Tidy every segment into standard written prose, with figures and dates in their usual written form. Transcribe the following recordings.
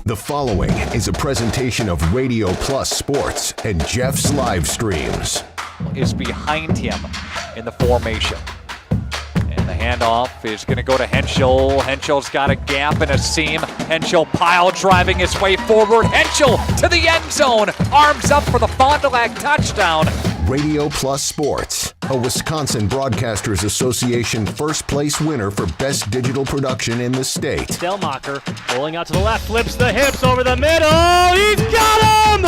The following is a presentation of Radio Plus Sports and Jeff's live streams. Is behind him in the formation. And the handoff is going to go to Henschel. Henschel's got a gap and a seam. Henschel pile driving his way forward. Henschel to the end zone. Arms up for the Fond du Lac touchdown. Radio Plus Sports, a Wisconsin Broadcasters Association first place winner for best digital production in the state. Delmacher rolling out to the left, flips the hips over the middle. He's got him!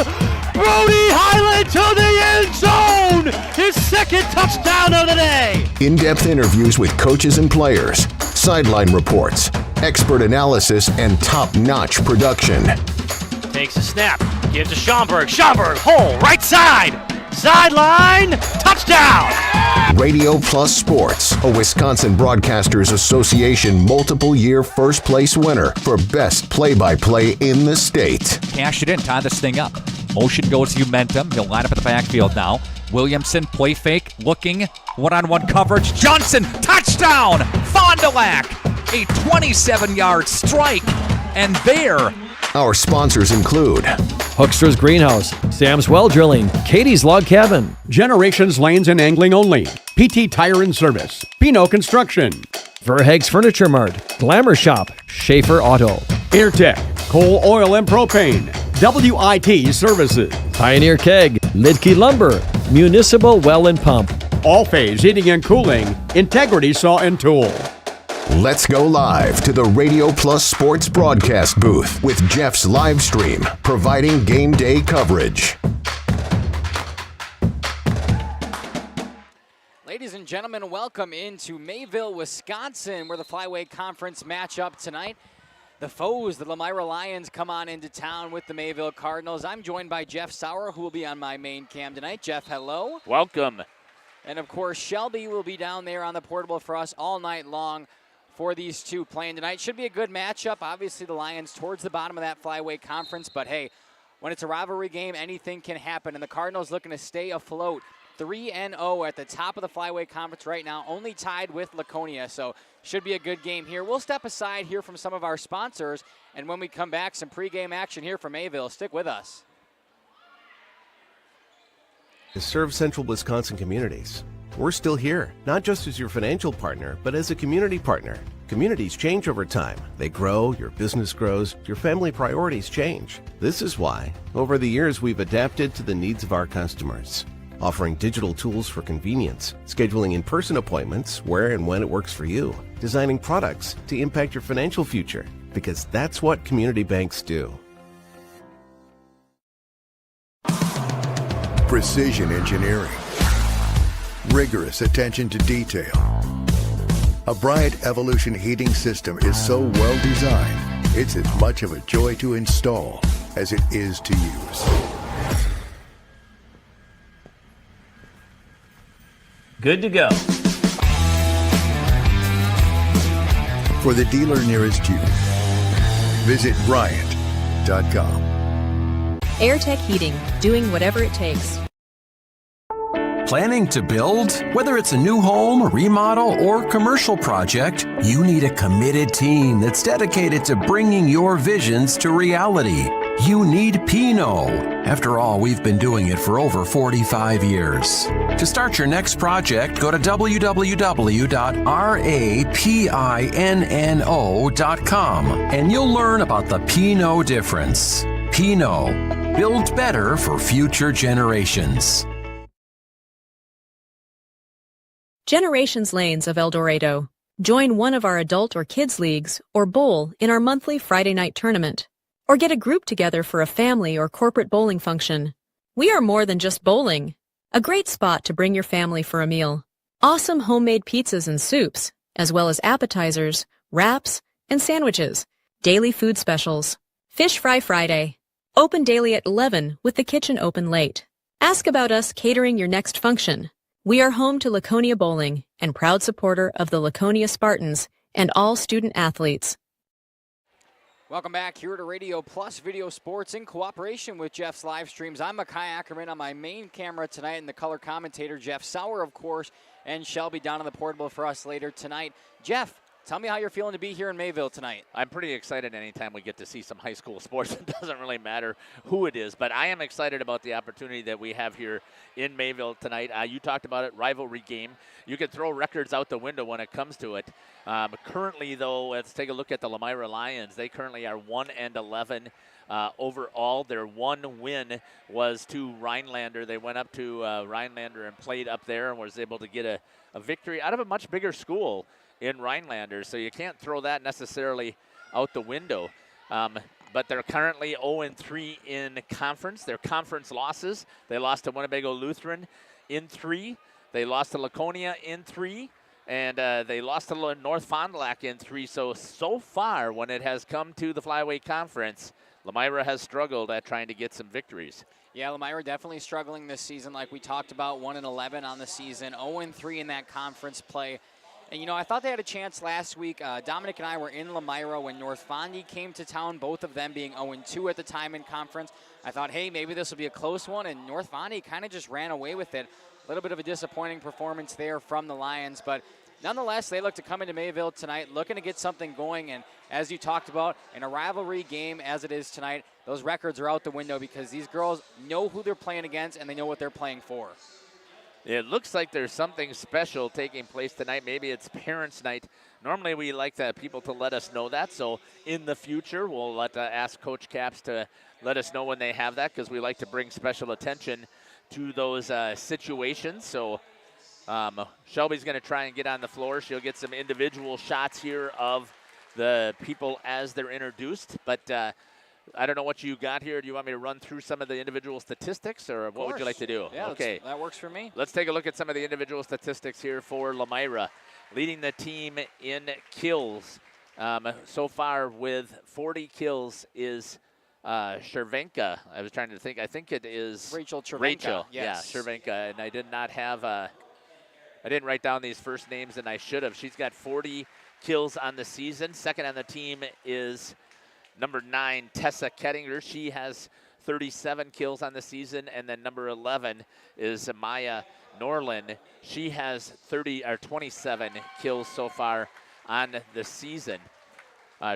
Brody Highland to the end zone! His second touchdown of the day! In-depth interviews with coaches and players, sideline reports, expert analysis, and top-notch production. Takes a snap, gives to Schomburg. Schomburg, hole, right side! Sideline, touchdown! Radio Plus Sports, a Wisconsin Broadcasters Association multiple-year first-place winner for best play-by-play in the state. Cash it in, tie this thing up. Motion goes to Umentum. He'll line up at the backfield now. Williamson, play fake, looking, one-on-one coverage. Johnson, touchdown! Fond du Lac, a 27-yard strike. And there, our sponsors include Hoekstra's Greenhouse, Sam's Well Drilling, Katie's Log Cabin, Generations Lanes and Angling Only, PT Tire and Service, Pino Construction, Verheg's Furniture Mart, Glamour Shop, Schaefer Auto, Airtech, Coal, Oil and Propane, WIT Services, Pioneer Keg, Lidke Lumber, Municipal Well and Pump, All Phase Heating and Cooling, Integrity Saw and Tool. Let's go live to the Radio Plus Sports broadcast booth with Jeff's live stream, providing game day coverage. Ladies and gentlemen, welcome into Mayville, Wisconsin, where the Flyweight Conference matchup tonight. The foes, the Lomira Lions, come on into town with the Mayville Cardinals. I'm joined by Jeff Sauer, who will be on my main cam tonight. Jeff, hello. Welcome. And, of course, Shelby will be down there on the portable for us all night long for these two playing tonight. Should be a good matchup. Obviously, the Lions towards the bottom of that Flyweight Conference. But, hey, when it's a rivalry game, anything can happen. And the Cardinals looking to stay afloat. 3-0 at the top of the Flyweight Conference right now, only tied with Laconia. So should be a good game here. We'll step aside here from some of our sponsors. And when we come back, some pregame action here from Mayville. Stick with us. To serve central Wisconsin communities. We're still here, not just as your financial partner, but as a community partner. Communities change over time. They grow, your business grows, your family priorities change. This is why, over the years, we've adapted to the needs of our customers, offering digital tools for convenience, scheduling in-person appointments where and when it works for you, designing products to impact your financial future, because that's what community banks do. Precision engineering, rigorous attention to detail. A Bryant Evolution heating system is so well designed, it's as much of a joy to install as it is to use. Good to go. For the dealer nearest you, visit Bryant.com. Airtech Heating, doing whatever it takes. Planning to build? Whether it's a new home, remodel, or commercial project, you need a committed team that's dedicated to bringing your visions to reality. You need Pino. After all, we've been doing it for over 45 years. To start your next project, go to www.rapinno.com and you'll learn about the Pino difference. Pino. Build better for future generations. Generations Lanes of El Dorado. Join one of our adult or kids leagues or bowl in our monthly Friday night tournament. Or get a group together for a family or corporate bowling function. We are more than just bowling. A great spot to bring your family for a meal. Awesome homemade pizzas and soups, as well as appetizers, wraps, and sandwiches. Daily food specials. Fish Fry Friday. Open daily at 11 with the kitchen open late. Ask about us catering your next function. We are home to Laconia Bowling and proud supporter of the Laconia Spartans and all student athletes. Welcome back here to Radio Plus Video Sports in cooperation with Jeff's live streams. I'm Makai Ackerman on my main camera tonight, and the color commentator Jeff Sauer, of course, and Shelby down on the portable for us later tonight. Jeff, Tell me how you're feeling to be here in Mayville tonight. I'm pretty excited anytime we get to see some high school sports. It doesn't really matter who it is, but I am excited about the opportunity that we have here in Mayville tonight. You talked about it, rivalry game. You can throw records out the window when it comes to it. Currently, though, let's take a look at the Lomira Lions. They currently are 1-11 overall. Their one win was to Rhinelander. They went up to Rhinelander and played up there and was able to get a victory out of a much bigger school in Rhinelander, so you can't throw that necessarily out the window. But they're currently 0-3 in conference. Their conference losses, they lost to Winnebago Lutheran in 3. They lost to Laconia in 3. And they lost to North Fond du Lac in 3. So far, when it has come to the Flyweight Conference, Lomira has struggled at trying to get some victories. Yeah, Lomira definitely struggling this season, like we talked about, 1-11 on the season, 0-3 in that conference play. And, you know, I thought they had a chance last week. Dominic and I were in Lomira when North Fondy came to town, both of them being 0-2 at the time in conference. I thought, hey, maybe this will be a close one, and North Fondy kind of just ran away with it. A little bit of a disappointing performance there from the Lions, but nonetheless, they look to come into Mayville tonight looking to get something going, and as you talked about, in a rivalry game as it is tonight, those records are out the window because these girls know who they're playing against and they know what they're playing for. It looks like there's something special taking place tonight. Maybe it's Parents' Night. Normally we like people to let us know that, so in the future we'll ask Coach Caps to let us know when they have that, because we like to bring special attention to those situations. So Shelby's going to try and get on the floor. She'll get some individual shots here of the people as they're introduced, but I don't know what you got here. Do you want me to run through some of the individual statistics, or what would you like to do? Yeah, okay, that works for me. Let's take a look at some of the individual statistics here for Lomira. Leading the team in kills so far with 40 kills is Chervenka. I was trying to think. I think it is Rachel Chervenka. Rachel, yes. Yeah, Chervenka. And I did not have I didn't write down these first names, and I should have. She's got 40 kills on the season. Second on the team is number 9, Tessa Kettinger. She has 37 kills on the season. And then number 11 is Maya Norland. She has 27 kills so far on the season.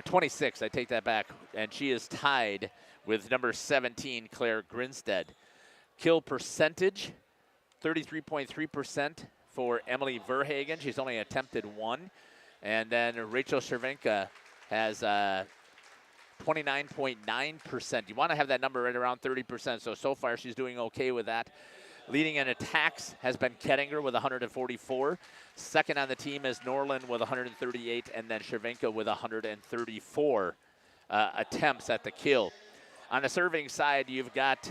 26, I take that back. And she is tied with number 17, Claire Grinstead. Kill percentage, 33.3% for Emily Verhagen. She's only attempted 1. And then Rachel Chervenka has 29.9%. You want to have that number right around 30%. So far she's doing okay with that. Leading in attacks has been Kettinger with 144. Second on the team is Norland with 138, and then Chervenka with 134 attempts at the kill. On the serving side, you've got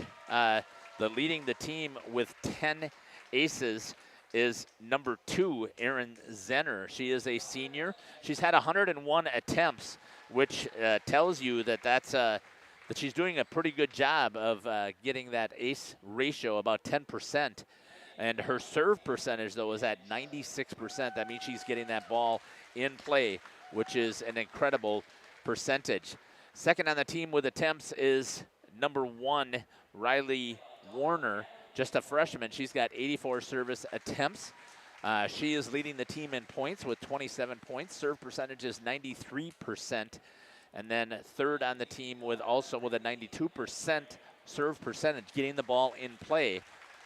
leading the team with 10 aces is number 2, Erin Zenner. She is a senior. She's had 101 attempts, which tells you that she's doing a pretty good job of getting that ace ratio, about 10%. And her serve percentage, though, is at 96%. That means she's getting that ball in play, which is an incredible percentage. Second on the team with attempts is number 1, Riley Warner, just a freshman. She's got 84 service attempts. She is leading the team in points with 27 points. Serve percentage is 93%. And then third on the team with a 92% serve percentage, getting the ball in play,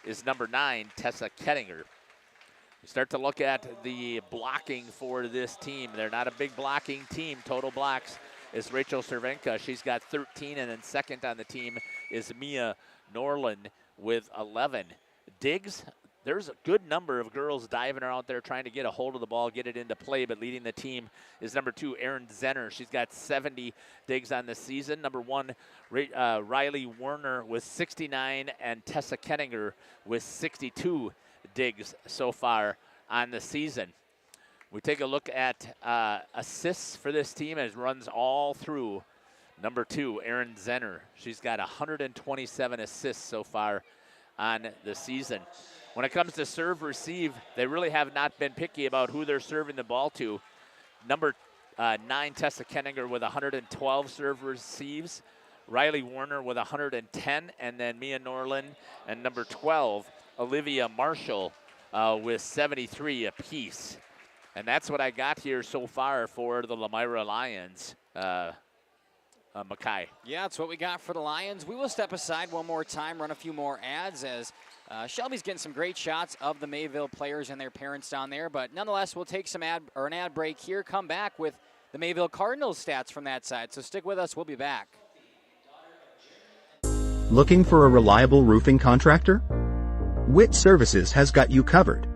is number 9, Tessa Kettinger. You start to look at the blocking for this team. They're not a big blocking team. Total blocks is Rachel Chervenka. She's got 13, and then second on the team is Mia Norland with 11. Digs, there's a good number of girls diving out there trying to get a hold of the ball, get it into play, but leading the team is number 2, Erin Zenner. She's got 70 digs on the season. Number 1, Riley Werner with 69, and Tessa Kettinger with 62 digs so far on the season. We take a look at assists for this team as it runs all through. Number 2, Erin Zenner. She's got 127 assists so far on the season. When it comes to serve receive, they really have not been picky about who they're serving the ball to. Number 9, Tessa Kettinger with 112 serve receives. Riley Warner with 110, and then Mia Norland, and number 12, Olivia Marshall with 73 apiece. And that's what I got here so far for the Lomira Lions. Mackay. Yeah, that's what we got for the Lions. We will step aside one more time, run a few more ads as Shelby's getting some great shots of the Mayville players and their parents down there. But nonetheless, we'll take an ad break here, come back with the Mayville Cardinals stats from that side. So stick with us. We'll be back. Looking for a reliable roofing contractor? Witt Services has got you covered.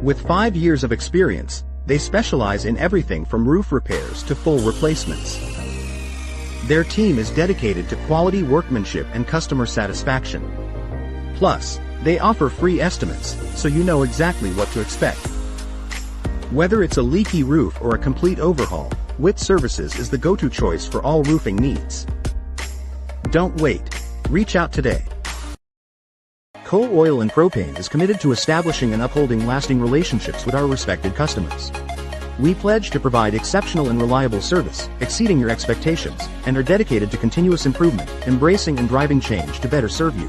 With 5 years of experience, they specialize in everything from roof repairs to full replacements. Their team is dedicated to quality workmanship and customer satisfaction. Plus, they offer free estimates, so you know exactly what to expect. Whether it's a leaky roof or a complete overhaul, Witt Services is the go-to choice for all roofing needs. Don't wait. Reach out today. Coal Oil and Propane is committed to establishing and upholding lasting relationships with our respected customers. We pledge to provide exceptional and reliable service, exceeding your expectations, and are dedicated to continuous improvement, embracing and driving change to better serve you.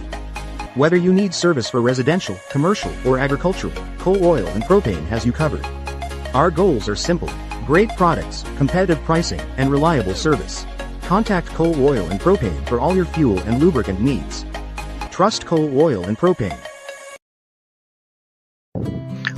Whether you need service for residential, commercial, or agricultural, Coal Oil and Propane has you covered. Our goals are simple: great products, competitive pricing, and reliable service. Contact Coal Oil and Propane for all your fuel and lubricant needs. Trust Coal Oil and Propane.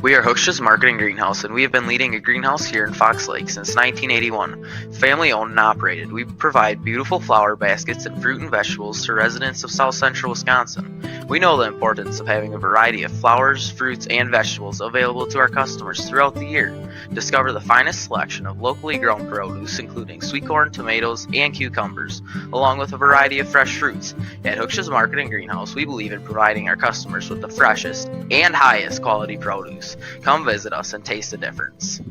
We are Hooksha's Marketing Greenhouse, and we have been leading a greenhouse here in Fox Lake since 1981. Family owned and operated, we provide beautiful flower baskets and fruit and vegetables to residents of South Central Wisconsin. We know the importance of having a variety of flowers, fruits, and vegetables available to our customers throughout the year. Discover the finest selection of locally grown produce, including sweet corn, tomatoes, and cucumbers, along with a variety of fresh fruits. At Hooksha's Marketing Greenhouse, we believe in providing our customers with the freshest and highest quality produce. Come visit us and taste the difference.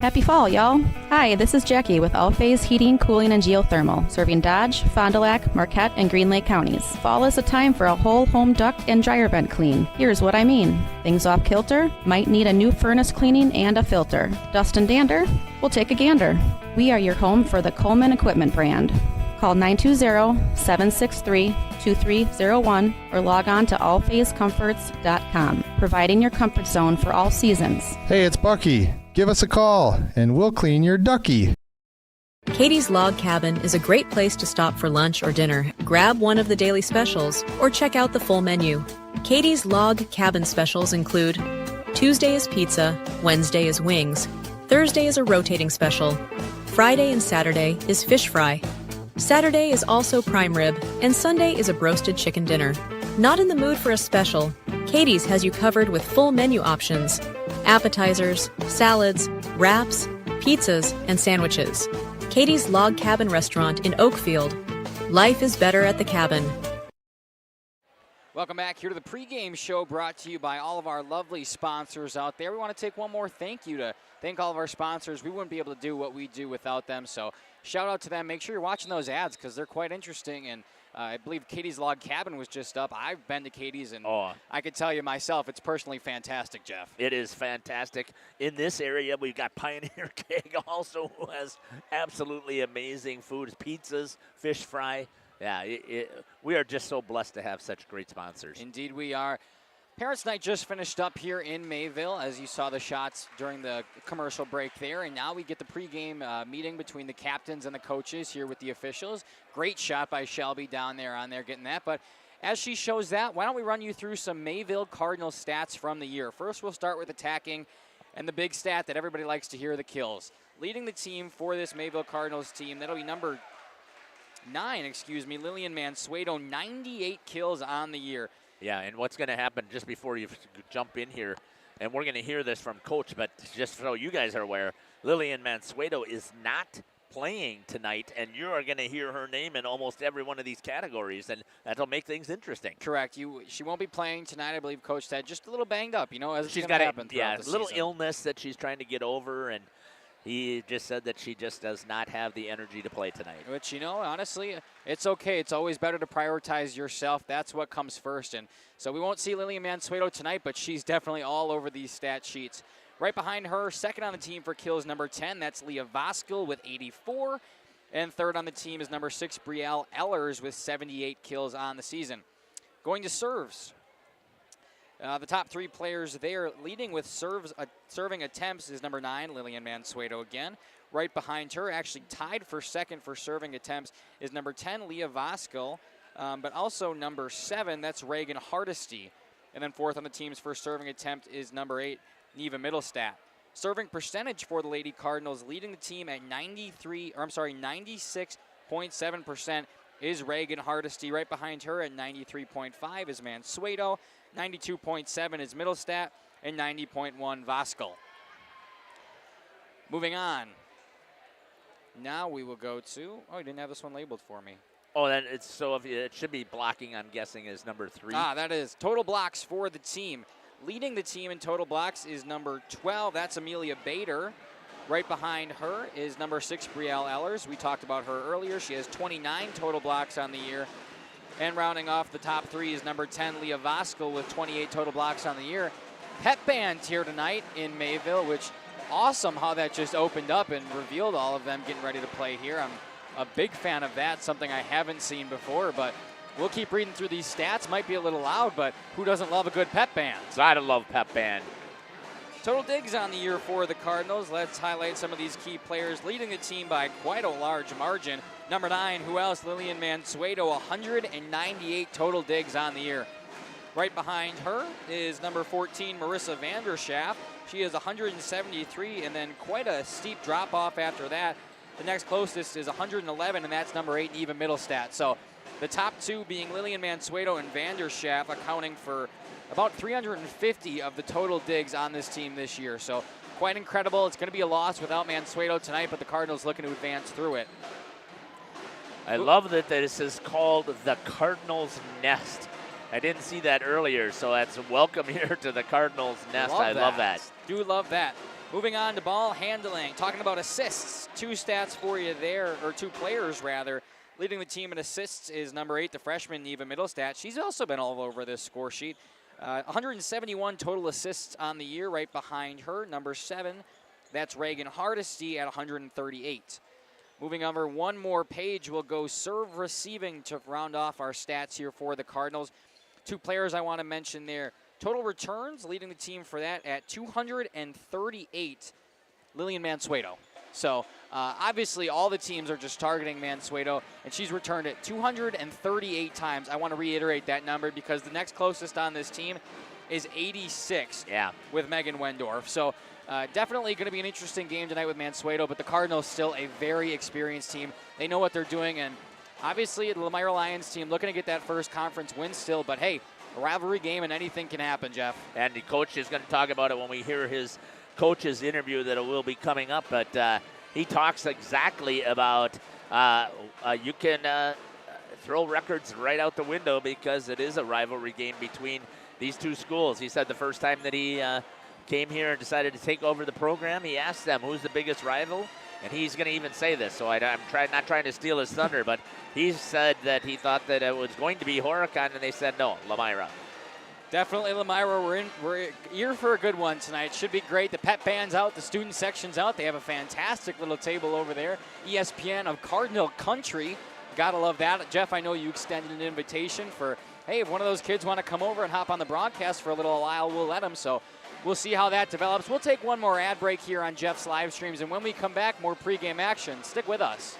Happy fall, y'all. Hi, this is Jackie with All Phase Heating, Cooling, and Geothermal, serving Dodge, Fond du Lac, Marquette, and Green Lake counties. Fall is a time for a whole home duct and dryer vent clean. Here's what I mean. Things off kilter? Might need a new furnace cleaning and a filter. Dust and dander? We'll take a gander. We are your home for the Coleman Equipment brand. Call 920-763-2301 or log on to allphasecomforts.com, providing your comfort zone for all seasons. Hey, it's Bucky. Give us a call, and we'll clean your ducky. Katie's Log Cabin is a great place to stop for lunch or dinner, grab one of the daily specials, or check out the full menu. Katie's Log Cabin specials include Tuesday is pizza, Wednesday is wings, Thursday is a rotating special, Friday and Saturday is fish fry, Saturday is also prime rib, and Sunday is a broasted chicken dinner. Not in the mood for a special? Katie's has you covered with full menu options: appetizers, salads, wraps, pizzas, and sandwiches. Katie's Log Cabin Restaurant in Oakfield. Life is better at the cabin. Welcome back here to the pregame show, brought to you by all of our lovely sponsors out there. We want to take one more thank you to thank all of our sponsors. We wouldn't be able to do what we do without them, so shout out to them. Make sure you're watching those ads because they're quite interesting, and I believe Katie's Log Cabin was just up. I've been to Katie's, and I could tell you myself, it's personally fantastic, Jeff. It is fantastic. In this area, we've got Pioneer Keg also, who has absolutely amazing food, pizzas, fish fry. Yeah, we are just so blessed to have such great sponsors. Indeed we are. Parents' Night just finished up here in Mayville, as you saw the shots during the commercial break there, and now we get the pregame meeting between the captains and the coaches here with the officials. Great shot by Shelby down there on there getting that, but as she shows that, why don't we run you through some Mayville Cardinals stats from the year. First, we'll start with attacking, and the big stat that everybody likes to hear, the kills. Leading the team for this Mayville Cardinals team, that'll be number 9, Lillian Mansueto, 98 kills on the year. Yeah, and what's going to happen just before you jump in here, and we're going to hear this from Coach, but just so you guys are aware, Lillian Mansueto is not playing tonight, and you are going to hear her name in almost every one of these categories, and that'll make things interesting. Correct. She won't be playing tonight, I believe Coach said. Just a little banged up, as she's got to happen. A little illness that she's trying to get over, and he just said that she just does not have the energy to play tonight. Which, honestly, it's okay. It's always better to prioritize yourself. That's what comes first. And so we won't see Lillian Mansueto tonight, but she's definitely all over these stat sheets. Right behind her, second on the team for kills, number 10. That's Leah Voskel with 84. And third on the team is number 6, Brielle Ellers with 78 kills on the season. Going to serves. The top 3 players there leading with serving attempts is number 9, Lillian Mansueto again. Right behind her, actually tied for second for serving attempts, is number 10, Leah Voskel, but also number 7, that's Reagan Hardesty. And then fourth on the team's first serving attempt is number 8, Neva Middlestat. Serving percentage for the Lady Cardinals, leading the team at 96.7% is Reagan Hardesty. Right behind her at 93.5 is Mansueto, 92.7 is Middlestat, and 90.1 Voskel. Moving on. Now we will go to, oh, you didn't have this one labeled for me. Oh, then it should be blocking, I'm guessing, is number 3. That is total blocks for the team. Leading the team in total blocks is number 12. That's Amelia Bader. Right behind her is number 6, Brielle Ellers. We talked about her earlier. She has 29 total blocks on the year. And rounding off the top 3 is number 10, Leah Voskel, with 28 total blocks on the year. Pep band here tonight in Mayville, which awesome how that just opened up and revealed all of them getting ready to play here. I'm a big fan of that, something I haven't seen before, but we'll keep reading through these stats. Might be a little loud, but who doesn't love a good pep band? I love pep band. Total digs on the year for the Cardinals. Let's highlight some of these key players leading the team by quite a large margin. Number 9, who else? Lillian Mansueto, 198 total digs on the year. Right behind her is number 14, Marissa Vanderschaft. She has 173, and then quite a steep drop-off after that. The next closest is 111, and that's number 8, Neva Middlestat. So the top 2 being Lillian Mansueto and Vanderschaft, accounting for about 350 of the total digs on this team this year. So quite incredible. It's going to be a loss without Mansueto tonight, but the Cardinals looking to advance through it. I love that this is called the Cardinals Nest. I didn't see that earlier, so that's welcome here to the Cardinals Nest. I love that. Do love that. Moving on to ball handling, talking about assists. 2 stats for you there, or 2 players rather. Leading the team in assists is number 8, the freshman Neva Middlestat. She's also been all over this score sheet. 171 total assists on the year. Right behind her, number 7, that's Reagan Hardesty at 138. Moving over one more page, we'll go serve receiving to round off our stats here for the Cardinals. 2 players I want to mention there. Total returns, leading the team for that at 238, Lillian Mansueto. So obviously all the teams are just targeting Mansueto, and she's returned it 238 times. I want to reiterate that number because the next closest on this team is 86 with Megan Wendorf. So definitely going to be an interesting game tonight with Mansueto, but the Cardinals still a very experienced team. They know what they're doing, and obviously the Lomira Lions team looking to get that first conference win still, but hey, a rivalry game and anything can happen, Jeff. And the coach is going to talk about it when we hear his coach's interview that will be coming up, but he talks exactly about you can throw records right out the window because it is a rivalry game between these 2 schools. He said the first time that he came here and decided to take over the program, he asked them who's the biggest rival, and he's going to even say this, so I'm not trying to steal his thunder, but he said that he thought that it was going to be Horicon, and they said no, Lomira. Definitely Lomira. We're here for a good one tonight. Should be great. The pep band's out, the student section's out. They have a fantastic little table over there. ESPN of Cardinal Country. Gotta love that. Jeff, I know you extended an invitation for, hey, if one of those kids want to come over and hop on the broadcast for a little while, we'll let them. So we'll see how that develops. We'll take one more ad break here on Jeff's live streams, and when we come back, more pregame action. Stick with us.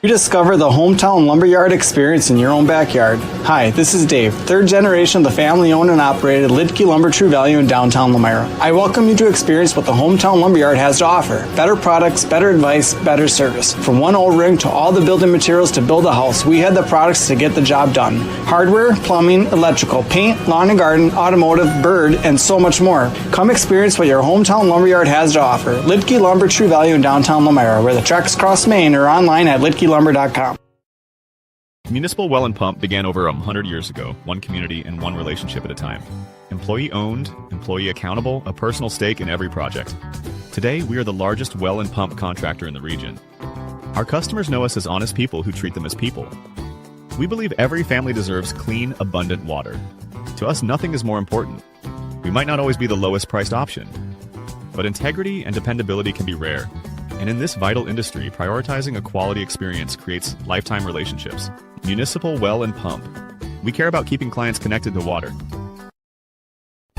You discover the hometown lumberyard experience in your own backyard. Hi, this is Dave, 3rd generation of the family-owned and operated Lidke Lumber True Value in downtown Lomira. I welcome you to experience what the hometown lumberyard has to offer. Better products, better advice, better service. From one O-ring to all the building materials to build a house, we had the products to get the job done. Hardware, plumbing, electrical, paint, lawn and garden, automotive, bird, and so much more. Come experience what your hometown lumberyard has to offer. Lidke Lumber True Value in downtown Lomira, where the tracks cross Main, or online at lidkelumber.com. Municipal Well and Pump began over 100 years ago, one community and one relationship at a time. Employee-owned, employee accountable, a personal stake in every project. Today, we are the largest well and pump contractor in the region. Our customers know us as honest people who treat them as people. We believe every family deserves clean, abundant water. To us, nothing is more important. We might not always be the lowest priced option, but integrity and dependability can be rare. And in this vital industry, prioritizing a quality experience creates lifetime relationships. Municipal Well and Pump. We care about keeping clients connected to water.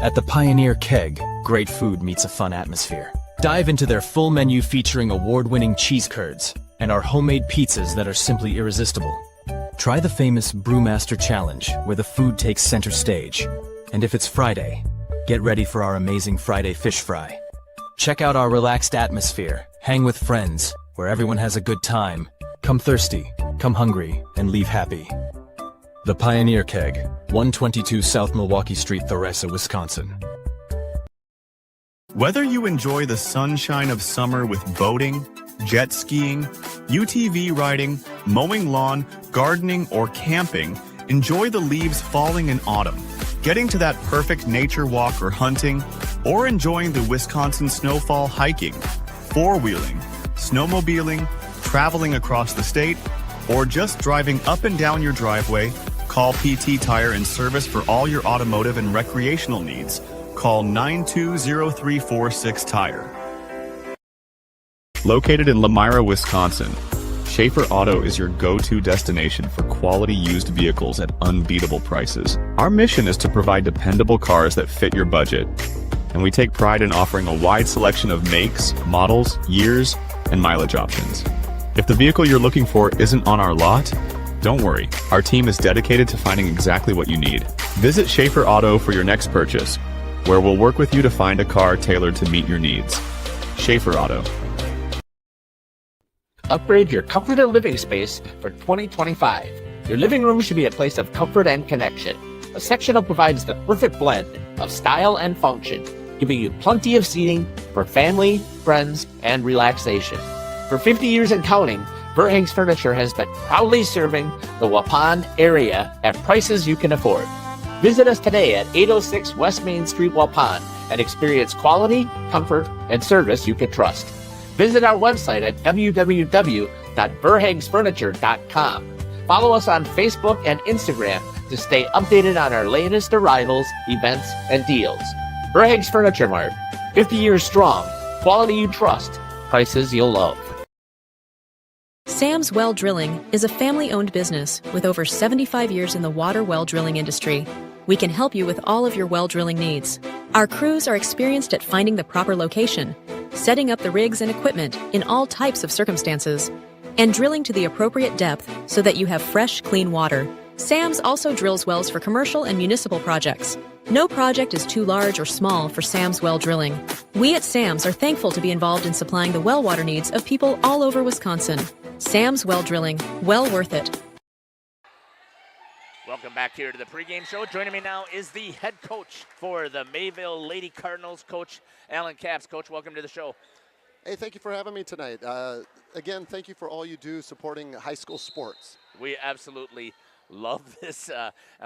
At the Pioneer Keg, great food meets a fun atmosphere. Dive into their full menu featuring award-winning cheese curds and our homemade pizzas that are simply irresistible. Try the famous Brewmaster Challenge, where the food takes center stage. And if it's Friday, get ready for our amazing Friday fish fry. Check out our relaxed atmosphere, hang with friends, where everyone has a good time. Come thirsty, come hungry, and leave happy. The Pioneer Keg, 122 South Milwaukee Street, Theresa, Wisconsin. Whether you enjoy the sunshine of summer with boating, jet skiing, UTV riding, mowing lawn, gardening, or camping, enjoy the leaves falling in autumn, getting to that perfect nature walk or hunting, or enjoying the Wisconsin snowfall hiking, four-wheeling, snowmobiling, traveling across the state, or just driving up and down your driveway, call PT Tire and Service for all your automotive and recreational needs. Call 920-346-TIRE. Located in Lomira, Wisconsin, Schaefer Auto is your go-to destination for quality used vehicles at unbeatable prices. Our mission is to provide dependable cars that fit your budget, and we take pride in offering a wide selection of makes, models, years, and mileage options. If the vehicle you're looking for isn't on our lot, don't worry. Our team is dedicated to finding exactly what you need. Visit Schaefer Auto for your next purchase, where we'll work with you to find a car tailored to meet your needs. Schaefer Auto. Upgrade your comforted living space for 2025. Your living room should be a place of comfort and connection. A sectional provides the perfect blend of style and function, giving you plenty of seating for family, friends, and relaxation. For 50 years and counting, Verhaeg's Furniture has been proudly serving the Waupun area at prices you can afford. Visit us today at 806 West Main Street, Waupun, and experience quality, comfort, and service you can trust. Visit our website at www.verhaegsfurniture.com. Follow us on Facebook and Instagram to stay updated on our latest arrivals, events, and deals. Verhaeg's Furniture Mart, 50 years strong, quality you trust, prices you'll love. Sam's Well Drilling is a family-owned business with over 75 years in the water well drilling industry. We can help you with all of your well drilling needs. Our crews are experienced at finding the proper location, setting up the rigs and equipment in all types of circumstances, and drilling to the appropriate depth so that you have fresh, clean water. Sam's also drills wells for commercial and municipal projects. No project is too large or small for Sam's Well Drilling. We at Sam's are thankful to be involved in supplying the well water needs of people all over Wisconsin. Sam's Well Drilling, well worth it. Welcome back here to the pregame show. Joining me now is the head coach for the Mayville Lady Cardinals, Coach Alan Capps. Coach, welcome to the show. Hey, thank you for having me tonight. Again, thank you for all you do supporting high school sports. We absolutely love this.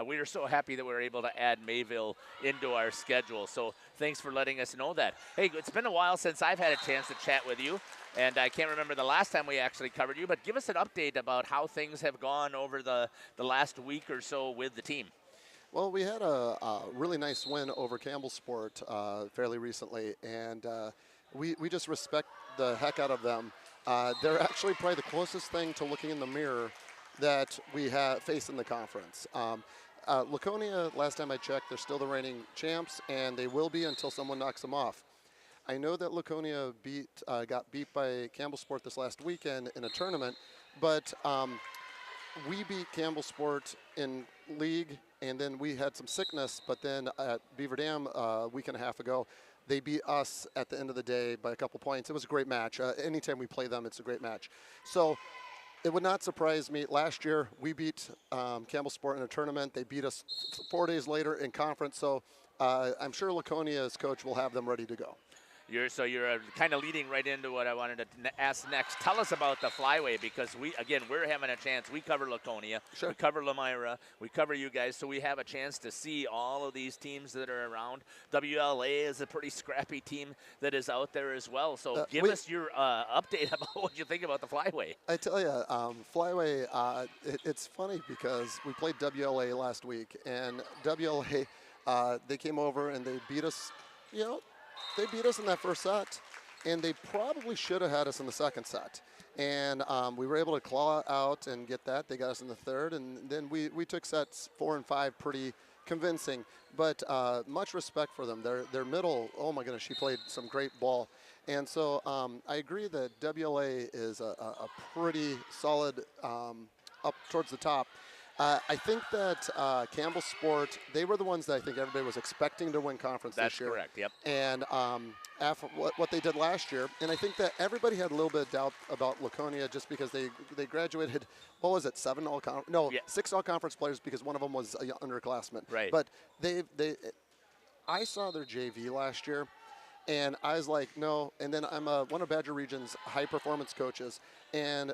We are so happy that we're able to add Mayville into our schedule. So thanks for letting us know that. Hey, it's been a while since I've had a chance to chat with you, and I can't remember the last time we actually covered you, but give us an update about how things have gone over the last week or so with the team. Well, we had a really nice win over Campbellsport fairly recently, and we just respect the heck out of them. They're actually probably the closest thing to looking in the mirror that we have faced in the conference. Laconia, last time I checked, they're still the reigning champs, and they will be until someone knocks them off. I know that Laconia got beat by Campbellsport this last weekend in a tournament, but we beat Campbellsport in league, and then we had some sickness, but then at Beaver Dam a week and a half ago, they beat us at the end of the day by a couple points. It was a great match. Anytime we play them, it's a great match. So it would not surprise me. Last year, we beat Campbellsport in a tournament. They beat us 4 days later in conference. So I'm sure Laconia's coach will have them ready to go. You're kind of leading right into what I wanted to ask next. Tell us about the flyway, because we're having a chance. We cover Laconia, sure. We cover Lomira, we cover you guys, so we have a chance to see all of these teams that are around. WLA is a pretty scrappy team that is out there as well. So give us your update about what you think about the flyway. I tell you, flyway, it's funny because we played WLA last week, and WLA, they came over and they beat us, They beat us in that first set, and they probably should have had us in the second set. And we were able to claw out and get that. They got us in the third, and then we took sets 4 and 5 pretty convincing, but much respect for them. Their middle, oh my goodness, she played some great ball. And so I agree that WLA is a pretty solid up towards the top. I think that Campbell Sport, they were the ones that I think everybody was expecting to win conference this year. That's correct, yep. And after what they did last year, and I think that everybody had a little bit of doubt about Laconia just because they graduated, what was it, 6 all-conference players because one of them was a underclassman. Right. But I saw their JV last year, and I was like, no. And then I'm one of Badger Region's high-performance coaches, and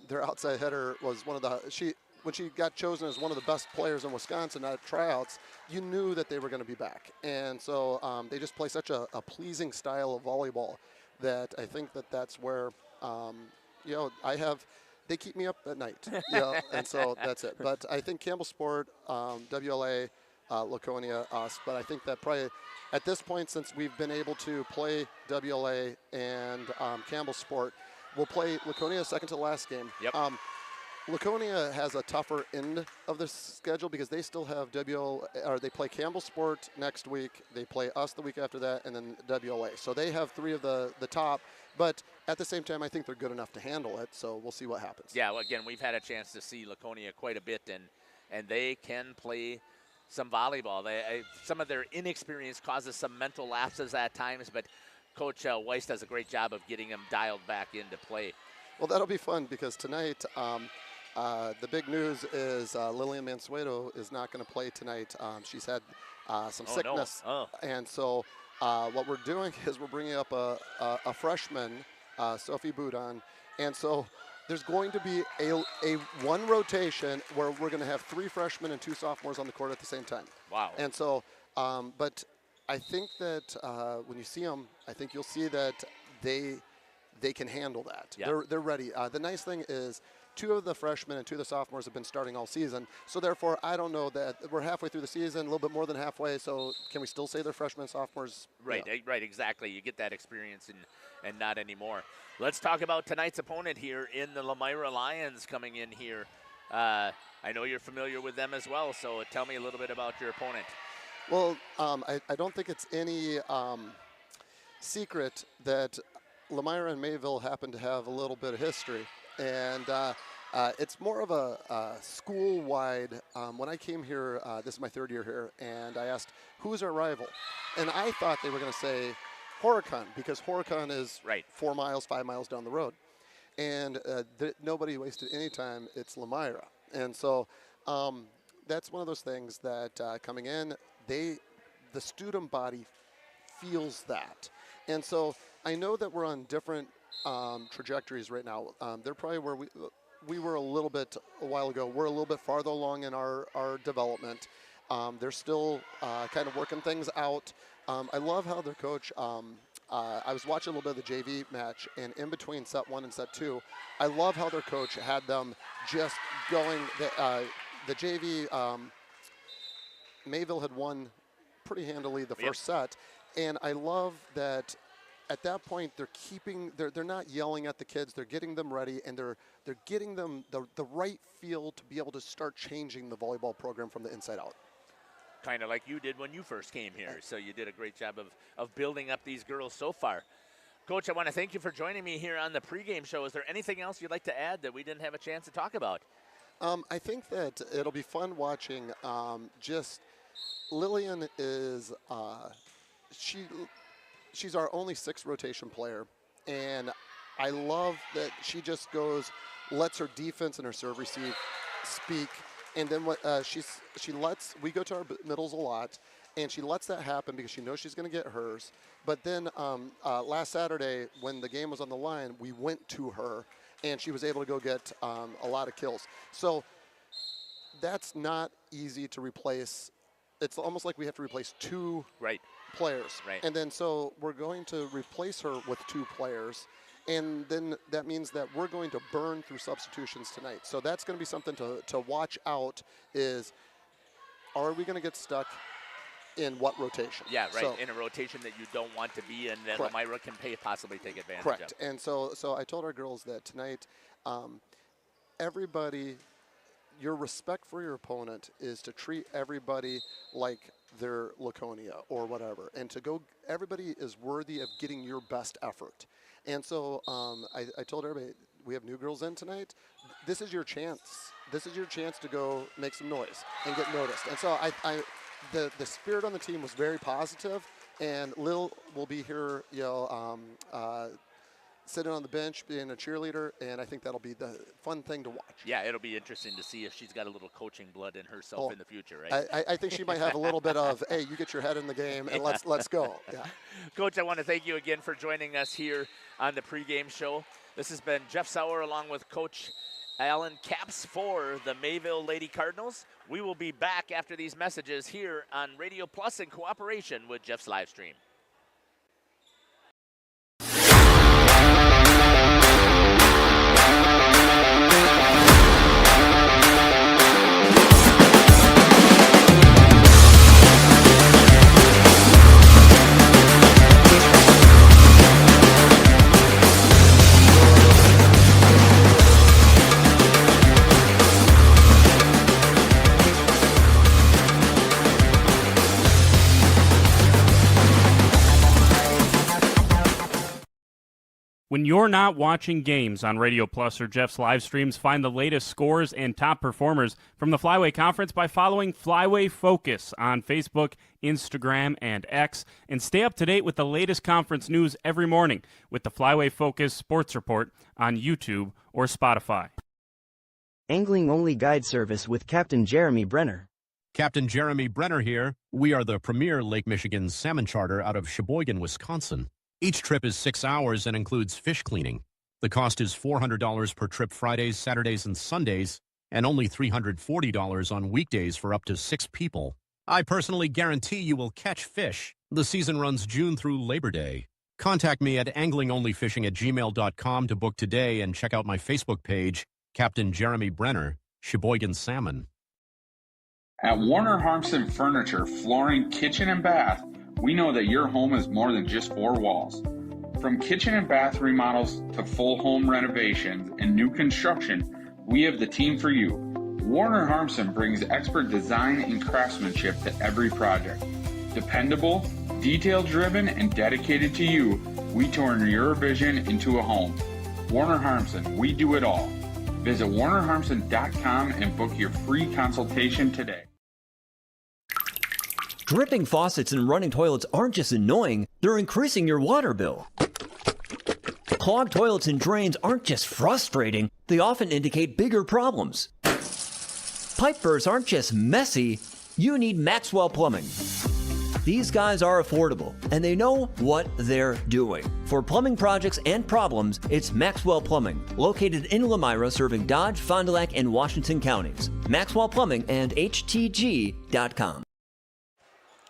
their outside header was one of the when she got chosen as one of the best players in Wisconsin at tryouts, you knew that they were going to be back. And so they just play such a pleasing style of volleyball that I think that that's where, they keep me up at night. And so that's it. But I think Campbell Sport, WLA, Laconia, us. But I think that probably at this point, since we've been able to play WLA and Campbell Sport, we'll play Laconia second to the last game. Yep. Laconia has a tougher end of the schedule because they still have they play Campbell Sport next week, they play us the week after that, and then WLA. So they have 3 of the top, but at the same time, I think they're good enough to handle it, so we'll see what happens. Yeah, well, again, we've had a chance to see Laconia quite a bit, and they can play some volleyball. Some of their inexperience causes some mental lapses at times, but Coach Weiss does a great job of getting them dialed back into play. Well, that'll be fun because tonight, the big news is Lillian Mansueto is not going to play tonight. She's had some sickness. No. And so what we're doing is we're bringing up a freshman, Sophie Boudon. And so there's going to be a one rotation where we're going to have 3 freshmen and 2 sophomores on the court at the same time. Wow. And so, but I think that when you see them, I think you'll see that they can handle that. Yeah. They're ready. The nice thing is 2 of the freshmen and 2 of the sophomores have been starting all season. So therefore, I don't know that we're halfway through the season, a little bit more than halfway. So can we still say they're freshmen and sophomores? Right, Yeah. right, exactly. You get that experience and not anymore. Let's talk about tonight's opponent here in the Lomira Lions coming in here. I know you're familiar with them as well, so tell me a little bit about your opponent. Well, I don't think it's any secret that Lomira and Mayville happen to have a little bit of history. And it's more of a school-wide, when I came here, this is my 3rd year here, and I asked, who's our rival? And I thought they were going to say Horicon, because Horicon is 4 miles, 5 miles down the road. And nobody wasted any time. It's Lomira. And so that's one of those things that coming in, the student body feels that. And so I know that we're on different trajectories right now. They're probably where we were a little bit a while ago. We're a little bit farther along in our development. They're still kind of working things out. I love how their coach, I was watching a little bit of the JV match, and in between set 1 and set 2, I love how their coach had them just going. The JV, Mayville had won pretty handily the first set, and I love that at that point they're not yelling at the kids, they're getting them ready, and they're getting them the right feel to be able to start changing the volleyball program from the inside out. Kind of like you did when you first came here. So you did a great job of building up these girls so far. Coach, I want to thank you for joining me here on the pregame show. Is there anything else you'd like to add that we didn't have a chance to talk about? I think that it'll be fun watching. Just Lillian is she's our only 6th rotation player, and I love that she just lets her defense and her serve receive speak. And then what we go to our middles a lot, and she lets that happen because she knows she's going to get hers. But then last Saturday, when the game was on the line, we went to her, and she was able to go get a lot of kills. So that's not easy to replace. It's almost like we have to replace 2 players. Right. And then so we're going to replace her with 2 players. And then that means that we're going to burn through substitutions tonight. So that's going to be something to watch out is, are we going to get stuck in what rotation? Yeah, right, So, in a rotation that you don't want to be in, that Correct. Lomira can possibly take advantage correct. of. And so I told our girls that tonight, everybody, your respect for your opponent is to treat everybody like they're Laconia or whatever, and to go, everybody is worthy of getting your best effort. And so I told everybody, we have new girls in tonight. This is your chance. This is your chance to go make some noise and get noticed. And so the spirit on the team was very positive, and Lil will be here, sitting on the bench, being a cheerleader, and I think that'll be the fun thing to watch. Yeah, it'll be interesting to see if she's got a little coaching blood in herself in the future, right? I think she might have a little bit of, hey, you get your head in the game, and let's go. Yeah. Coach, I want to thank you again for joining us here on the pregame show. This has been Jeff Sauer along with Coach Alan Capps for the Mayville Lady Cardinals. We will be back after these messages here on Radio Plus in cooperation with Jeff's live stream. When you're not watching games on Radio Plus or Jeff's live streams, find the latest scores and top performers from the Flyway Conference by following Flyway Focus on Facebook, Instagram, and X, and stay up to date with the latest conference news every morning with the Flyway Focus Sports Report on YouTube or Spotify. Angling-only guide service with Captain Jeremy Brenner. Captain Jeremy Brenner here. We are the premier Lake Michigan salmon charter out of Sheboygan, Wisconsin. Each trip is 6 hours and includes fish cleaning. The cost is $400 per trip Fridays, Saturdays, and Sundays, and only $340 on weekdays for up to 6 people. I personally guarantee you will catch fish. The season runs June through Labor Day. Contact me at anglingonlyfishing@gmail.com to book today and check out my Facebook page, Captain Jeremy Brenner, Sheboygan Salmon. At Warner Harmson Furniture, Flooring, Kitchen, and Bath, we know that your home is more than just 4 walls. From kitchen and bath remodels to full home renovations and new construction, we have the team for you. Warner Harmson brings expert design and craftsmanship to every project. Dependable, detail-driven, and dedicated to you, we turn your vision into a home. Warner Harmson, we do it all. Visit warnerharmson.com and book your free consultation today. Dripping faucets and running toilets aren't just annoying, they're increasing your water bill. Clogged toilets and drains aren't just frustrating, they often indicate bigger problems. Pipe bursts aren't just messy, you need Maxwell Plumbing. These guys are affordable, and they know what they're doing. For plumbing projects and problems, it's Maxwell Plumbing, located in Lomira, serving Dodge, Fond du Lac, and Washington counties. Maxwell Plumbing and HTG.com.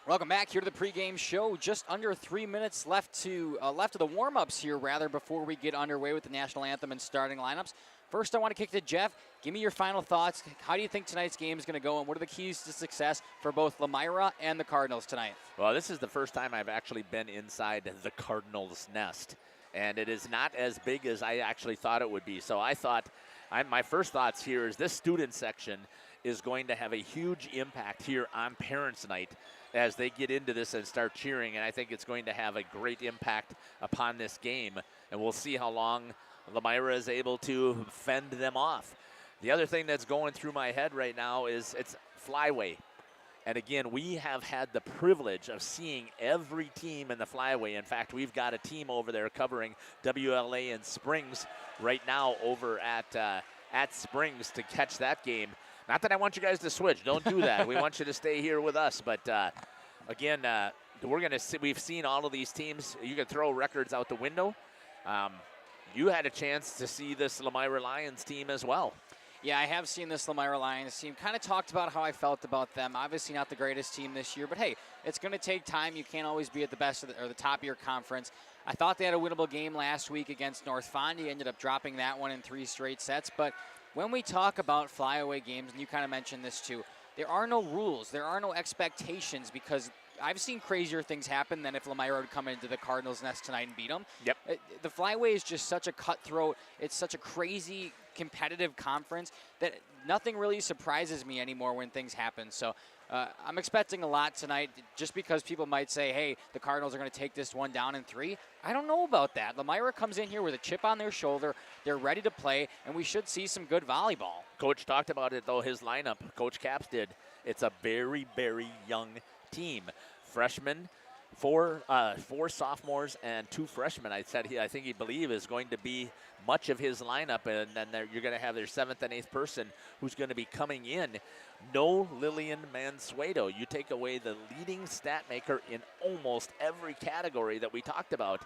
Welcome back here to the pregame show. Just under 3 minutes left of the warm-ups here, before we get underway with the national anthem and starting lineups. First, I want to kick to Jeff. Give me your final thoughts. How do you think tonight's game is going to go, and what are the keys to success for both Lomira and the Cardinals tonight? Well, this is the first time I've actually been inside the Cardinals' nest, and it is not as big as I actually thought it would be. So my first thoughts here is this student section is going to have a huge impact here on Parents' Night as they get into this and start cheering, and I think it's going to have a great impact upon this game, and we'll see how long Lomira is able to fend them off. The other thing that's going through my head right now is it's Flyway. And again, we have had the privilege of seeing every team in the Flyway. In fact, we've got a team over there covering WLA and Springs right now over at Springs to catch that game. Not that I want you guys to switch. Don't do that. We want you to stay here with us. But again, we're going to see. We've seen all of these teams. You can throw records out the window. You had a chance to see this Lomira Lions team as well. Yeah, I have seen this Lomira Lions team. Kind of talked about how I felt about them. Obviously not the greatest team this year, but hey, it's going to take time. You can't always be at the best or the top of your conference. I thought they had a winnable game last week against North Fondy. Ended up dropping that one in 3 straight sets. But when we talk about flyaway games, and you kind of mentioned this too, there are no rules. There are no expectations, because I've seen crazier things happen than if Lomira would come into the Cardinals' nest tonight and beat them. Yep. The flyway is just such a cutthroat. It's such a crazy competitive conference that nothing really surprises me anymore when things happen. So I'm expecting a lot tonight, just because people might say, hey, the Cardinals are going to take this one down in 3. I don't know about that. Lomira comes in here with a chip on their shoulder. They're ready to play, and we should see some good volleyball. Coach talked about it, though, his lineup. Coach Caps did. It's a very, very young team. Freshmen, four sophomores and 2 freshmen. I think he believe is going to be much of his lineup, and then you're going to have their 7th and 8th person who's going to be coming in. No Lillian Mansueto. You take away the leading stat maker in almost every category that we talked about,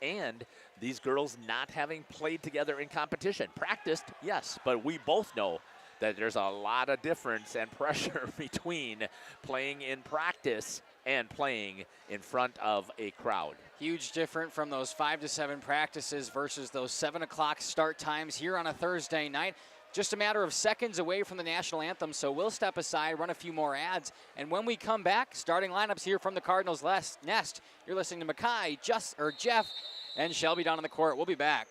and these girls not having played together in competition. Practiced, yes, but we both know that there's a lot of difference and pressure between playing in practice and playing in front of a crowd. Huge difference from those 5 to 7 practices versus those 7 o'clock start times here on a Thursday night. Just a matter of seconds away from the national anthem, so we'll step aside, run a few more ads, and when we come back, starting lineups here from the Cardinals' nest. You're listening to Mackay, Jeff, and Shelby down on the court. We'll be back.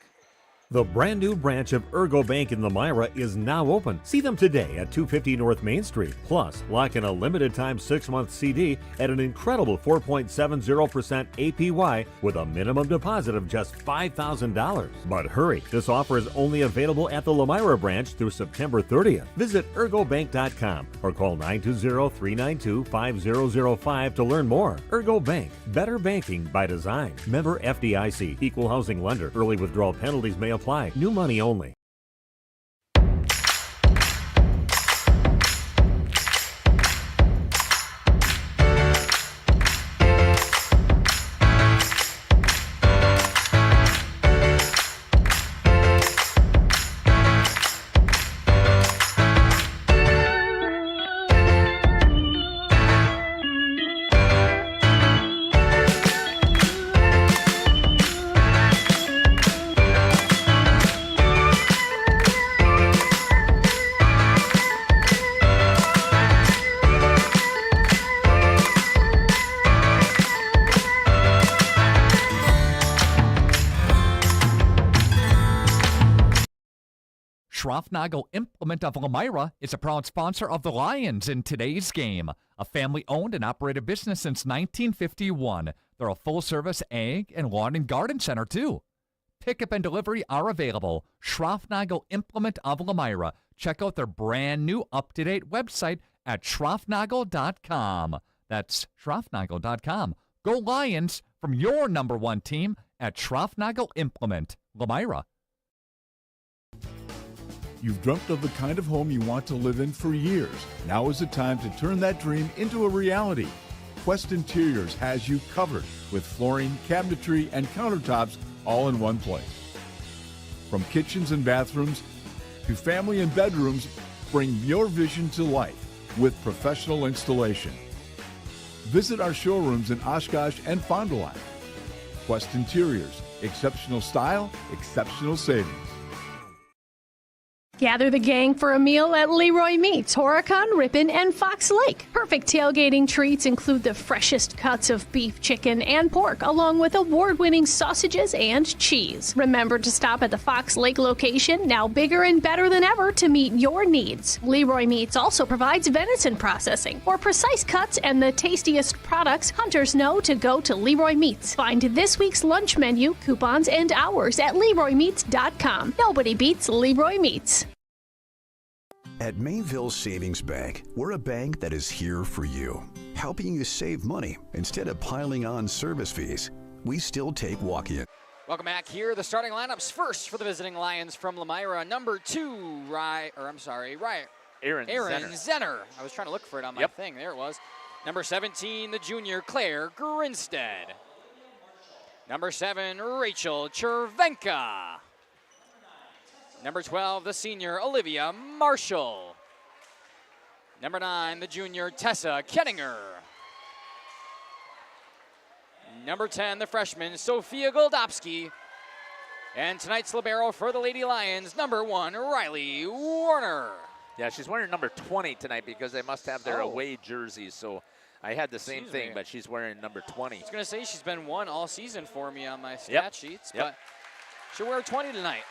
The brand new branch of Ergo Bank in Lomira is now open. See them today at 250 North Main Street. Plus, lock in a limited time 6-month CD at an incredible 4.70% APY with a minimum deposit of just $5,000. But hurry, this offer is only available at the Lomira branch through September 30th. Visit ergobank.com or call 920-392-5005 to learn more. Ergo Bank, better banking by design. Member FDIC, equal housing lender. Early withdrawal penalties may apply. New money only. Schroffnagel Implement of Lomira is a proud sponsor of the Lions in today's game. A family-owned and operated business since 1951. They're a full-service ag and lawn and garden center, too. Pickup and delivery are available. Schroffnagel Implement of Lomira. Check out their brand-new up-to-date website at schroffnagel.com. That's schroffnagel.com. Go Lions from your number 1 team at Schroffnagel Implement, Lomira. You've dreamt of the kind of home you want to live in for years. Now is the time to turn that dream into a reality. Quest Interiors has you covered with flooring, cabinetry, and countertops all in one place. From kitchens and bathrooms to family and bedrooms, bring your vision to life with professional installation. Visit our showrooms in Oshkosh and Fond du Lac. Quest Interiors, exceptional style, exceptional savings. Gather the gang for a meal at Leroy Meats, Horicon, Ripon, and Fox Lake. Perfect tailgating treats include the freshest cuts of beef, chicken, and pork, along with award-winning sausages and cheese. Remember to stop at the Fox Lake location, now bigger and better than ever, to meet your needs. Leroy Meats also provides venison processing. For precise cuts and the tastiest products, hunters know to go to Leroy Meats. Find this week's lunch menu, coupons, and hours at LeroyMeats.com. Nobody beats Leroy Meats. At Mayville Savings Bank, we're a bank that is here for you, helping you save money instead of piling on service fees. We still take walk-in. Welcome back here. The starting lineups first for the visiting Lions from Lomira. Number 2, Aaron Zenner. I was trying to look for it on my thing. There it was. Number 17, the junior Claire Grinstead. Number 7, Rachel Chervenka. Number 12, the senior Olivia Marshall. Number 9, the junior Tessa Kettinger. Number 10, the freshman Sophia Goldowski. And tonight's libero for the Lady Lions, number 1, Riley Warner. Yeah, she's wearing number 20 tonight because they must have their away jerseys. So I had the same thing, but she's wearing number 20. I was going to say she's been 1 all season for me on my stat sheets, but she'll wear 20 tonight.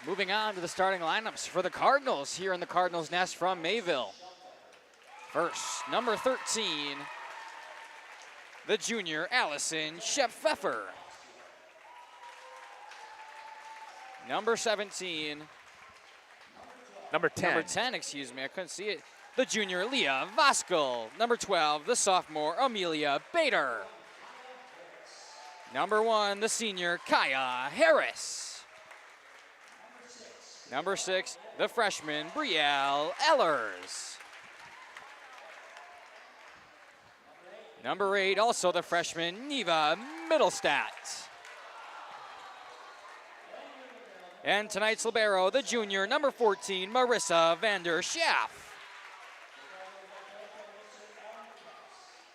Moving on to the starting lineups for the Cardinals here in the Cardinals' nest from Mayville. First, number 13, the junior Allison Shepfeffer. Number 17. Number 10. Number 10, excuse me, I couldn't see it. The junior Leah Voskel. Number 12, the sophomore Amelia Bader. Number 1, the senior Kaya Harris. Number 6, the freshman Brielle Ellers. Number 8, also the freshman Neva Middlestat. And tonight's libero, the junior, number 14, Marissa Vander Schaaf.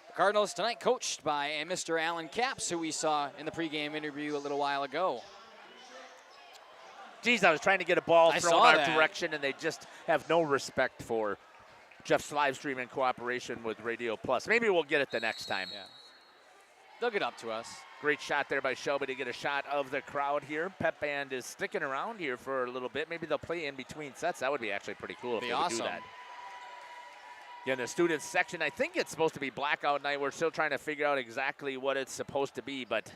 The Cardinals tonight coached by Mr. Alan Capps, who we saw in the pregame interview a little while ago. Geez, I was trying to get a ball thrown our that. direction, and they just have no respect for Jeff's live stream in cooperation with Radio Plus. Maybe we'll get it the next time. Yeah. They'll get up to us. Great shot there by Shelby to get a shot of the crowd here. Pep Band is sticking around here for a little bit. Maybe they'll play in between sets. That would be actually pretty cool if they would do that. Yeah, in the students section, I think it's supposed to be blackout night. We're still trying to figure out exactly what it's supposed to be, but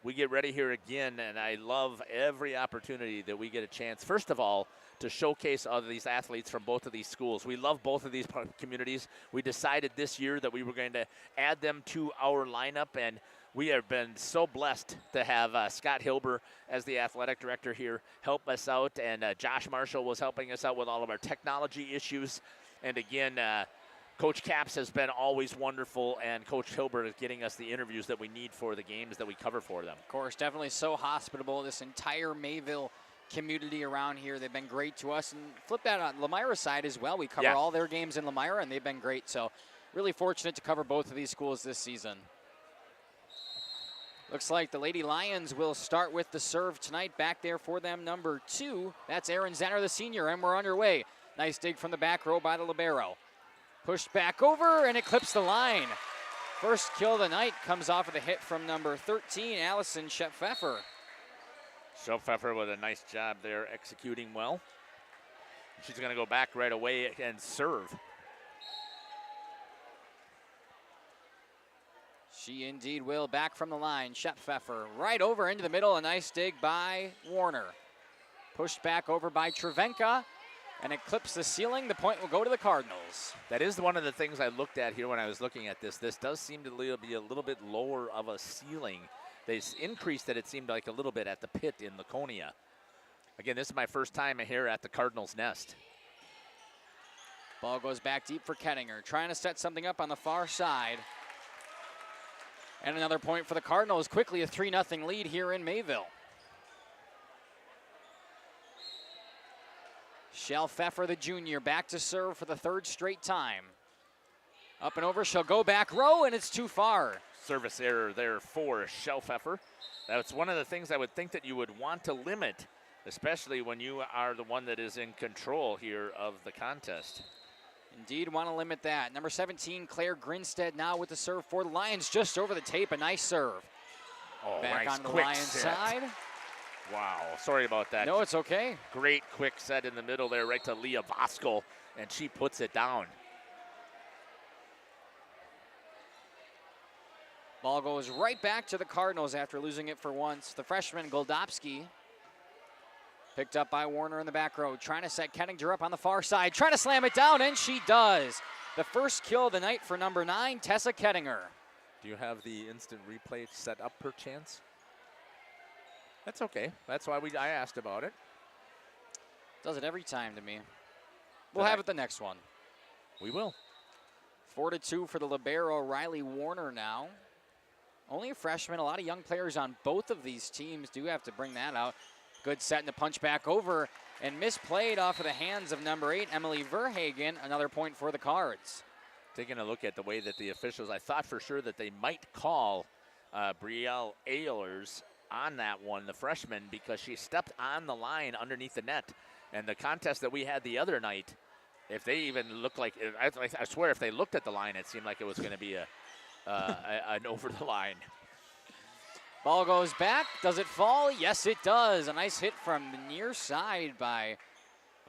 we get ready here again, and I love every opportunity that we get a chance, first of all, to showcase all of these athletes from both of these schools. We love both of these communities. We decided this year that we were going to add them to our lineup, and we have been so blessed to have Scott Hilber as the athletic director here help us out, and Josh Marshall was helping us out with all of our technology issues. And again, Coach Capps has been always wonderful, and Coach Hilbert is getting us the interviews that we need for the games that we cover for them. Of course, definitely so hospitable. This entire Mayville community around here, they've been great to us. And flip that on Lomira's side as well. We cover all their games in Lomira, and they've been great. So really fortunate to cover both of these schools this season. Looks like the Lady Lions will start with the serve tonight. Back there for them, number 2. That's Aaron Zenner, the senior, and we're underway. Nice dig from the back row by the libero. Pushed back over, and it clips the line. First kill of the night comes off of the hit from number 13, Allison Shepfeffer. Shepfeffer with a nice job there, executing well. She's going to go back right away and serve. She indeed will. Back from the line, Shepfeffer right over into the middle. A nice dig by Warner. Pushed back over by Travenka. And it clips the ceiling. The point will go to the Cardinals. That is one of the things I looked at here when I was looking at this. This does seem to be a little bit lower of a ceiling. They increased it seemed like a little bit at the pit in Laconia. Again, this is my first time here at the Cardinals' nest. Ball goes back deep for Kettinger, trying to set something up on the far side. And another point for the Cardinals. Quickly a 3-0 lead here in Mayville. Shepfeffer, the junior, back to serve for the 3rd straight time. Up and over, she'll go back row, and it's too far. Service error there for Shepfeffer. That's one of the things I would think that you would want to limit, especially when you are the one that is in control here of the contest. Indeed, want to limit that. Number 17, Claire Grinstead, now with the serve for the Lions, just over the tape. A nice serve. Oh, back nice on the quick Lions set. side. Wow, sorry about that. No, it's okay. Great quick set in the middle there, right to Leah Voskel, and she puts it down. Ball goes right back to the Cardinals after losing it for once. The freshman, Goldopski, picked up by Warner in the back row, trying to set Kettinger up on the far side, trying to slam it down, and she does. The first kill of the night for number 9, Tessa Kettinger. Do you have the instant replay set up per chance? That's okay. That's why I asked about it. Does it every time to me. We'll have it the next one. We will. 4-2 for the libero, Riley Warner now. Only a freshman. A lot of young players on both of these teams. Do have to bring that out. Good set and a punch back over. And misplayed off of the hands of number 8, Emily Verhagen. Another point for the Cards. Taking a look at the way that the officials, I thought for sure that they might call Brielle Ehlers on that one, the freshman, because she stepped on the line underneath the net. And the contest that we had the other night, if they even looked like, I swear if they looked at the line, it seemed like it was going to be an over the line. Ball goes back. Does it fall? Yes, it does. A nice hit from the near side by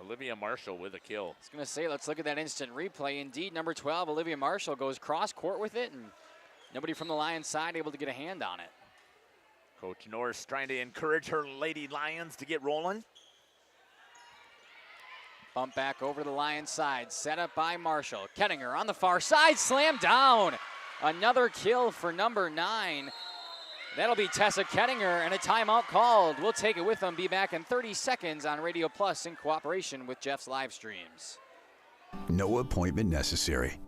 Olivia Marshall with a kill. I was going to say, let's look at that instant replay. Indeed, number 12, Olivia Marshall, goes cross-court with it, and nobody from the Lions side able to get a hand on it. Coach Norris trying to encourage her Lady Lions to get rolling. Bump back over the Lions side, set up by Marshall. Kettinger on the far side, slam down. Another kill for number 9. That'll be Tessa Kettinger, and a timeout called. We'll take it with them. Be back in 30 seconds on Radio Plus in cooperation with Jeff's live streams. No appointment necessary.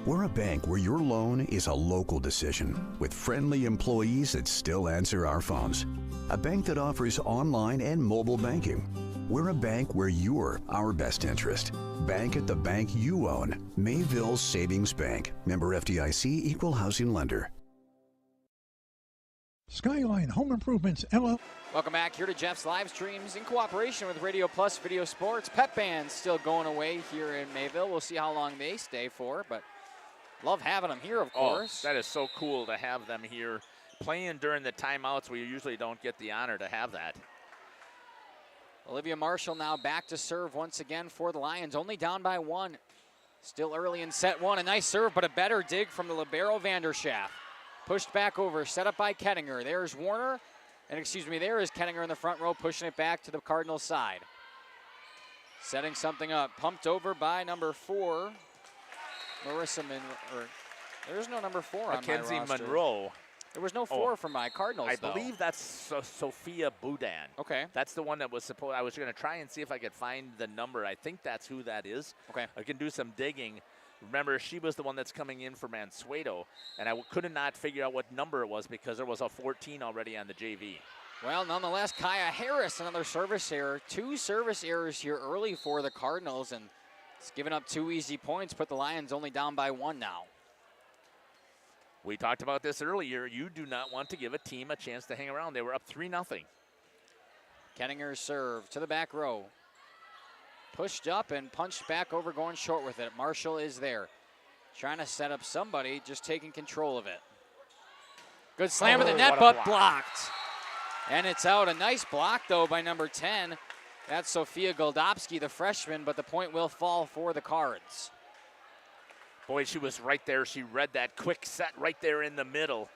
We're a bank where your loan is a local decision with friendly employees that still answer our phones. A bank that offers online and mobile banking. We're a bank where you're our best interest. Bank at the bank you own. Mayville Savings Bank. Member FDIC, Equal Housing Lender. Skyline Home Improvements, LL. Welcome back here to Jeff's live streams in cooperation with Radio Plus Video Sports. Pep Band's still going away here in Mayville. We'll see how long they stay for, but love having them here, of course. That is so cool to have them here playing during the timeouts. We usually don't get the honor to have that. Olivia Marshall now back to serve once again for the Lions, only down by 1. Still early in set 1. A nice serve, but a better dig from the libero Vanderschaft. Pushed back over, set up by Kettinger. There's Warner, and there is Kettinger in the front row, pushing it back to the Cardinals side. Setting something up, pumped over by number 4, Marissa Monroe. There's no number 4 on my roster. Mackenzie Monroe. There was no 4 from my Cardinals, I believe that's Sophia Boudin. Okay. That's the one that was supposed. I was going to try and see if I could find the number. I think that's who that is. Okay. I can do some digging. Remember, she was the one that's coming in for Mansueto, and I could not figure out what number it was because there was a 14 already on the JV. Well, nonetheless, Kaya Harris, another service error. 2 service errors here early for the Cardinals, and it's given up 2 easy points, put the Lions only down by 1 now. We talked about this earlier. You do not want to give a team a chance to hang around. They were up 3-0. Kettinger's serve to the back row. Pushed up and punched back over, going short with it. Marshall is there. Trying to set up somebody, just taking control of it. Good slam at the net, but blocked. And it's out. A nice block, though, by number 10. That's Sophia Goldobski, the freshman, but the point will fall for the Cards. Boy, she was right there. She read that quick set right there in the middle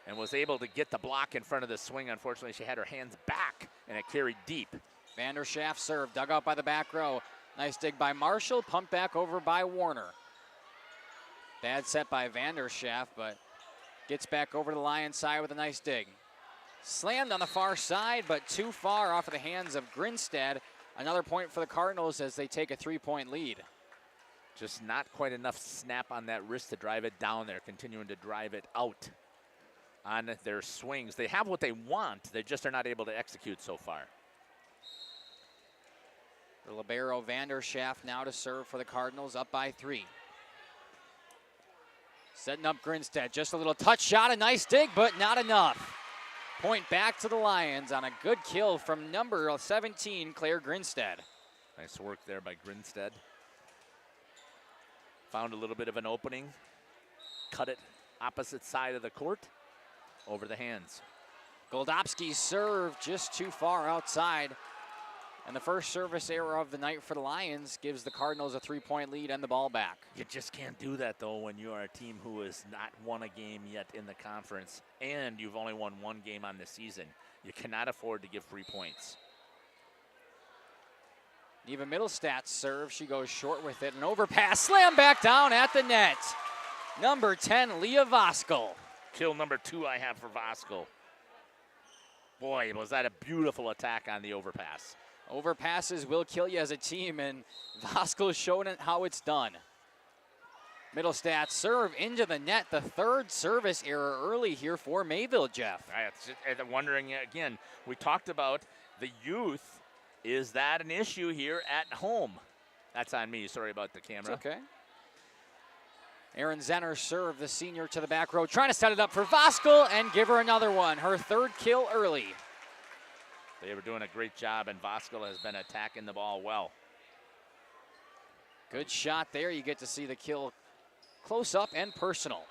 and was able to get the block in front of the swing. Unfortunately, she had her hands back, and it carried deep. Vanderschaft serve, dug out by the back row. Nice dig by Marshall, pumped back over by Warner. Bad set by Vanderschaft, but gets back over to the Lions side with a nice dig. Slammed on the far side, but too far off of the hands of Grinstead. Another point for the Cardinals as they take a 3-point lead. Just not quite enough snap on that wrist to drive it down there, continuing to drive it out on their swings. They have what they want, they just are not able to execute so far. The libero Vanderschaft now to serve for the Cardinals, up by 3. Setting up Grinstead, just a little touch shot, a nice dig, but not enough. Point back to the Lions on a good kill from number 17, Claire Grinstead. Nice work there by Grinstead. Found a little bit of an opening, cut it opposite side of the court, over the hands. Goldobski's serve just too far outside. And the first service error of the night for the Lions gives the Cardinals a 3-point lead and the ball back. You just can't do that, though, when you are a team who has not won a game yet in the conference and you've only won 1 game on the season. You cannot afford to give 3 points. Eva Middlestadt's serve, she goes short with it. An overpass, slam back down at the net. Number 10, Leah Voskel. Kill number 2 I have for Voskel. Boy, was that a beautiful attack on the overpass. Overpasses will kill you as a team, and Voskel's showing it how it's done. Middlestadt serve into the net, the 3rd service error early here for Mayville, Jeff. I'm wondering again, we talked about the youth. Is that an issue here at home? That's on me, sorry about the camera. It's okay. Erin Zenner serve, the senior, to the back row, trying to set it up for Voskel and give her another one, her 3rd kill early. They were doing a great job, and Voskel has been attacking the ball well. Good shot there. You get to see the kill close up and personal.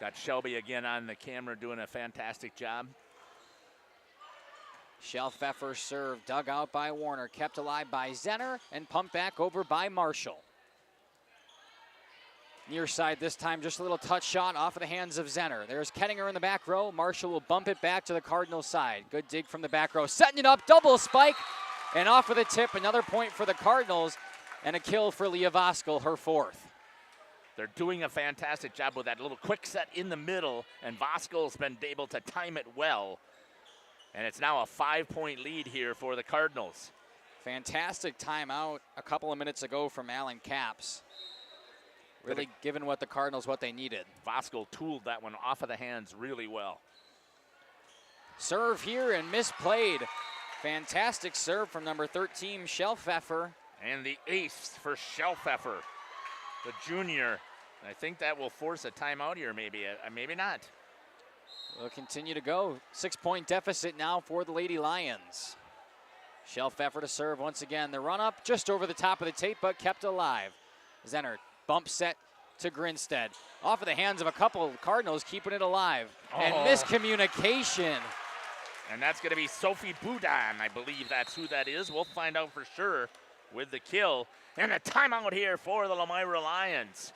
Got Shelby again on the camera doing a fantastic job. Pfeffer serve dug out by Warner, kept alive by Zenner, and pumped back over by Marshall. Near side this time, just a little touch shot off of the hands of Zenner. There's Kettinger in the back row. Marshall will bump it back to the Cardinals side. Good dig from the back row. Setting it up, double spike, and off of the tip, another point for the Cardinals, and a kill for Leah Voskel, her 4th. They're doing a fantastic job with that little quick set in the middle, and Voskel's been able to time it well. And it's now a 5-point lead here for the Cardinals. Fantastic timeout a couple of minutes ago from Alan Capps. Really giving what the Cardinals what they needed. Voskel tooled that one off of the hands really well. Serve here and misplayed. Fantastic serve from number 13, Pfeffer. And the ace for Pfeffer, the junior. I think that will force a timeout here, maybe not. Will continue to go. 6-point deficit now for the Lady Lions. Pfeffer to serve once again. The run up just over the top of the tape, but kept alive. Zenner bump set to Grinstead. Off of the hands of a couple of Cardinals, keeping it alive. And miscommunication. And that's going to be Sophie Boudin. I believe that's who that is. We'll find out for sure with the kill. And a timeout here for the Lomira Lions.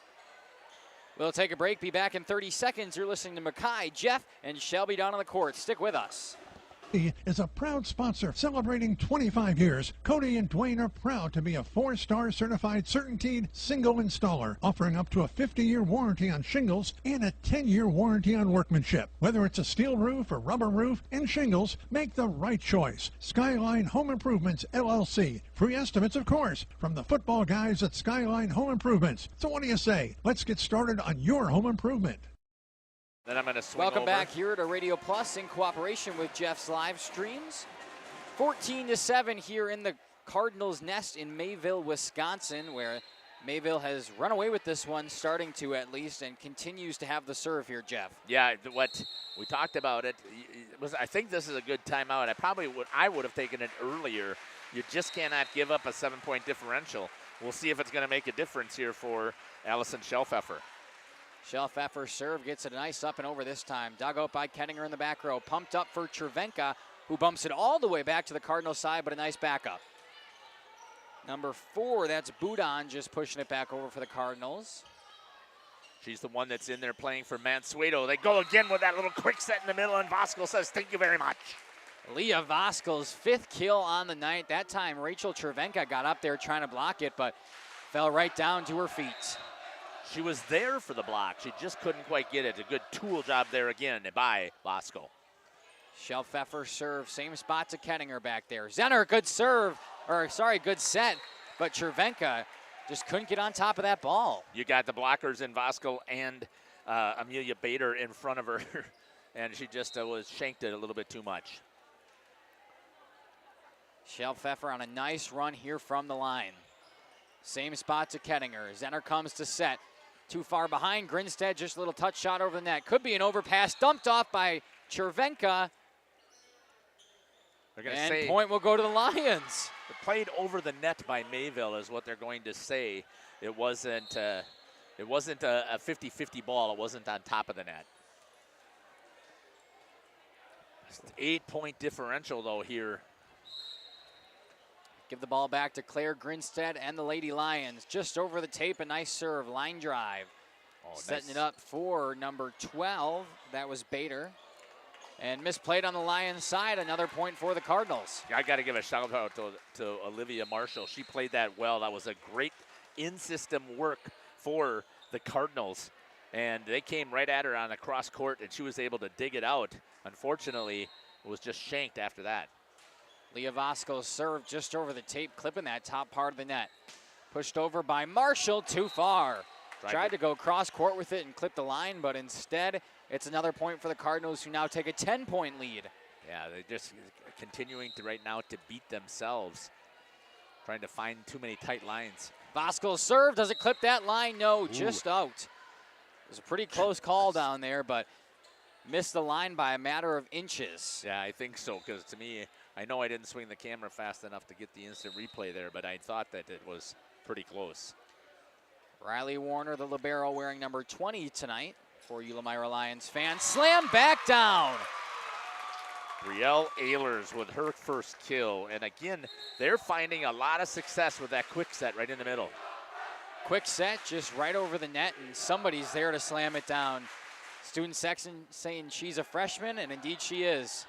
We'll take a break, be back in 30 seconds. You're listening to Mackay, Jeff, and Shelby down on the court. Stick with us. Is a proud sponsor celebrating 25 years. Cody and Dwayne are proud to be a 4-star certified CertainTeed single installer, offering up to a 50-year warranty on shingles and a 10-year warranty on workmanship. Whether it's a steel roof or rubber roof and shingles, make the right choice. Skyline Home Improvements, LLC. Free estimates, of course, from the football guys at Skyline Home Improvements. So what do you say? Let's get started on your home improvement. Then I'm going to swing Welcome over. back here to Radio Plus in cooperation with Jeff's live streams. 14-7 here in the Cardinals' nest in Mayville, Wisconsin, where Mayville has run away with this one, starting to at least, and continues to have the serve here, Jeff. Yeah, what we talked about it was. I think this is a good timeout. I would have taken it earlier. You just cannot give up a 7-point differential. We'll see if it's going to make a difference here for Allison Pfeffer. Pfeffer serve gets it nice up and over this time. Dug out by Kettinger in the back row. Pumped up for Chervenka, who bumps it all the way back to the Cardinal side, but a nice backup. Number 4, that's Boudin, just pushing it back over for the Cardinals. She's the one that's in there playing for Mansueto. They go again with that little quick set in the middle, and Voskel says, thank you very much. Leah Voskel's 5th kill on the night. That time, Rachel Chervenka got up there trying to block it, but fell right down to her feet. She was there for the block. She just couldn't quite get it. A good tool job there again by Voskel. Pfeffer serve, same spot to Kettinger back there. Zenner, good serve, good set, but Chervenka just couldn't get on top of that ball. You got the blockers in Voskel and Amelia Bader in front of her, and she just was shanked it a little bit too much. Pfeffer on a nice run here from the line. Same spot to Kettinger. Zenner comes to set. Too far behind. Grinstead, just a little touch shot over the net. Could be an overpass. Dumped off by Chervenka. And point will go to the Lions. Played over the net by Mayville is what they're going to say. It wasn't a 50-50 ball. It wasn't on top of the net. 8-point differential, though, here. Give the ball back to Claire Grinstead and the Lady Lions. Just over the tape, a nice serve, line drive. Setting it up for number 12. That was Bader. And misplayed on the Lions side, another point for the Cardinals. I got to give a shout out to Olivia Marshall. She played that well. That was a great in-system work for the Cardinals. And they came right at her on the cross court, and she was able to dig it out. Unfortunately, it was just shanked after that. Leah Voskel's serve just over the tape, clipping that top part of the net. Pushed over by Marshall, too far. Tried to go cross court with it and clip the line, but instead it's another point for the Cardinals, who now take a 10-point lead. Yeah, they're just continuing to right now to beat themselves. Trying to find too many tight lines. Voskel's serve, does it clip that line? No, just out. It was a pretty close call down there, but missed the line by a matter of inches. Yeah, I think so, because to me, I know I didn't swing the camera fast enough to get the instant replay there, but I thought that it was pretty close. Riley Warner, the libero, wearing number 20 tonight. for you Lomira Lions fans. Slam back down. Brielle Ehlers with her first kill. And again, they're finding a lot of success with that quick set right in the middle. Quick set just right over the net, and somebody's there to slam it down. Student section saying she's a freshman, and indeed she is.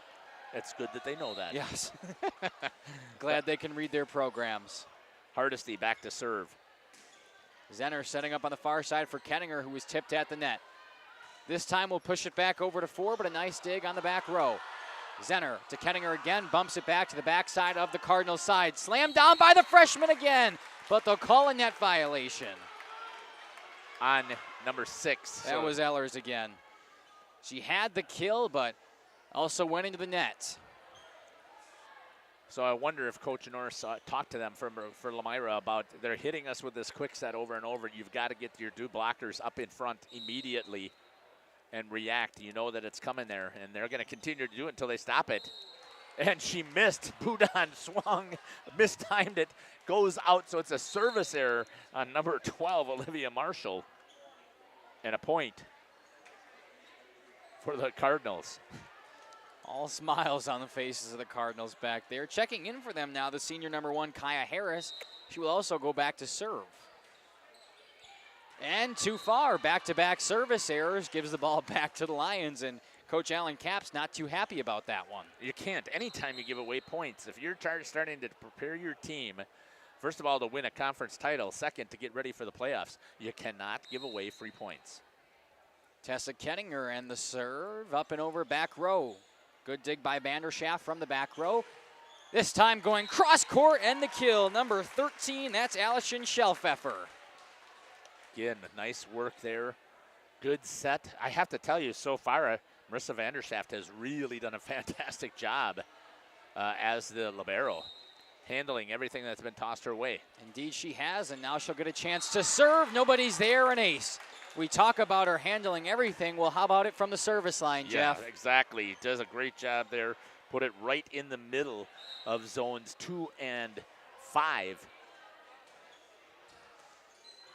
It's good that they know that. Yes. Glad they can read their programs. Hardesty back to serve. Zenner setting up on the far side for Kenninger, who was tipped at the net. This time we'll push it back over to 4, but a nice dig on the back row. Zenner to Kenninger again, bumps it back to the backside of the Cardinals side. Slammed down by the freshman again, but they'll call a net violation. On number 6. That was Ehlers again. She had the kill, but also went into the net. So I wonder if Coach Norris talked to them for Lomira about they're hitting us with this quick set over and over. You've got to get your two blockers up in front immediately and react. You know that it's coming there, and they're going to continue to do it until they stop it. And she missed. Boudon swung, mistimed it, goes out. So it's a service error on number 12, Olivia Marshall, and a point for the Cardinals. All smiles on the faces of the Cardinals back there. Checking in for them now, the senior number 1, Kaya Harris. She will also go back to serve. And too far, back-to-back service errors, gives the ball back to the Lions, and Coach Alan Capps not too happy about that one. You can't. Anytime you give away points, if you're starting to prepare your team, first of all, to win a conference title, second, to get ready for the playoffs, you cannot give away free points. Tessa Kenninger and the serve up and over back row. Good dig by Vanderschaft from the back row. This time going cross court and the kill. Number 13, that's Allison Schelpfeffer. Again, nice work there. Good set. I have to tell you, so far, Marissa Vanderschaft has really done a fantastic job as the libero, handling everything that's been tossed her way. Indeed she has, and now she'll get a chance to serve. Nobody's there, an ace. We talk about her handling everything. Well, how about it from the service line, Jeff? Yeah, exactly. Does a great job there. Put it right in the middle of zones 2 and 5.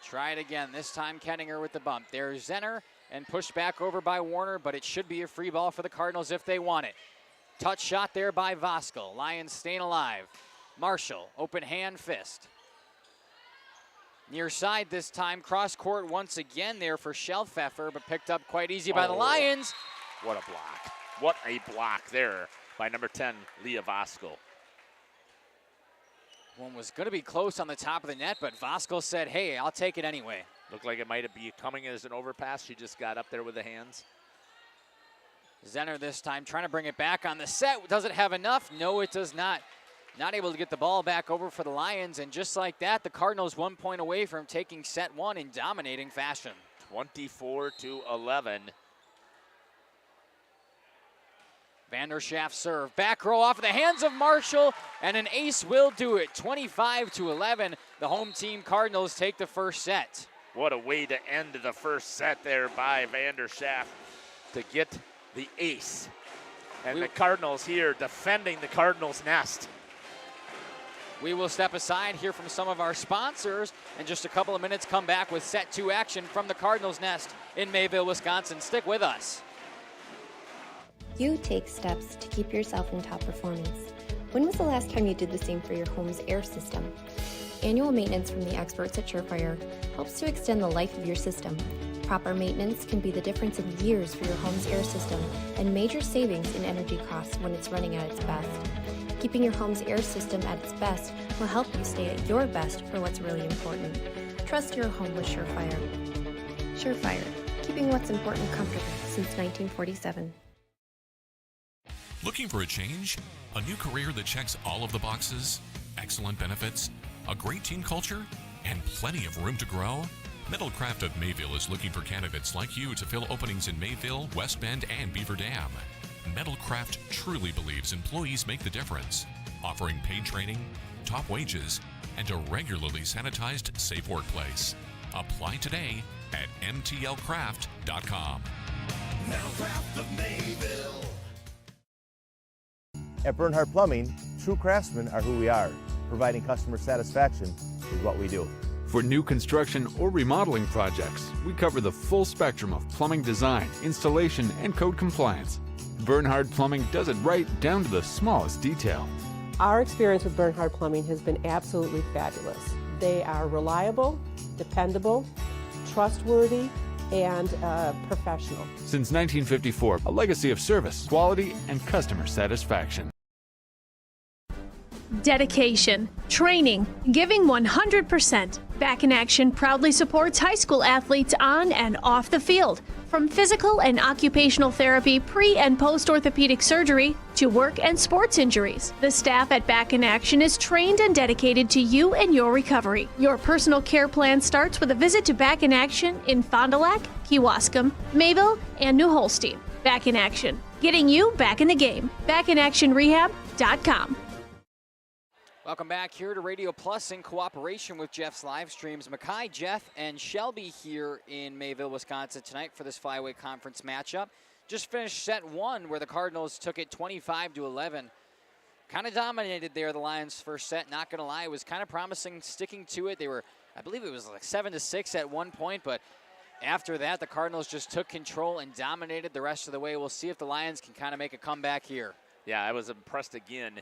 Try it again. This time Kenninger with the bump. There's Zenner and pushed back over by Warner, but it should be a free ball for the Cardinals if they want it. Touch shot there by Voskuhl. Lions staying alive. Marshall, open hand fist. Near side this time, cross court once again there for Schelpfeffer, but picked up quite easy by the Lions. What a block. What a block there by number 10, Leah Voskuhl. One was going to be close on the top of the net, but Voskuhl said, hey, I'll take it anyway. Looked like it might be coming as an overpass. She just got up there with the hands. Zenner this time trying to bring it back on the set. Does it have enough? No, it does not. Not able to get the ball back over for the Lions, and just like that, the Cardinals 1 point away from taking set 1 in dominating fashion. 24-11. Vanderschaft serve. Back row off of the hands of Marshall, and an ace will do it. 25-11. The home team Cardinals take the first set. What a way to end the first set there by Vanderschaft to get the ace. And the Cardinals here defending the Cardinals' nest. We will step aside, hear from some of our sponsors, and just a couple of minutes come back with set 2 action from the Cardinals' nest in Mayville, Wisconsin. Stick with us. You take steps to keep yourself in top performance. When was the last time you did the same for your home's air system? Annual maintenance from the experts at Surefire helps to extend the life of your system. Proper maintenance can be the difference in years for your home's air system and major savings in energy costs when it's running at its best. Keeping your home's air system at its best will help you stay at your best for what's really important. Trust your home with Surefire. Surefire, keeping what's important comfortable since 1947. Looking for a change? A new career that checks all of the boxes? Excellent benefits? A great team culture? And plenty of room to grow? Metalcraft of Mayville is looking for candidates like you to fill openings in Mayville, West Bend, and Beaver Dam. Metalcraft truly believes employees make the difference, offering paid training, top wages, and a regularly sanitized, safe workplace. Apply today at mtlcraft.com. Metalcraft of Mayville. At Bernhardt Plumbing, true craftsmen are who we are. Providing customer satisfaction is what we do. For new construction or remodeling projects, we cover the full spectrum of plumbing design, installation, and code compliance. Bernhard Plumbing does it right down to the smallest detail. Our experience with Bernhard Plumbing has been absolutely fabulous. They are reliable, dependable, trustworthy, and professional. Since 1954, a legacy of service, quality, and customer satisfaction. Dedication, training, giving 100%. Back in Action proudly supports high school athletes on and off the field. From physical and occupational therapy, pre- and post-orthopedic surgery, to work and sports injuries. The staff at Back in Action is trained and dedicated to you and your recovery. Your personal care plan starts with a visit to Back in Action in Fond du Lac, Kewaskum, Mayville, and New Holstein. Back in Action, getting you back in the game. BackinActionRehab.com. Welcome back here to Radio Plus in cooperation with Jeff's live streams. Mackay, Jeff, and Shelby here in Mayville, Wisconsin tonight for this flyweight conference matchup. Just finished set one where the Cardinals took it 25-11. Kind of dominated there, the Lions' first set. Not going to lie, it was kind of promising, sticking to it. They were, I believe it was like 7-6 at one point, but after that, the Cardinals just took control and dominated the rest of the way. We'll see if the Lions can kind of make a comeback here. Yeah, I was impressed again.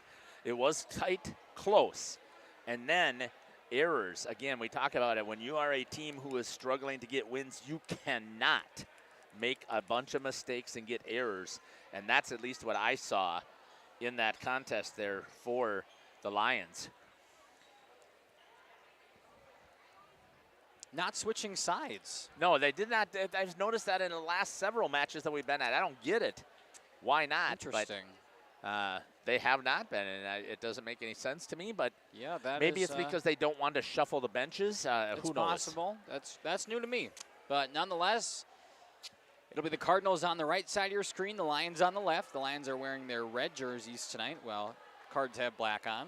It was tight, close, and then errors. Again, we talk about it. When you are a team who is struggling to get wins, you cannot make a bunch of mistakes and get errors, and that's at least what I saw in that contest there for the Lions. Not switching sides. No, they did not. I've noticed that in the last several matches that we've been at. I don't get it. Why not? Interesting. But, they have not been, and it doesn't make any sense to me. But yeah, maybe it's because they don't want to shuffle the benches. Who knows? Possible. That's new to me. But nonetheless, it'll be the Cardinals on the right side of your screen, the Lions on the left. The Lions are wearing their red jerseys tonight. Well, Cards have black on.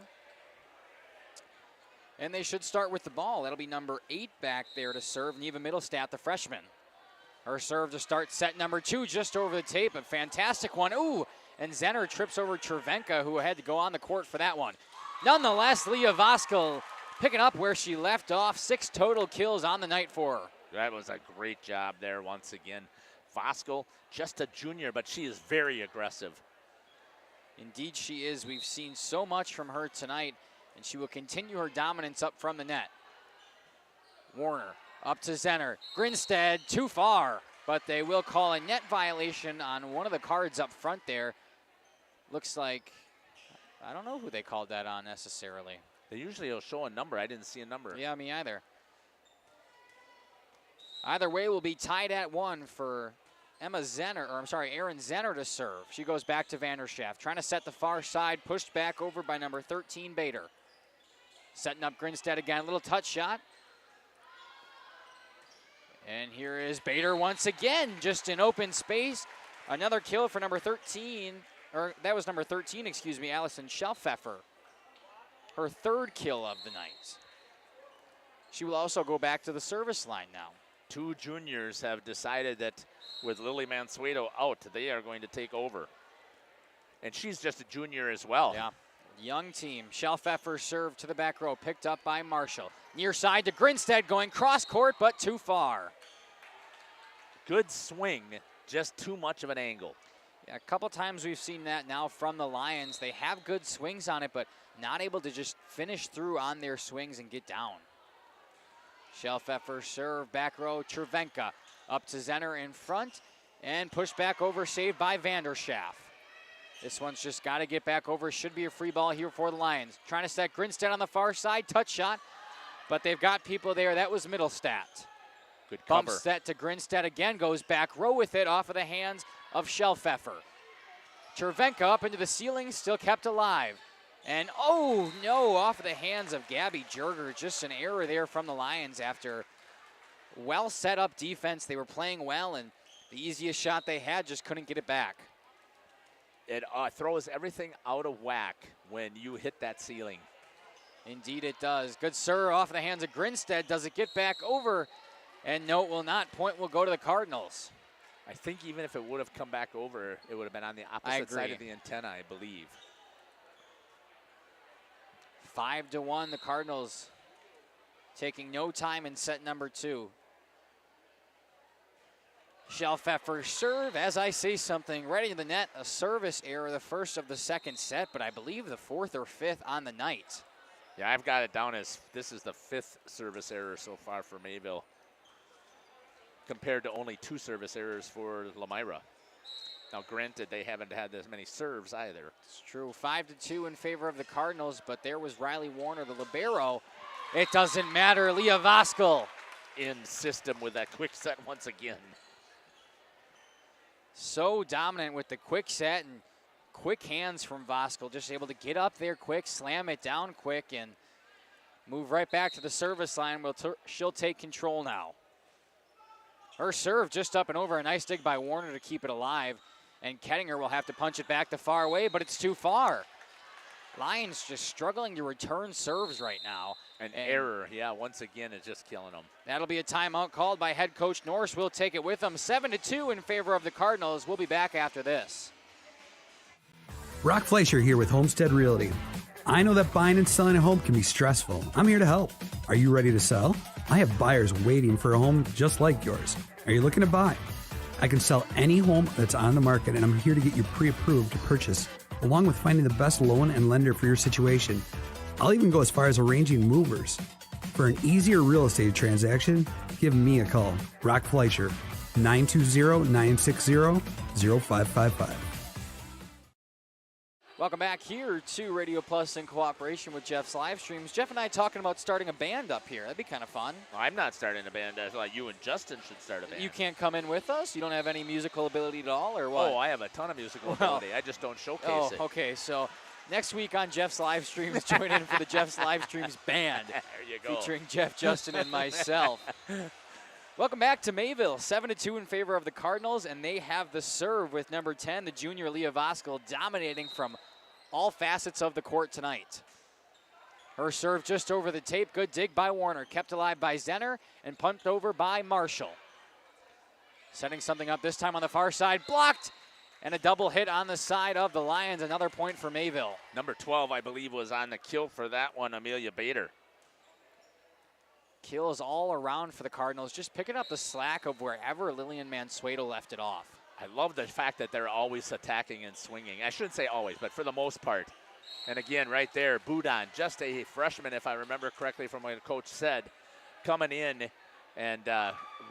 And they should start with the ball. That'll be number 8 back there to serve, Neva Middlestat, the freshman. Her serve to start set number 2, just over the tape. A fantastic one. Ooh! And Zenner trips over Chervenka, who had to go on the court for that one. Nonetheless, Leah Voskel picking up where she left off. 6 total kills on the night for her. That was a great job there once again. Voskel, just a junior, but she is very aggressive. Indeed she is. We've seen so much from her tonight, and she will continue her dominance up from the net. Warner up to Zenner. Grinstead too far, but they will call a net violation on one of the cards up front there. Looks like, I don't know who they called that on necessarily. They usually will show a number. I didn't see a number. Yeah, me either. Either way, we'll be tied at 1 for Erin Zenner to serve. She goes back to Vanderschaft, trying to set the far side, pushed back over by number 13, Bader. Setting up Grinstead again, a little touch shot. And here is Bader once again, just in open space. Another kill for number 13, or that was number 13, excuse me, Allison Schelpfeffer. Her 3rd kill of the night. She will also go back to the service line now. 2 juniors have decided that with Lily Mansueto out, they are going to take over. And she's just a junior as well. Yeah, young team. Schelpfeffer served to the back row, picked up by Marshall. Near side to Grinstead, going cross court, but too far. Good swing, just too much of an angle. Yeah, a couple times we've seen that now from the Lions. They have good swings on it, but not able to just finish through on their swings and get down. Schelpfeffer serve, back row, Chervenka up to Zenner in front, and pushed back over, saved by Vanderschaft. This one's just got to get back over. Should be a free ball here for the Lions. Trying to set Grinstead on the far side, touch shot, but they've got people there. That was Middlestat. Good cover. Bump set to Grinstead again, goes back row with it off of the hands of Schelpfeffer. Chervenka up into the ceiling, still kept alive. And oh no, off of the hands of Gabby Jerger. Just an error there from the Lions after well set up defense. They were playing well, and the easiest shot they had just couldn't get it back. It throws everything out of whack when you hit that ceiling. Indeed it does. Good serve off of the hands of Grinstead. Does it get back over? And no, it will not. Point will go to the Cardinals. I think even if it would have come back over, it would have been on the opposite side of the antenna, I believe. 5-1, the Cardinals taking no time in set number 2. Shelfeffer serve, as I say something, right into the net. A service error, the first of the second set, but I believe the 4th or 5th on the night. Yeah, I've got it down as this is the 5th service error so far for Mayville, compared to only 2 service errors for Lomira. Now, granted, they haven't had as many serves either. It's true. 5-2 in favor of the Cardinals, but there was Riley Warner, the libero. It doesn't matter. Leah Voskuhl in system with that quick set once again. So dominant with the quick set and quick hands from Voskuhl. Just able to get up there quick, slam it down quick, and move right back to the service line. She'll take control now. Her serve just up and over. A nice dig by Warner to keep it alive. And Kettinger will have to punch it back the far away, but it's too far. Lions just struggling to return serves right now. An error, yeah, once again, is just killing them. That'll be a timeout called by head coach Norris. We'll take it with them. 7-2 in favor of the Cardinals. We'll be back after this. Brock Fleischer here with Homestead Realty. I know that buying and selling a home can be stressful. I'm here to help. Are you ready to sell? I have buyers waiting for a home just like yours. Are you looking to buy? I can sell any home that's on the market, and I'm here to get you pre-approved to purchase, along with finding the best loan and lender for your situation. I'll even go as far as arranging movers. For an easier real estate transaction, give me a call. Brock Fleischer, 920-960-0555. Welcome back here to Radio Plus in cooperation with Jeff's live streams. Jeff and I talking about starting a band up here. That'd be kind of fun. Well, I'm not starting a band. I thought you and Justin should start a band. You can't come in with us? You don't have any musical ability at all, or what? Oh, I have a ton of musical ability. I just don't showcase it. Okay. So next week on Jeff's live streams, join in for the Jeff's live streams band. There you go. Featuring Jeff, Justin, and myself. Welcome back to Mayville. 7-2 in favor of the Cardinals, and they have the serve with number 10, the junior Leah Voskuhl, dominating from all facets of the court tonight. Her serve just over the tape. Good dig by Warner. Kept alive by Zenner and pumped over by Marshall. Setting something up this time on the far side. Blocked. And a double hit on the side of the Lions. Another point for Mayville. Number 12, I believe, was on the kill for that one, Amelia Bader. Kills all around for the Cardinals. Just picking up the slack of wherever Lillian Mansueto left it off. I love the fact that they're always attacking and swinging. I shouldn't say always, but for the most part. And again, right there, Boudon, just a freshman, if I remember correctly from what the coach said, coming in and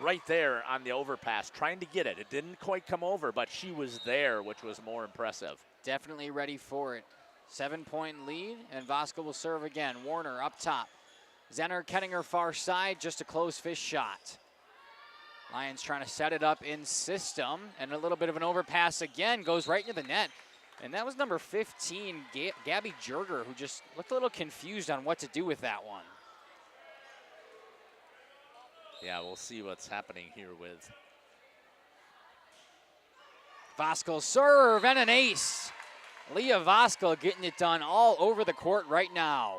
right there on the overpass, trying to get it. It didn't quite come over, but she was there, which was more impressive. Definitely ready for it. 7-point lead, and Voskuhl will serve again. Warner up top. Zenner Kettinger far side, just a close fish shot. Lions trying to set it up in system, and a little bit of an overpass again, goes right into the net. And that was number 15, Gabby Jerger, who just looked a little confused on what to do with that one. Yeah, we'll see what's happening here with Voskuhl serve and an ace. Leah Voskuhl getting it done all over the court right now.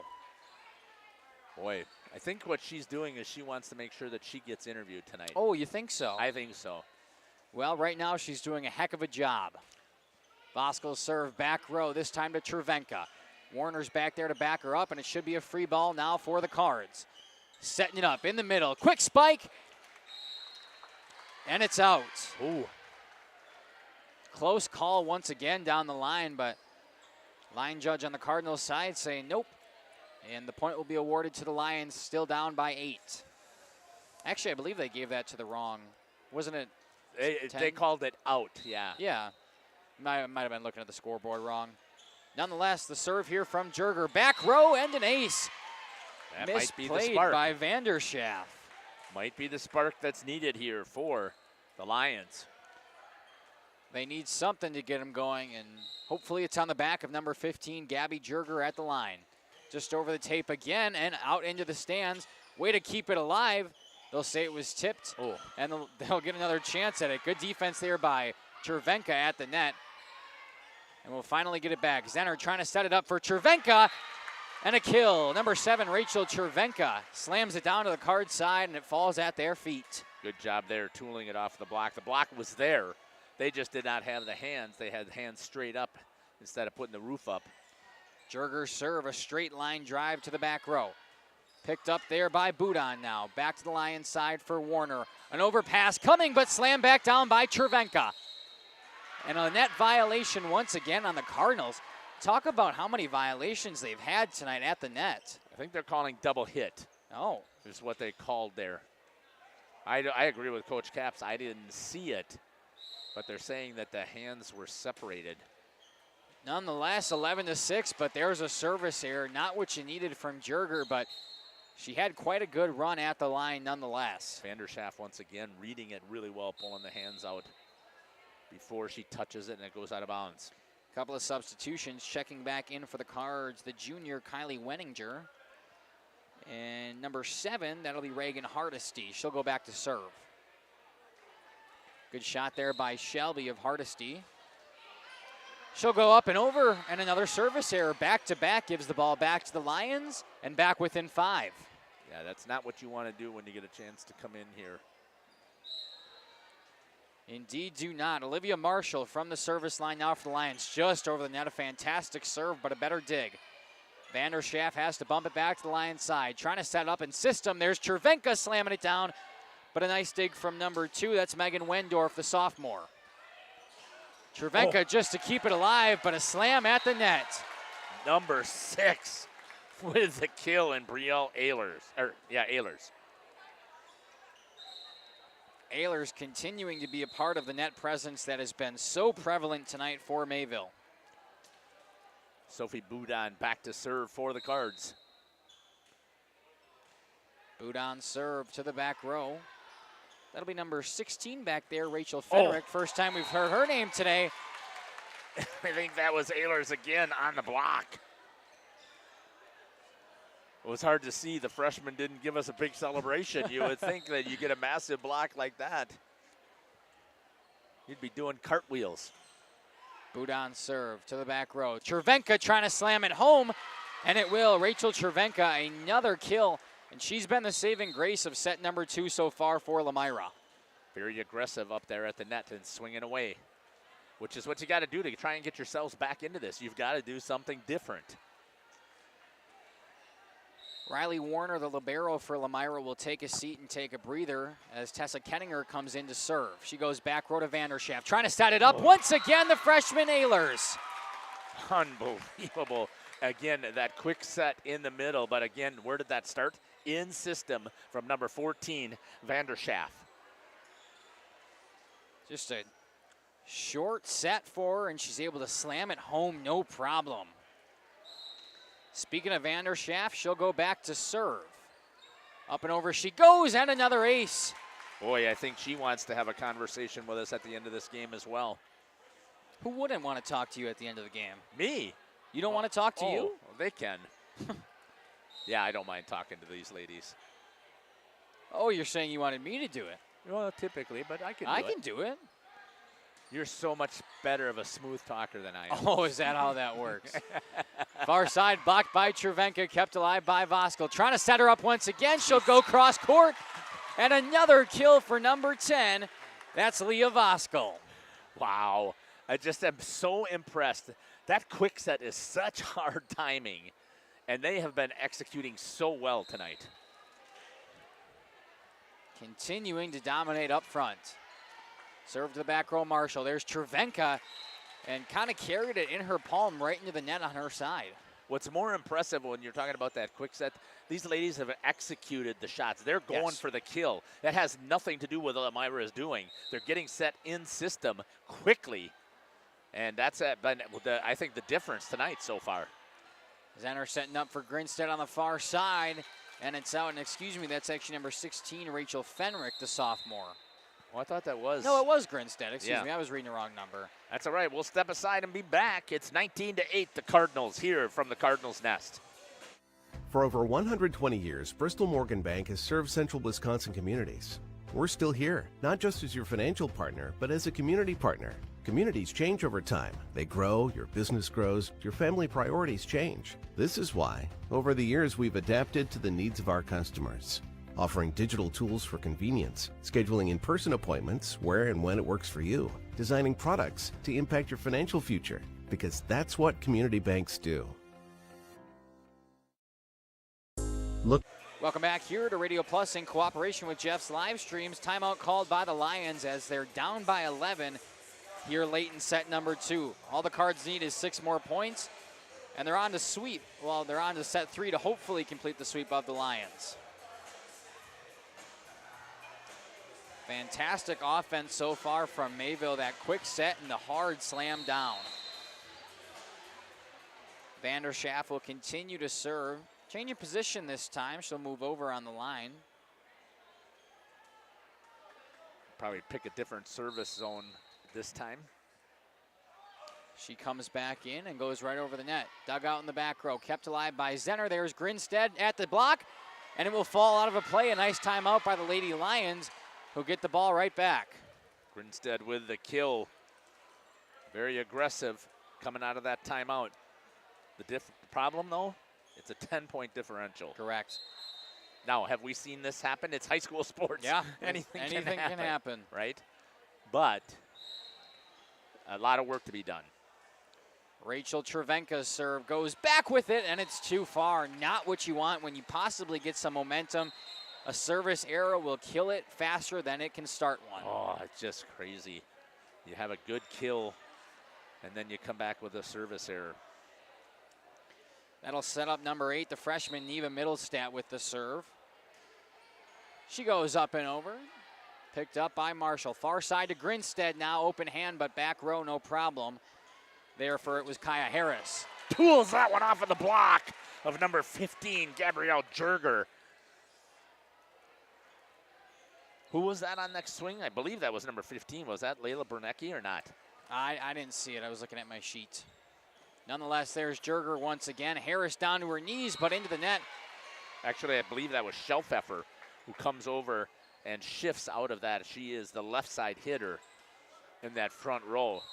Boy, I think what she's doing is she wants to make sure that she gets interviewed tonight. Oh, you think so? I think so. Well, right now she's doing a heck of a job. Voskuhl serve back row, this time to Cervenka. Warner's back there to back her up, and it should be a free ball now for the Cards. Setting it up in the middle. Quick spike. And it's out. Ooh. Close call once again down the line, but line judge on the Cardinals side saying nope. And the point will be awarded to the Lions, still down by 8. Actually, I believe they gave that to the wrong. Wasn't it? They called it out, yeah. Yeah. Might have been looking at the scoreboard wrong. Nonetheless, the serve here from Jerger. Back row and an ace. That might be the Misplayed spark. by Vanderschaff. Might be the spark that's needed here for the Lions. They need something to get them going, and hopefully it's on the back of number 15, Gabby Jerger at the line. Just over the tape again and out into the stands. Way to keep it alive. They'll say it was tipped, and they'll get another chance at it. Good defense there by Cervenka at the net. And we'll finally get it back. Zenner trying to set it up for Cervenka, and a kill. Number 7, Rachel Cervenka, slams it down to the Card side, and it falls at their feet. Good job there, tooling it off the block. The block was there. They just did not have the hands. They had the hands straight up instead of putting the roof up. Jerger serve, a straight line drive to the back row. Picked up there by Budon now. Back to the Lions side for Warner. An overpass coming, but slammed back down by Chervenka. And a net violation once again on the Cardinals. Talk about how many violations they've had tonight at the net. I think they're calling double hit. Oh. Is what they called there. I agree with Coach Capps. I didn't see it, but they're saying that the hands were separated. Nonetheless, 11-6, but there's a service error. Not what you needed from Jerger, but she had quite a good run at the line nonetheless. Vanderschaft once again reading it really well, pulling the hands out before she touches it and it goes out of bounds. Couple of substitutions, checking back in for the Cards, the junior Kylie Wenninger. And number 7, that'll be Reagan Hardesty. She'll go back to serve. Good shot there by Shelby of Hardesty. She'll go up and over, and another service error. Back-to-back gives the ball back to the Lions, and back within 5. Yeah, that's not what you want to do when you get a chance to come in here. Indeed do not. Olivia Marshall from the service line now for the Lions. Just over the net, a fantastic serve, but a better dig. Vanderschaft has to bump it back to the Lions side. Trying to set up in system. There's Chervenka slamming it down, but a nice dig from number 2. That's Megan Wendorf, the sophomore. Chervenka just to keep it alive, but a slam at the net. Number 6 with the kill in Brielle Ehlers. Ehlers. Ehlers continuing to be a part of the net presence that has been so prevalent tonight for Mayville. Sophie Budon back to serve for the Cards. Budon serve to the back row. That'll be number 16 back there, Rachel Fenrick. First time we've heard her name today. I think that was Ehlers again on the block. It was hard to see. The freshman didn't give us a big celebration. You would think that you get a massive block like that, you'd be doing cartwheels. Budon serve to the back row. Chervenka trying to slam it home, and it will. Rachel Chervenka, another kill, and she's been the saving grace of set number 2 so far for Lomira. Very aggressive up there at the net and swinging away, which is what you got to do to try and get yourselves back into this. You've got to do something different. Riley Warner, the libero for Lomira, will take a seat and take a breather as Tessa Kenninger comes in to serve. She goes back row to Vanderschaft, trying to set it up. Once again, the freshman Ehlers. Unbelievable. Again, that quick set in the middle, but again, where did that start? In system from number 14, Vanderschaft. Just a short set for her, and she's able to slam it home, no problem. Speaking of Vanderschaft, she'll go back to serve. Up and over she goes, and another ace. Boy, I think she wants to have a conversation with us at the end of this game as well. Who wouldn't want to talk to you at the end of the game? Me. You don't want to talk to you? Well, they can. Yeah, I don't mind talking to these ladies. Oh, you're saying you wanted me to do it? Well, typically, but I can do it. You're so much better of a smooth talker than I am. Oh, is that how that works? Far side blocked by Chervenka, kept alive by Voskel. Trying to set her up once again. She'll go cross court. And another kill for number 10. That's Leah Voskel. Wow. I just am so impressed. That quick set is such hard timing. And they have been executing so well tonight. Continuing to dominate up front. Serve to the back row, Marshall. There's Chervenka, and kind of carried it in her palm right into the net on her side. What's more impressive when you're talking about that quick set, these ladies have executed the shots. They're going for the kill. That has nothing to do with what Lomira is doing. They're getting set in system quickly, and that's been, I think, the difference tonight so far. Zenner setting up for Grinstead on the far side, and it's out. And excuse me, that's actually number 16, Rachel Fenrick, the sophomore. Oh, I thought that was. No, it was Grinstead. Excuse me, I was reading the wrong number. That's all right. We'll step aside and be back. It's 19-8, the Cardinals here from the Cardinals' nest. For over 120 years, Bristol Morgan Bank has served central Wisconsin communities. We're still here, not just as your financial partner, but as a community partner. Communities change over time. They grow, your business grows, your family priorities change. This is why, over the years, we've adapted to the needs of our customers. Offering digital tools for convenience, scheduling in-person appointments where and when it works for you, designing products to impact your financial future, because that's what community banks do. Look. Welcome back here to Radio Plus in cooperation with Jeff's live streams. Timeout called by the Lions as they're down by 11 here late in set number 2. All the Cards need is 6 more points, and they're on to sweep. Well, they're on to set 3 to hopefully complete the sweep of the Lions. Fantastic offense so far from Mayville. That quick set and the hard slam down. Vanderschaff will continue to serve. Changing position this time. She'll move over on the line. Probably pick a different service zone this time. She comes back in and goes right over the net. Dug out in the back row. Kept alive by Zenner. There's Grinstead at the block. And it will fall out of a play. A nice timeout by the Lady Lions, who get the ball right back. Grinstead with the kill. Very aggressive coming out of that timeout. The problem, though, it's a 10-point differential. Correct. Now, have we seen this happen? It's high school sports. Yeah, anything can happen. Right? But a lot of work to be done. Rachel Cervenka's serve goes back with it, and it's too far. Not what you want when you possibly get some momentum. A service error will kill it faster than it can start one. Oh, it's just crazy. You have a good kill, and then you come back with a service error. That'll set up number 8, the freshman Neva Middlestat with the serve. She goes up and over. Picked up by Marshall. Far side to Grinstead now, open hand, but back row, no problem. There for it was Kaya Harris. Pulls that one off of the block of number 15, Gabrielle Jerger. Who was that on next swing? I believe that was number 15. Was that Layla Bernecki or not? I didn't see it. I was looking at my sheet. Nonetheless, there's Jerger once again. Harris down to her knees, but into the net. Actually, I believe that was Shelfeffer who comes over and shifts out of that. She is the left side hitter in that front row.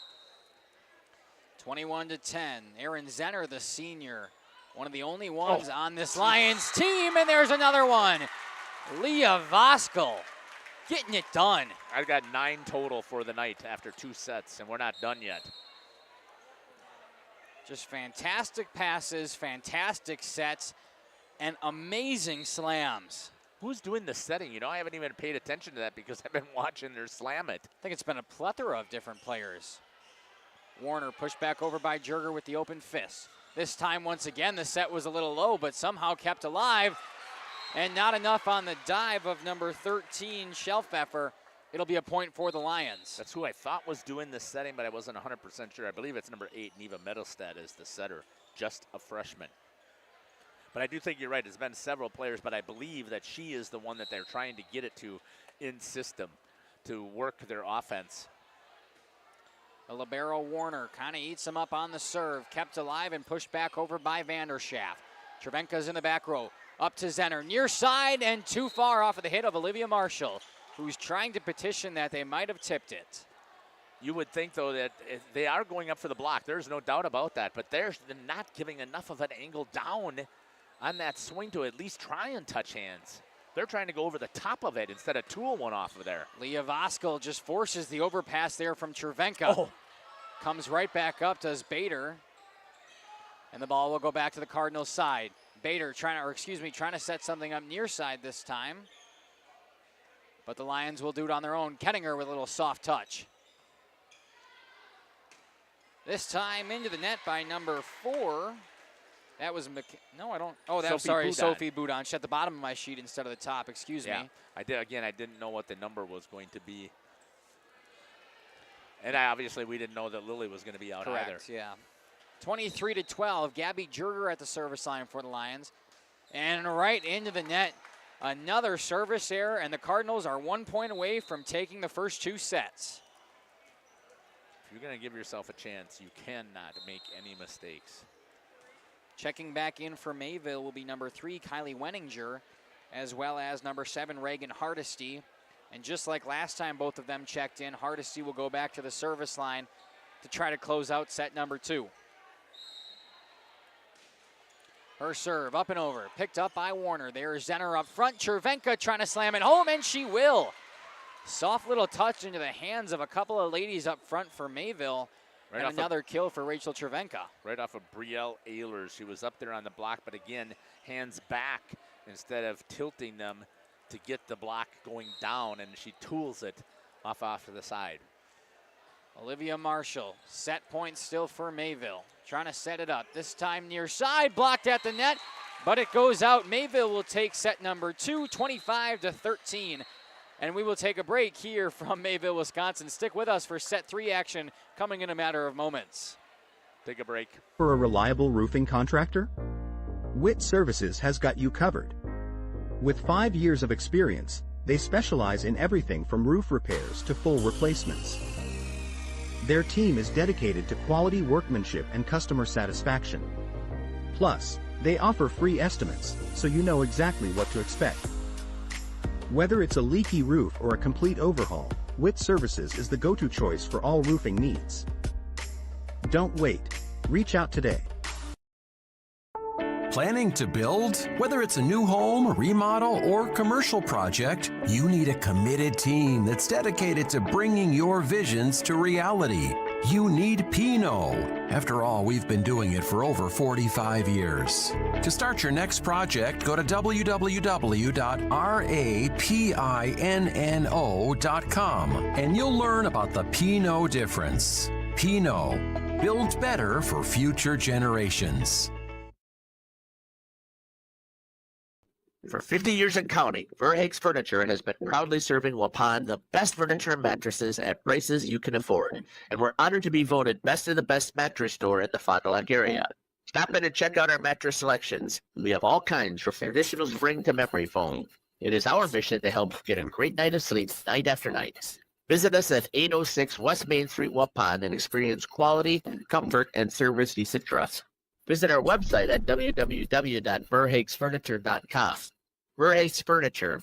21-10. Erin Zenner, the senior, one of the only ones on this Lions team, and there's another one. Leah Voskel getting it done. I've got 9 total for the night after 2 sets, and we're not done yet. Just fantastic passes, fantastic sets, and amazing slams. Who's doing the setting? You know, I haven't even paid attention to that because I've been watching her slam it. I think it's been a plethora of different players. Warner pushed back over by Jerger with the open fist. This time, once again, the set was a little low, but somehow kept alive. And not enough on the dive of number 13, Shelfeffer. It'll be a point for the Lions. That's who I thought was doing the setting, but I wasn't 100% sure. I believe it's number 8, Neva Middlestat, is the setter, just a freshman. But I do think you're right. It's been several players, but I believe that she is the one that they're trying to get it to in system to work their offense. The libero Warner kind of eats him up on the serve, kept alive and pushed back over by Vanderschaff. Cervenka's in the back row. Up to Zenner, near side and too far off of the hit of Olivia Marshall, who's trying to petition that they might have tipped it. You would think, though, that they are going up for the block. There's no doubt about that, but they're not giving enough of an angle down on that swing to at least try and touch hands. They're trying to go over the top of it instead of tool one off of there. Leah Voskel just forces the overpass there from Cervenka. Oh. Comes right back up, does Bader. And the ball will go back to the Cardinals' side. Bader trying to set something up near side this time. But the Lions will do it on their own. Kettinger with a little soft touch. This time into the net by number 4. That was Sophie Boudon. She's at the bottom of my sheet instead of the top. Excuse me. I didn't know what the number was going to be. And obviously we didn't know that Lily was going to be out Correct, either. Yeah. 23-12. Gabby Jerger at the service line for the Lions. And right into the net. Another service error, and the Cardinals are 1 point away from taking the first 2 sets. If you're going to give yourself a chance, you cannot make any mistakes. Checking back in for Mayville will be number 3, Kylie Wenninger, as well as number 7, Reagan Hardesty. And just like last time both of them checked in, Hardesty will go back to the service line to try to close out set number 2. Her serve up and over, picked up by Warner. There's Zenner up front. Cervenka trying to slam it home, and she will. Soft little touch into the hands of a couple of ladies up front for Mayville. Right, and another kill for Rachel Cervenka. Right off of Brielle Ehlers. She was up there on the block, but again, hands back instead of tilting them to get the block going down, and she tools it off to the side. Olivia Marshall, set point still for Mayville. Trying to set it up. This time near side, blocked at the net, but it goes out. Mayville will take set number 2, 25-13. And we will take a break here from Mayville, Wisconsin. Stick with us for set 3 action coming in a matter of moments. Take a break. For a reliable roofing contractor, Witt Services has got you covered. With 5 years of experience, they specialize in everything from roof repairs to full replacements. Their team is dedicated to quality workmanship and customer satisfaction. Plus, they offer free estimates, so you know exactly what to expect. Whether it's a leaky roof or a complete overhaul, Witt Services is the go-to choice for all roofing needs. Don't wait. Reach out today. Planning to build? Whether it's a new home, remodel, or commercial project, you need a committed team that's dedicated to bringing your visions to reality. You need Pinot. After all, we've been doing it for over 45 years. To start your next project, go to www.rapinno.com and you'll learn about the Pinot difference. Pinot. Build better for future generations. For 50 years and counting, Verhaeg's Furniture has been proudly serving Waupun the best furniture and mattresses at prices you can afford. And we're honored to be voted best of the best mattress store in the Fond du Lac area. Stop in and check out our mattress selections. We have all kinds from traditional spring to memory foam. It is our mission to help get a great night of sleep night after night. Visit us at 806 West Main Street, Waupun, and experience quality, comfort, and service you should trust. Visit our website at www.verhaegsfurniture.com. Verhaeg's Furniture,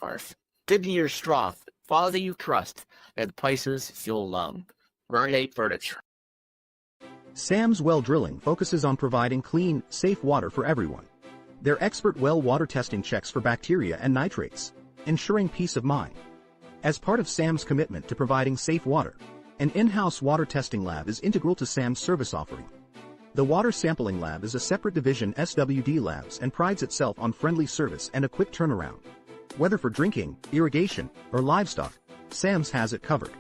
50 years strong, quality you trust, and prices you'll love. Verhaeg Furniture. Sam's Well Drilling focuses on providing clean, safe water for everyone. Their expert well water testing checks for bacteria and nitrates, ensuring peace of mind. As part of Sam's commitment to providing safe water, an in-house water testing lab is integral to Sam's service offering. The Water Sampling Lab is a separate division SWD Labs and prides itself on friendly service and a quick turnaround. Whether for drinking, irrigation, or livestock, Sam's has it covered.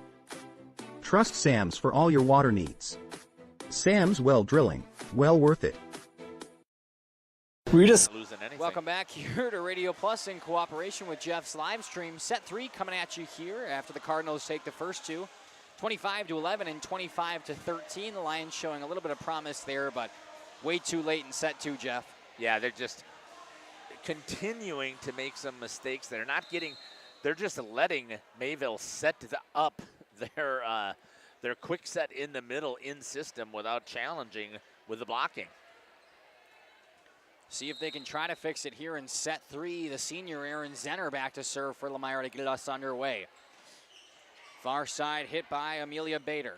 Trust Sam's for all your water needs. Sam's Well Drilling, well worth it. Welcome back here to Radio Plus in cooperation with Jeff's live stream. Set 3 coming at you here after the Cardinals take the first 2. 25-11 and 25-13. The Lions showing a little bit of promise there, but way too late in set 2, Jeff. Yeah, they're just continuing to make some mistakes. They're just letting Mayville set up their quick set in the middle in system without challenging with the blocking. See if they can try to fix it here in set 3. The senior Aaron Zenner back to serve for Lomira to get us underway. Far side hit by Amelia Bader.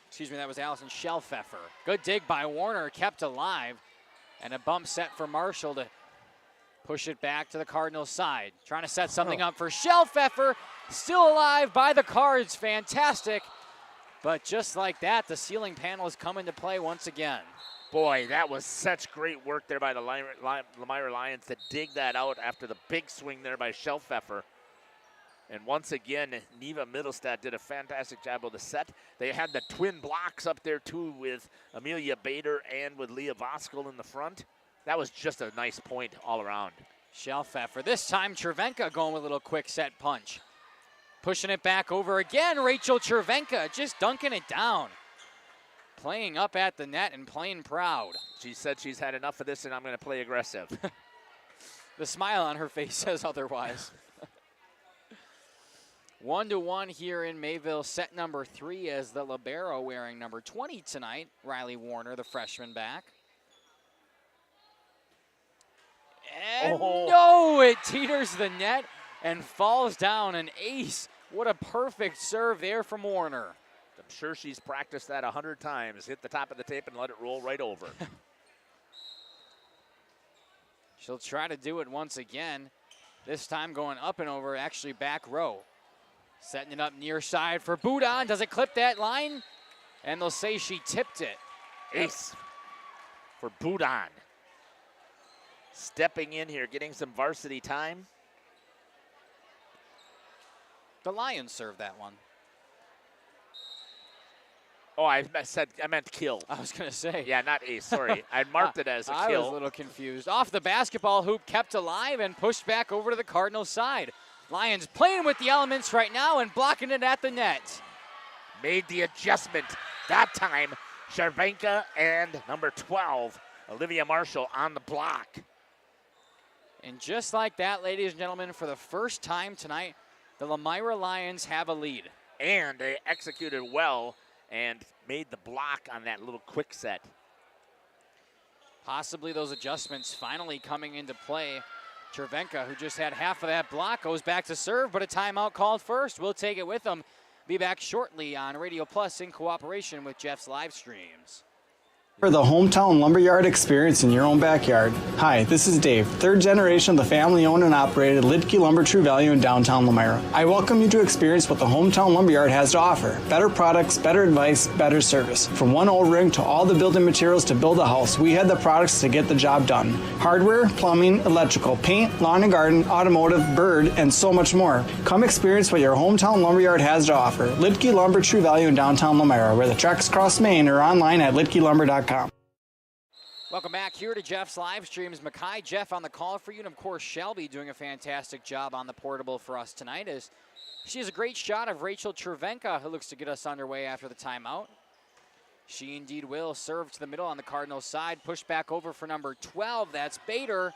Excuse me, that was Allison Schellpfeffer. Good dig by Warner, kept alive. And a bump set for Marshall to push it back to the Cardinals side. Trying to set something up for Schellpfeffer. Still alive by the Cards, fantastic. But just like that, the ceiling panel has come into play once again. Boy, that was such great work there by the Lomira Lions to dig that out after the big swing there by Schellpfeffer. And once again, Neva Middlestad did a fantastic job with the set. They had the twin blocks up there, too, with Amelia Bader and with Leah Voskel in the front. That was just a nice point all around. Schellpfeffer. This time, Chervenka going with a little quick set punch. Pushing it back over again. Rachel Chervenka just dunking it down. Playing up at the net and playing proud. She said she's had enough of this and I'm going to play aggressive. The smile on her face says otherwise. 1-1 here in Mayville, set number 3 as the libero wearing number 20 tonight. Riley Warner, the freshman, back. And no, it teeters the net and falls down. An ace. What a perfect serve there from Warner. I'm sure she's practiced that 100 times. Hit the top of the tape and let it roll right over. She'll try to do it once again. This time going up and over, actually back row. Setting it up near side for Boudon. Does it clip that line? And they'll say she tipped it. Ace for Boudon. stepping in here, getting some varsity time. The Lions served that one. Oh, I meant kill. I was going to say. Yeah, not ace, sorry. I marked it as a I kill. was a little confused. Off the basketball hoop, kept alive and pushed back over to the Cardinals side. Lions playing with the elements right now and blocking it at the net. Made the adjustment that time. Cervenka and number 12, Olivia Marshall, on the block. And just like that, ladies and gentlemen, for the first time tonight, the Lomira Lions have a lead. And they executed well and made the block on that little quick set. Possibly those adjustments finally coming into play. Cervenka, who just had half of that block, goes back to serve, but a timeout called first. We'll take it with them. Be back shortly on Radio Plus in cooperation with Jeff's live streams. For the hometown lumberyard experience in your own backyard. Hi, this is Dave, third generation of the family-owned and operated Lidke Lumber True Value in downtown Lomira. I welcome you to experience what the hometown lumberyard has to offer. Better products, better advice, better service. From one O-ring to all the building materials to build a house, we had the products to get the job done. Hardware, plumbing, electrical, paint, lawn and garden, automotive, bird, and so much more. Come experience what your hometown lumberyard has to offer. Lidke Lumber True Value in downtown Lomira, where the tracks cross Main, or online at lidkelumber.com. Welcome back here to Jeff's live streams. Mackay, Jeff on the call for you, and of course Shelby doing a fantastic job on the portable for us tonight as she has a great shot of Rachel Cervenka, who looks to get us underway after the timeout. She indeed will serve to the middle on the Cardinals side, push back over for number 12, that's Bader,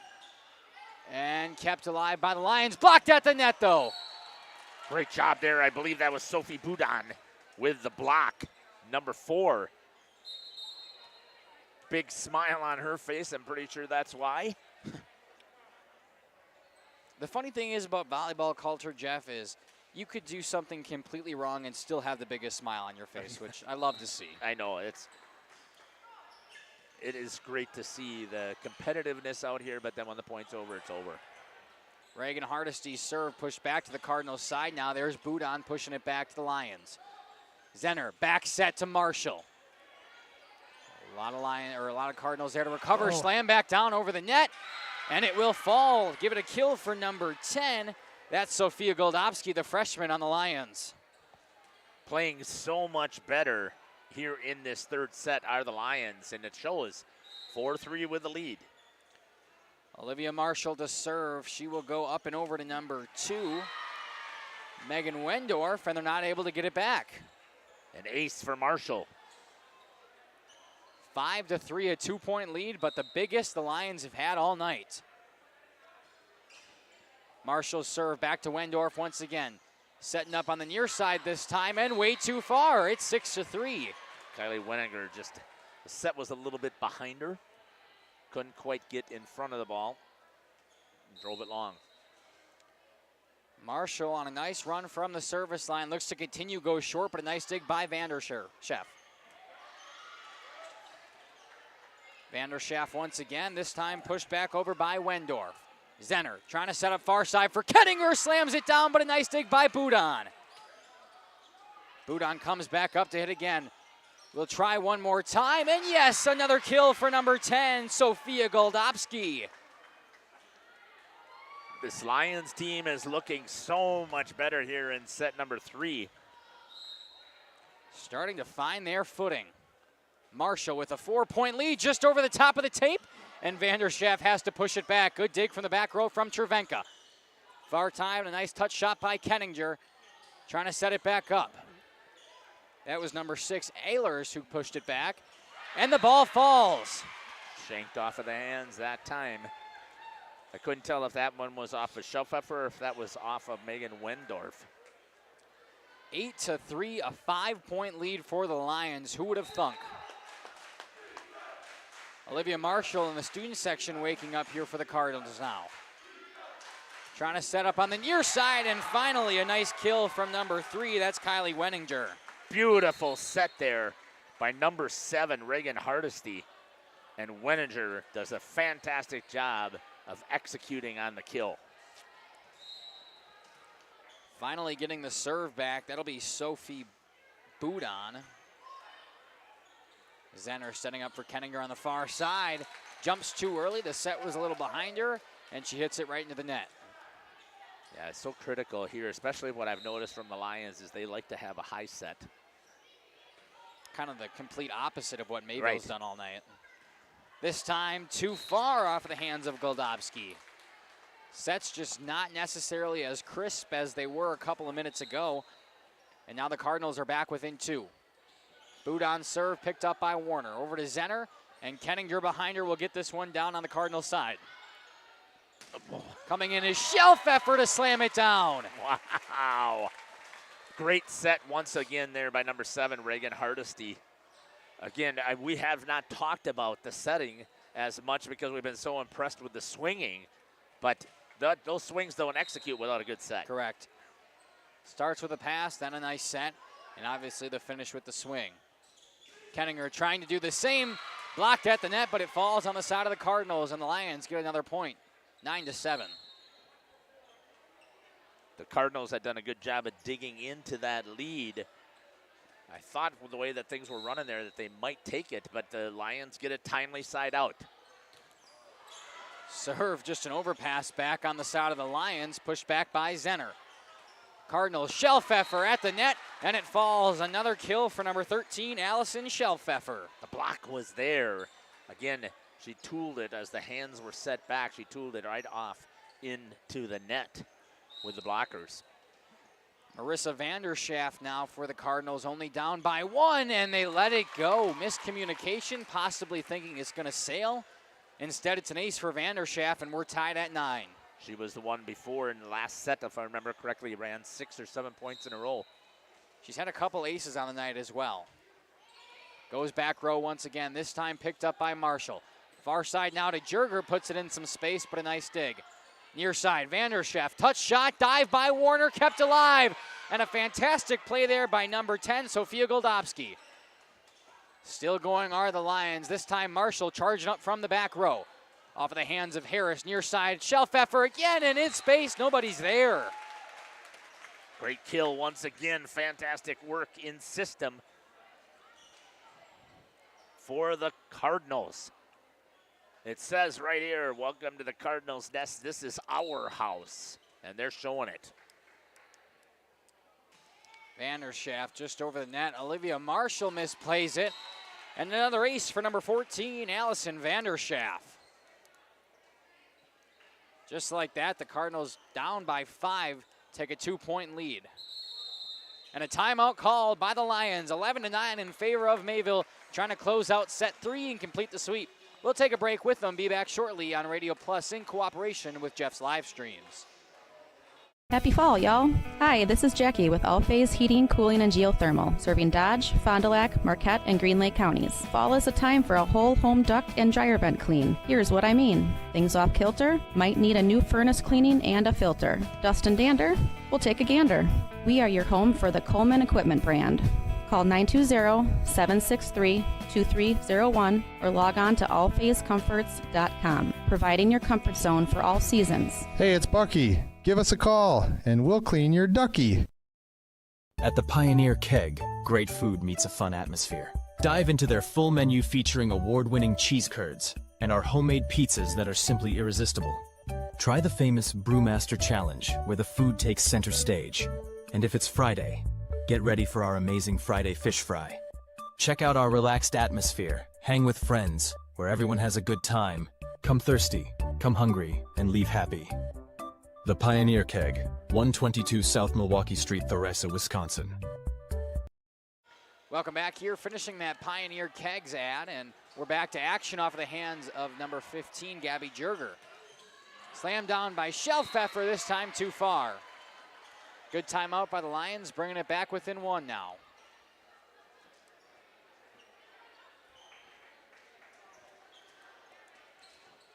and kept alive by the Lions. Blocked at the net though. Great job there. I believe that was Sophie Boudon with the block, number 4. Big smile on her face. I'm pretty sure that's why. The funny thing is about volleyball culture, Jeff, is you could do something completely wrong and still have the biggest smile on your face, which I love to see. I know. It is great to see the competitiveness out here, but then when the point's over, it's over. Reagan Hardesty's serve pushed back to the Cardinals side. Now there's Boudon pushing it back to the Lions. Zenner back set to Marshall. A lot of Cardinals there to recover. Oh. Slam back down over the net, and it will fall. Give it a kill for number 10. That's Sophia Goldovsky, the freshman on the Lions. Playing so much better here in this third set are the Lions, and it shows 4-3 with the lead. Olivia Marshall to serve. She will go up and over to number 2, Megan Wendorf, and they're not able to get it back. An ace for Marshall. 5-3, a 2-point lead, but the biggest the Lions have had all night. Marshall's serve back to Wendorf once again. Setting up on the near side this time, and way too far. It's 6-3. Kylie Wenninger the set was a little bit behind her. Couldn't quite get in front of the ball. Drove it long. Marshall on a nice run from the service line. Looks to continue, go short, but a nice dig by Vanderschaff. Vanderschaff once again, this time pushed back over by Wendorf. Zenner trying to set up far side for Kettinger, slams it down, but a nice dig by Boudon. Boudon comes back up to hit again. We'll try one more time, and yes, another kill for number 10, Sophia Goldovsky. This Lions team is looking so much better here in set number 3. Starting to find their footing. Marshall with a 4-point lead just over the top of the tape, and Vanderschaff has to push it back. Good dig from the back row from Cervenka. Far time, a nice touch shot by Kettinger, trying to set it back up. That was number 6, Ehlers, who pushed it back, and the ball falls. Shanked off of the hands that time. I couldn't tell if that one was off of Schoffer or if that was off of Megan Wendorf. 8-3, a 5-point lead for the Lions. Who would have thunk? Olivia Marshall in the student section waking up here for the Cardinals now. Trying to set up on the near side, and finally a nice kill from number 3. That's Kylie Wenninger. Beautiful set there by number 7, Reagan Hardesty. And Wenninger does a fantastic job of executing on the kill. Finally getting the serve back. That'll be Sophie Boudon. Zenner setting up for Kettinger on the far side. jumps too early. The set was a little behind her, and she hits it right into the net. Yeah, it's so critical here, especially what I've noticed from the Lions is they like to have a high set. Kind of the complete opposite of what Mayville's done all night. This time too far off of the hands of Goldobski. Sets just not necessarily as crisp as they were a couple of minutes ago. And now the Cardinals are back within 2. Boot on serve picked up by Warner. Over to Zenner, and Kenninger behind her will get this one down on the Cardinals side. Coming in is Shelfeffer to slam it down. Wow. Great set once again there by number 7, Reagan Hardesty. Again, we have not talked about the setting as much because we've been so impressed with the swinging, but those swings don't execute without a good set. Correct. Starts with a pass, then a nice set, and obviously the finish with the swing. Kenninger trying to do the same, blocked at the net, but it falls on the side of the Cardinals, and the Lions get another point, 9-7. The Cardinals had done a good job of digging into that lead. I thought with the way that things were running there that they might take it, but the Lions get it timely side out. Serve, just an overpass back on the side of the Lions, pushed back by Zenner. Cardinals, Shelfeffer at the net, and it falls. Another kill for number 13, Allison Shelfeffer. The block was there. Again, she tooled it as the hands were set back. She tooled it right off into the net with the blockers. Marissa Vanderschaft now for the Cardinals, only down by 1, and they let it go. Miscommunication, possibly thinking it's going to sail. Instead, it's an ace for Vanderschaft, and we're tied at 9. She was the one before in the last set, if I remember correctly, ran 6 or 7 points in a row. She's had a couple aces on the night as well. Goes back row once again, this time picked up by Marshall. Far side now to Jerger, puts it in some space, but a nice dig. Near side, Vanderschaft, touch shot, dive by Warner, kept alive. And a fantastic play there by number 10, Sofia Goldobski. Still going are the Lions. This time Marshall charging up from the back row. Off of the hands of Harris, near side, Shelfeffer again, and in space, nobody's there. Great kill once again, fantastic work in system for the Cardinals. It says right here, welcome to the Cardinals' nest. This is our house, and they're showing it. Vanderschaft just over the net. Olivia Marshall misplays it. And another ace for number 14, Allison Vanderschaft. Just like that, the Cardinals down by 5, take a 2-point lead. And a timeout called by the Lions, 11-9 in favor of Mayville, trying to close out set 3 and complete the sweep. We'll take a break with them, be back shortly on Radio Plus in cooperation with Jeff's live streams. Happy fall, y'all. Hi, this is Jackie with All Phase Heating, Cooling, and Geothermal, serving Dodge, Fond du Lac, Marquette, and Green Lake counties. Fall is a time for a whole home duct and dryer vent clean. Here's what I mean. Things off kilter? Might need a new furnace cleaning and a filter. Dust and dander? We'll take a gander. We are your home for the Coleman Equipment brand. Call 920-763-2301 or log on to allphasecomforts.com, providing your comfort zone for all seasons. Hey, it's Bucky. Give us a call, and we'll clean your ducky. At the Pioneer Keg, great food meets a fun atmosphere. Dive into their full menu featuring award-winning cheese curds and our homemade pizzas that are simply irresistible. Try the famous Brewmaster Challenge, where the food takes center stage. And if it's Friday, get ready for our amazing Friday fish fry. Check out our relaxed atmosphere, hang with friends, where everyone has a good time. Come thirsty, come hungry, and leave happy. The Pioneer Keg, 122 South Milwaukee Street, Theresa, Wisconsin. Welcome back here, finishing that Pioneer Kegs ad, and we're back to action off of the hands of number 15, Gabby Jerger. Slammed down by Shelfeffer, this time too far. Good timeout by the Lions, bringing it back within 1 now.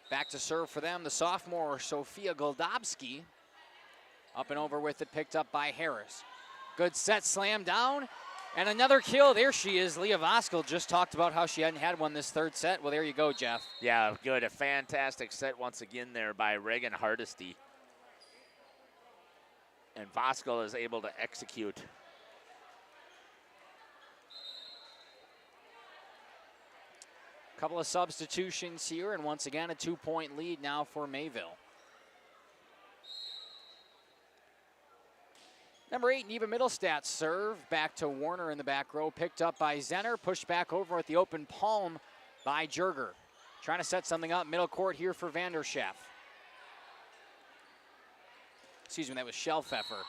Back to serve for them, the sophomore, Sofia Goldobski. Up and over with it, picked up by Harris. Good set, slam down, and another kill. There she is. Leah Voskel just talked about how she hadn't had one this third set. Well, there you go, Jeff. Yeah, good. A fantastic set once again there by Reagan Hardesty. And Voskel is able to execute. Couple of substitutions here, and once again, a 2-point lead now for Mayville. Number 8, Neva Middlestat serve. Back to Warner in the back row. Picked up by Zenner. Pushed back over at the open palm by Jerger. Trying to set something up. Middle court here for Vanderschaff. Excuse me, that was Schellpfeffer.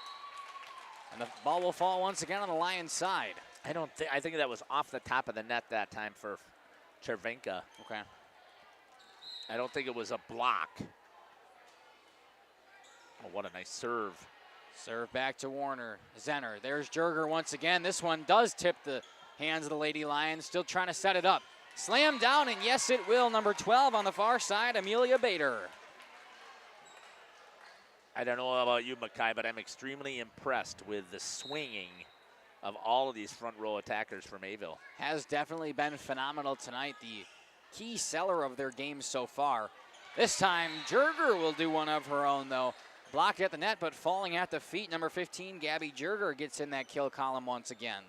And the ball will fall once again on the Lions' side. I think that was off the top of the net that time for Chervenka. Okay. I don't think it was a block. Oh, what a nice serve. Serve back to Warner. Zenner. There's Jerger once again. This one does tip the hands of the Lady Lions. Still trying to set it up. Slam down, and yes, it will. Number 12 on the far side, Amelia Bader. I don't know about you, Mackay, but I'm extremely impressed with the swinging of all of these front row attackers for Mayville. Has definitely been phenomenal tonight. The key seller of their game so far. This time, Jerger will do one of her own, though. Blocked at the net, but falling at the feet. Number 15, Gabby Jerger, gets in that kill column once again.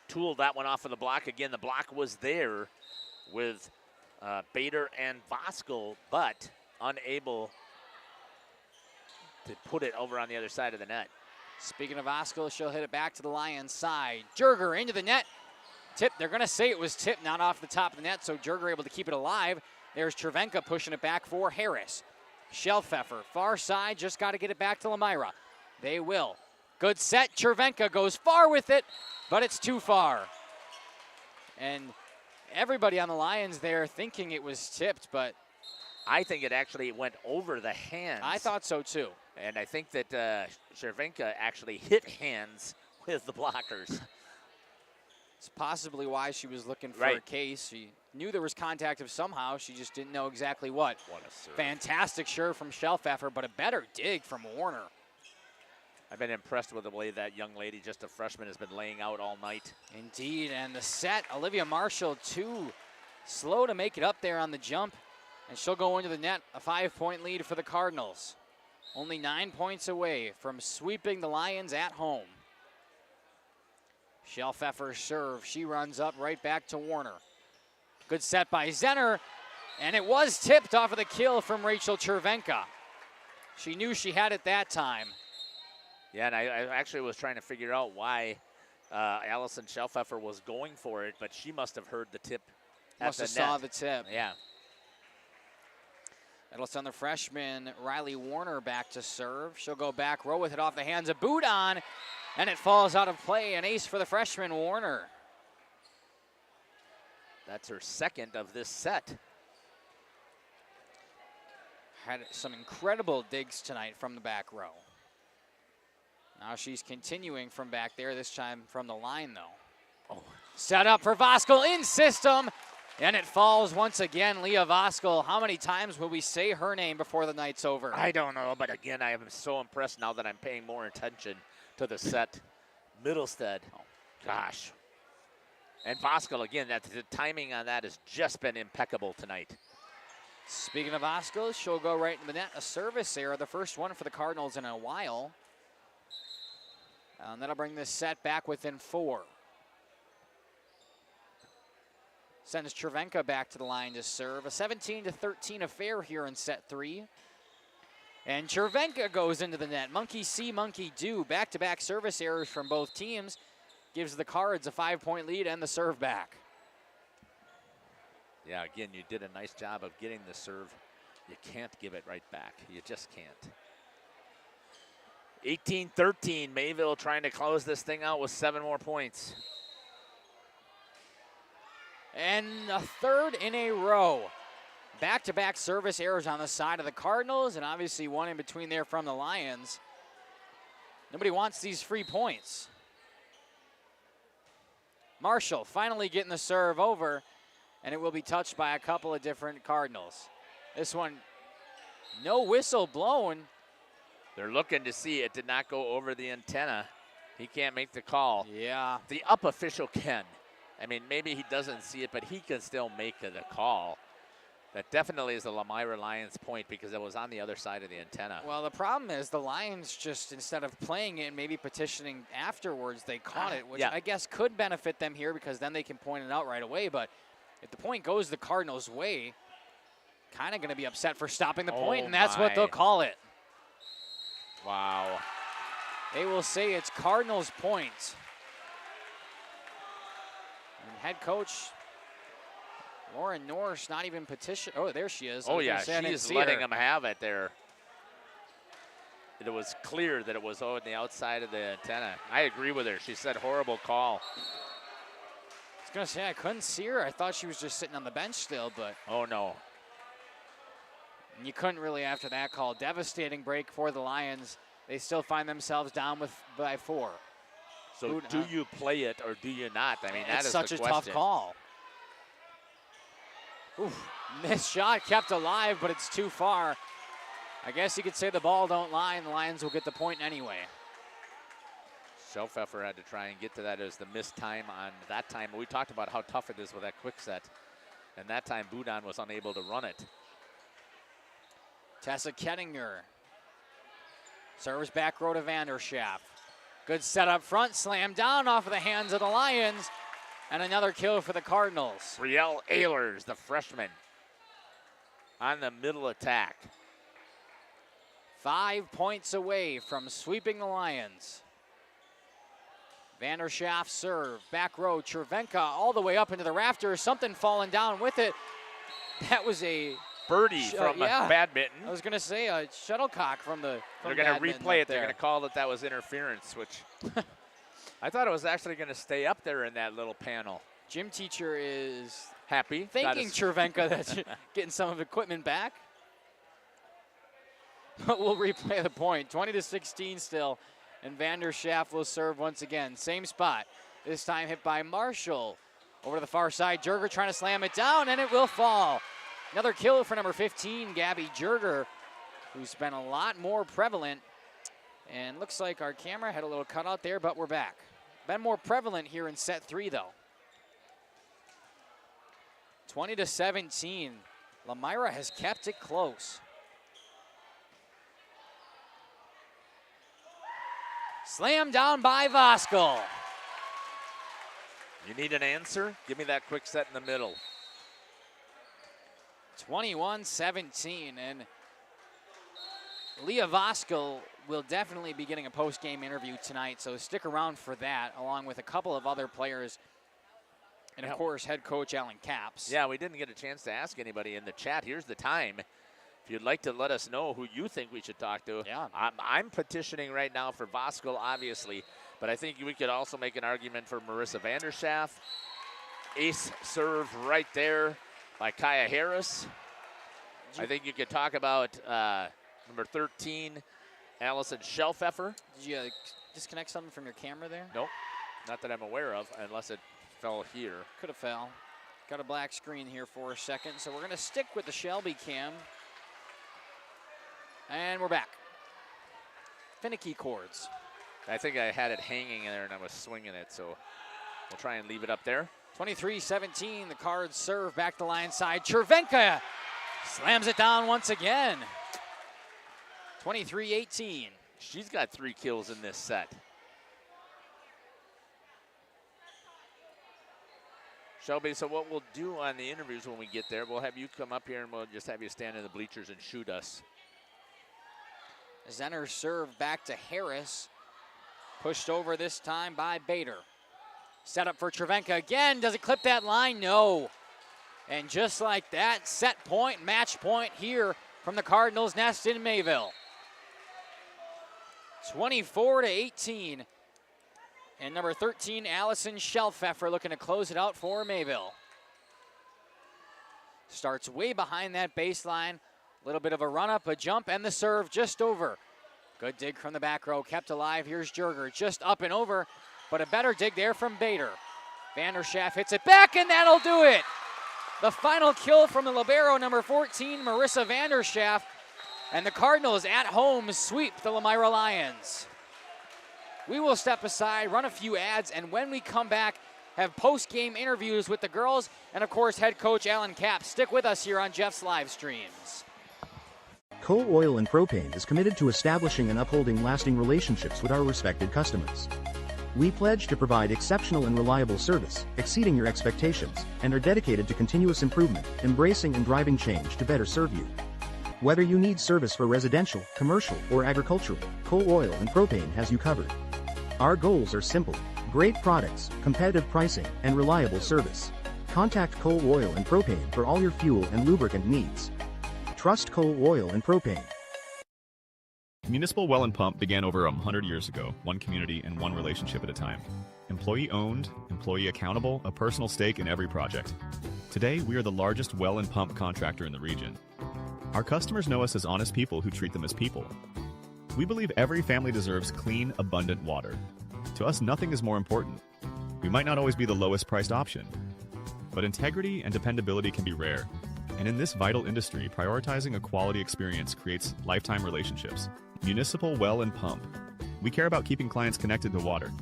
Tooled that one off of the block. Again, the block was there with Bader and Voskel, but unable to put it over on the other side of the net. Speaking of Voskel, she'll hit it back to the Lions' side. Jerger into the net. Tip, they're going to say it was tipped, not off the top of the net, so Jerger able to keep it alive. There's Chervenka pushing it back for Harris. Schellpfeffer, far side, just got to get it back to Lomira. They will. Good set, Chervenka goes far with it, but it's too far. And everybody on the Lions there thinking it was tipped, but I think it actually went over the hands. I thought so too. And I think that Chervenka actually hit hands with the blockers. It's possibly why she was looking for a case. She knew there was contact of somehow. She just didn't know exactly what. What a serve. Fantastic serve from Schellpfeffer, but a better dig from Warner. I've been impressed with the way that young lady, just a freshman, has been laying out all night. Indeed, and the set, Olivia Marshall, too slow to make it up there on the jump, and she'll go into the net, a 5-point lead for the Cardinals. Only 9 points away from sweeping the Lions at home. Schellpfeffer serve, she runs up right back to Warner. Good set by Zenner, and it was tipped off of the kill from Rachel Chervenka. She knew she had it that time. Yeah, and I actually was trying to figure out why Allison Schellpfeffer was going for it, but she must have heard the tip at the net. Must have saw the tip. Yeah. That'll send the freshman Riley Warner back to serve. She'll go back row with it off the hands of Boudon, and it falls out of play. An ace for the freshman Warner. That's her second of this set. Had some incredible digs tonight from the back row. Now she's continuing from back there, this time from the line, though. Oh. Set up for Voskel in system, and it falls once again. Leah Voskel, how many times will we say her name before the night's over? I don't know, but again, I am so impressed now that I'm paying more attention to the set. Middlestead, oh, gosh. And Voskel, again, the timing on that has just been impeccable tonight. Speaking of Voskel, she'll go right in the net. A service error, the first one for the Cardinals in a while. And that'll bring this set back within 4. Sends Chervenka back to the line to serve. A 17-13 affair here in set 3. And Chervenka goes into the net. Monkey see, monkey do. Back-to-back service errors from both teams. Gives the Cards a 5-point lead and the serve back. Yeah, again, you did a nice job of getting the serve. You can't give it right back. You just can't. 18-13, Mayville trying to close this thing out with 7 more points. And a third in a row. Back-to-back service errors on the side of the Cardinals, and obviously one in between there from the Lions. Nobody wants these free points. Marshall finally getting the serve over, and it will be touched by a couple of different Cardinals. This one, no whistle blown. They're looking to see it did not go over the antenna. He can't make the call. Yeah. The up official can. I mean, maybe he doesn't see it, but he can still make the call. That definitely is the Lomira Lions point because it was on the other side of the antenna. Well, the problem is the Lions just, instead of playing it and maybe petitioning afterwards, they caught it, which I guess could benefit them here because then they can point it out right away. But if the point goes the Cardinals' way, kind of going to be upset for stopping the point, and that's what they'll call it. Wow. They will say it's Cardinals' point. And head coach Lauren Norris not even petition. Oh, there she is. Oh, yeah, she's letting them have it there. It was clear that it was on the outside of the antenna. I agree with her. She said horrible call. I was going to say, I couldn't see her. I thought she was just sitting on the bench still, but. Oh, no. And you couldn't really after that call. Devastating break for the Lions. They still find themselves down by 4. So do you play it or do you not? I mean, that is such the a question. tough call. Oof, missed shot kept alive, but it's too far. I guess you could say the ball don't lie, and the Lions will get the point anyway. Schellpfeffer had to try and get to that as the missed time on that time. We talked about how tough it is with that quick set. And that time, Boudon was unable to run it. Tessa Kettinger serves back row to Vanderschaff. Good set up front, slam down off of the hands of the Lions. And another kill for the Cardinals. Brielle Ehlers, the freshman, on the middle attack. 5 points away from sweeping the Lions. Vanderschaff serve, back row, Cervenka all the way up into the rafters. Something falling down with it. That was a birdie from badminton. I was going to say a shuttlecock from the. They're going to replay it. They're going to call that was interference, which I thought it was actually going to stay up there in that little panel. Gym teacher is happy, thanking Cervenka that's getting some of the equipment back. But we'll replay the point. 20-16 still, and Vanderschaff will serve once again. Same spot. This time hit by Marshall. Over to the far side, Jerger trying to slam it down, and it will fall. Another kill for number 15, Gabby Jerger, who's been a lot more prevalent. And looks like our camera had a little cutout there, but we're back. Been more prevalent here in set 3, though. 20-17. Lomira has kept it close. Slam down by Voskuhl. You need an answer? Give me that quick set in the middle. 21-17, and Leah Voskuhl will definitely be getting a post-game interview tonight, so stick around for that, along with a couple of other players, and of course, head coach Alan Capps. Yeah, we didn't get a chance to ask anybody in the chat. Here's the time. If you'd like to let us know who you think we should talk to. Yeah. I'm petitioning right now for Voskuhl, obviously, but I think we could also make an argument for Marissa Vanderschaff. Ace serve right there by Kaya Harris. I think you could talk about number 13, Allison Schellpfeffer. Did you disconnect something from your camera there? Nope, not that I'm aware of, unless it fell here. Could have fell. Got a black screen here for a second, so we're going to stick with the Shelby cam. And we're back. Finicky chords. I think I had it hanging in there and I was swinging it, so we'll try and leave it up there. 23-17, the Cards serve back to line side. Cervenka slams it down once again. 23-18. She's got 3 kills in this set. Shelby, so what we'll do on the interviews when we get there, we'll have you come up here and we'll just have you stand in the bleachers and shoot us. Zenner serve back to Harris. Pushed over this time by Bader. Set up for Cervenka again. Does it clip that line? No. And just like that, set point, match point here from the Cardinals' nest in Mayville. 24-18. And number 13, Allison Schellpfeffer, looking to close it out for Mayville. Starts way behind that baseline. A little bit of a run up, a jump, and the serve just over. Good dig from the back row, kept alive. Here's Jerger, just up and over, but a better dig there from Bader. Vanderschaff hits it back, and that'll do it. The final kill from the libero, number 14, Marissa Vanderschaff, and the Cardinals at home sweep the Lomira Lions. We will step aside, run a few ads, and when we come back, have post-game interviews with the girls and, of course, head coach Alan Capps. Stick with us here on Jeff's live streams. Coal Oil and Propane is committed to establishing and upholding lasting relationships with our respected customers. We pledge to provide exceptional and reliable service, exceeding your expectations, and are dedicated to continuous improvement, embracing and driving change to better serve you. Whether you need service for residential, commercial, or agricultural, Coal Oil and Propane has you covered. Our goals are simple: great products, competitive pricing, and reliable service. Contact Coal Oil and Propane for all your fuel and lubricant needs. Trust Coal Oil and Propane. Municipal Well and Pump began over 100 years ago, one community and one relationship at a time. Employee owned, employee accountable, a personal stake in every project. Today, we are the largest well and pump contractor in the region. Our customers know us as honest people who treat them as people. We believe every family deserves clean, abundant water. To us, nothing is more important. We might not always be the lowest priced option, but integrity and dependability can be rare. And in this vital industry, prioritizing a quality experience creates lifetime relationships. Municipal Well and Pump. We care about keeping clients connected to water.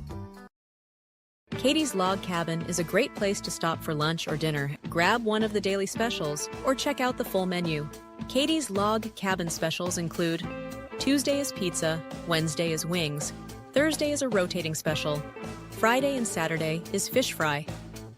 Katie's Log Cabin is a great place to stop for lunch or dinner. Grab one of the daily specials or check out the full menu. Katie's Log Cabin specials include Tuesday is pizza, Wednesday is wings, Thursday is a rotating special, Friday and Saturday is fish fry.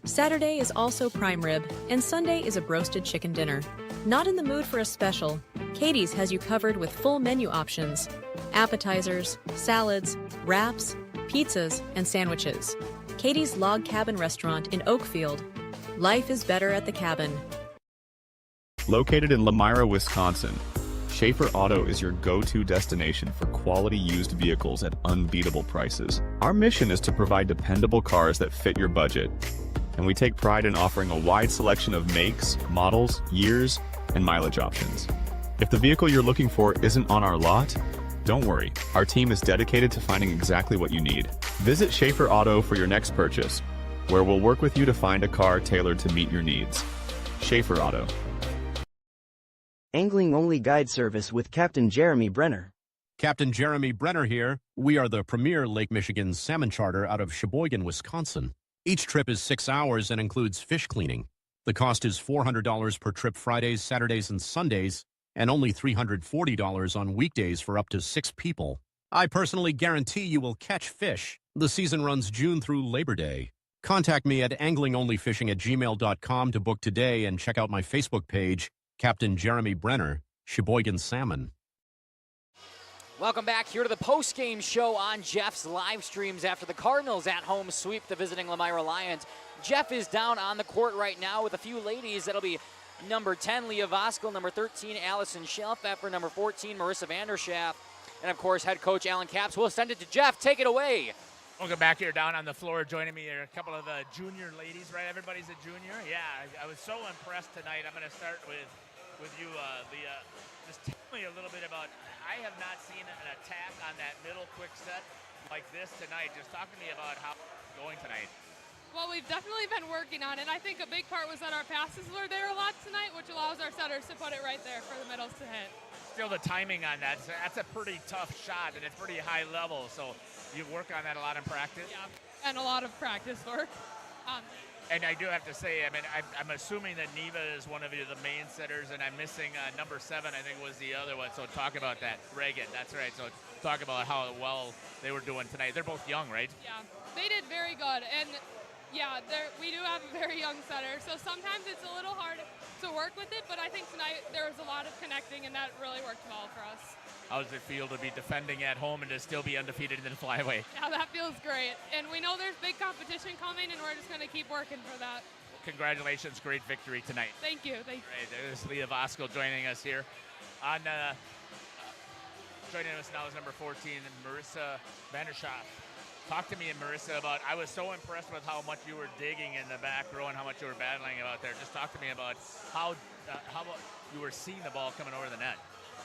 Saturday is also prime rib, and Sunday is a broasted chicken dinner. Not in the mood for a special? Katie's has you covered with full menu options: appetizers, salads, wraps, pizzas, and sandwiches. Katie's Log Cabin Restaurant in Oakfield. Life is better at the cabin. Located in Lomira, Wisconsin, Schaefer Auto is your go-to destination for quality used vehicles at unbeatable prices. Our mission is to provide dependable cars that fit your budget, and we take pride in offering a wide selection of makes, models, years, and mileage options. If the vehicle you're looking for isn't on our lot, don't worry. Our team is dedicated to finding exactly what you need. Visit Schaefer Auto for your next purchase, where we'll work with you to find a car tailored to meet your needs. Schaefer Auto. Angling-only guide service with Captain Jeremy Brenner. Captain Jeremy Brenner here. We are the premier Lake Michigan salmon charter out of Sheboygan, Wisconsin. Each trip is 6 hours and includes fish cleaning. The cost is $400 per trip Fridays, Saturdays, and Sundays, and only $340 on weekdays for up to 6 people. I personally guarantee you will catch fish. The season runs June through Labor Day. Contact me at anglingonlyfishing@gmail.com to book today and check out my Facebook page, Captain Jeremy Brenner, Sheboygan Salmon. Welcome back here to the post-game show on Jeff's live streams after the Cardinals at home sweep the visiting Lomira Lions. Jeff is down on the court right now with a few ladies. That'll be number 10, Leah Voskel, number 13, Allison Schelpfeffer, number 14, Marissa Vanderschaft, and of course, head coach Alan Capps. We'll send it to Jeff. Take it away. Welcome back here down on the floor. Joining me are a couple of junior ladies, right? Everybody's a junior. Yeah, I was so impressed tonight. I'm going to start with you, Leah. Just tell me a little bit about, I have not seen an attack on that middle quick set like this tonight. Just talk to me about how it's going tonight. Well, we've definitely been working on it. I think a big part was that our passes were there a lot tonight, which allows our setters to put it right there for the middles to hit. Still the timing on that, that's a pretty tough shot, and it's pretty high level, so you work on that a lot in practice? Yeah, and a lot of practice work. And I do have to say, I mean, I'm assuming that Neva is one of the main setters, and I'm missing number 7, I think was the other one, so talk about that. Reagan, that's right, so talk about how well they were doing tonight. They're both young, right? Yeah, they did very good, and yeah, we do have a very young setter, so sometimes it's a little hard to work with it, but I think tonight there was a lot of connecting, and that really worked well for us. How does it feel to be defending at home and to still be undefeated in the flyweight? Yeah, that feels great, and we know there's big competition coming, and we're just going to keep working for that. Congratulations, great victory tonight. Thank you. Thank you. Right, there's Leah Voskel joining us here. Joining us now is number 14, Marissa Vanderschaft. Talk to me, Marissa, about, I was so impressed with how much you were digging in the back row and how much you were battling out there. Just talk to me about how you were seeing the ball coming over the net.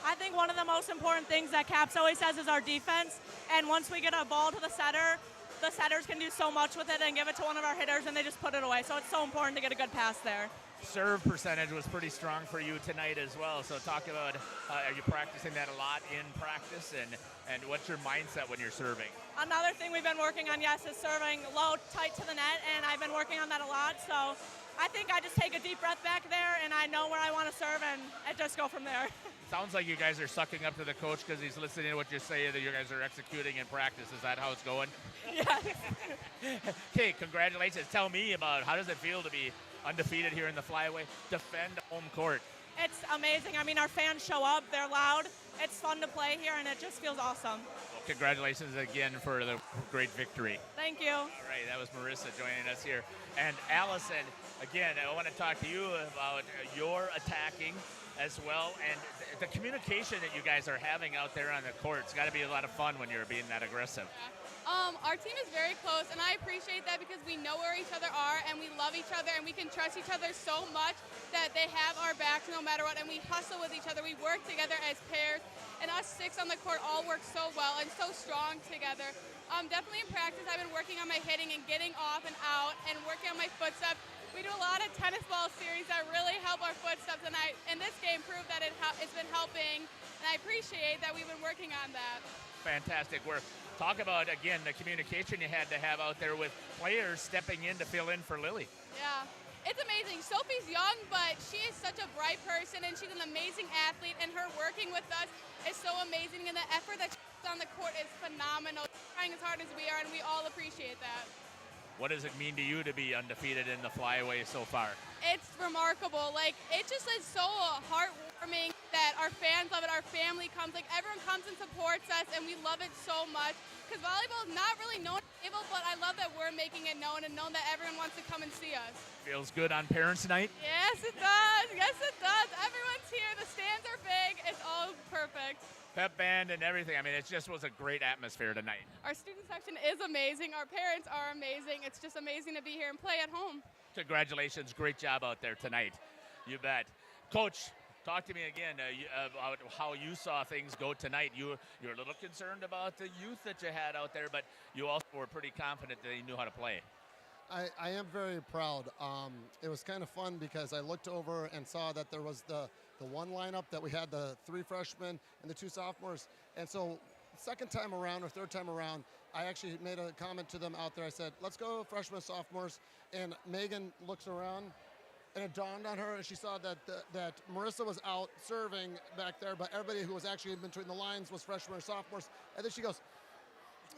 I think one of the most important things that Caps always says is our defense. And once we get a ball to the setters can do so much with it and give it to one of our hitters, and they just put it away. So it's so important to get a good pass there. Serve percentage was pretty strong for you tonight as well. So talk about, are you practicing that a lot in practice, and what's your mindset when you're serving? Another thing we've been working on, yes, is serving low, tight to the net, and I've been working on that a lot. So I think I just take a deep breath back there, and I know where I want to serve, and I just go from there. Sounds like you guys are sucking up to the coach because he's listening to what you say, that you guys are executing in practice. Is that how it's going? Yes. Okay, congratulations. Tell me about how does it feel to be undefeated here in the flyway, defend home court? It's amazing. I mean, our fans show up. They're loud. It's fun to play here, and it just feels awesome. Well, congratulations again for the great victory. Thank you. All right, that was Marissa joining us here. And Allison, again, I want to talk to you about your attacking as well, and the communication that you guys are having out there on the court. It's got to be a lot of fun when you're being that aggressive. Our team is very close, and I appreciate that because we know where each other are, and we love each other, and we can trust each other so much that they have our backs no matter what, and we hustle with each other. We work together as pairs, and us 6 on the court all work so well and so strong together. Definitely in practice, I've been working on my hitting and getting off and out and working on my foot steps. We do a lot of tennis ball series that really help our footsteps, and this game proved that it's been helping, and I appreciate that we've been working on that. Fantastic work. Talk about, again, the communication you had to have out there with players stepping in to fill in for Lily. Yeah, it's amazing. Sophie's young, but she is such a bright person, and she's an amazing athlete, and her working with us is so amazing, and the effort that she puts on the court is phenomenal. She's trying as hard as we are, and we all appreciate that. What does it mean to you to be undefeated in the flyaway so far? It's remarkable. Like, it just is so heartwarming that our fans love it, our family comes, like everyone comes and supports us, and we love it so much. Because volleyball is not really known at Mayville, but I love that we're making it known and known that everyone wants to come and see us. Feels good on Parents' Night? Yes, it does. Yes, it does. Everyone's here. The stands are big. It's all perfect. Pep band and everything. I mean, it just was a great atmosphere tonight. Our student section is amazing. Our parents are amazing. It's just amazing to be here and play at home. Congratulations. Great job out there tonight. You bet. Coach, talk to me again about how you saw things go tonight. You're a little concerned about the youth that you had out there, but you also were pretty confident that they knew how to play. I am very proud. It was kind of fun because I looked over and saw that there was the one lineup that we had the 3 freshmen and the 2 sophomores. And so second time around or third time around, I actually made a comment to them out there. I said, let's go freshmen, sophomores. And Megan looks around, and it dawned on her, and she saw that that Marissa was out serving back there, but everybody who was actually in between the lines was freshmen or sophomores. And then she goes,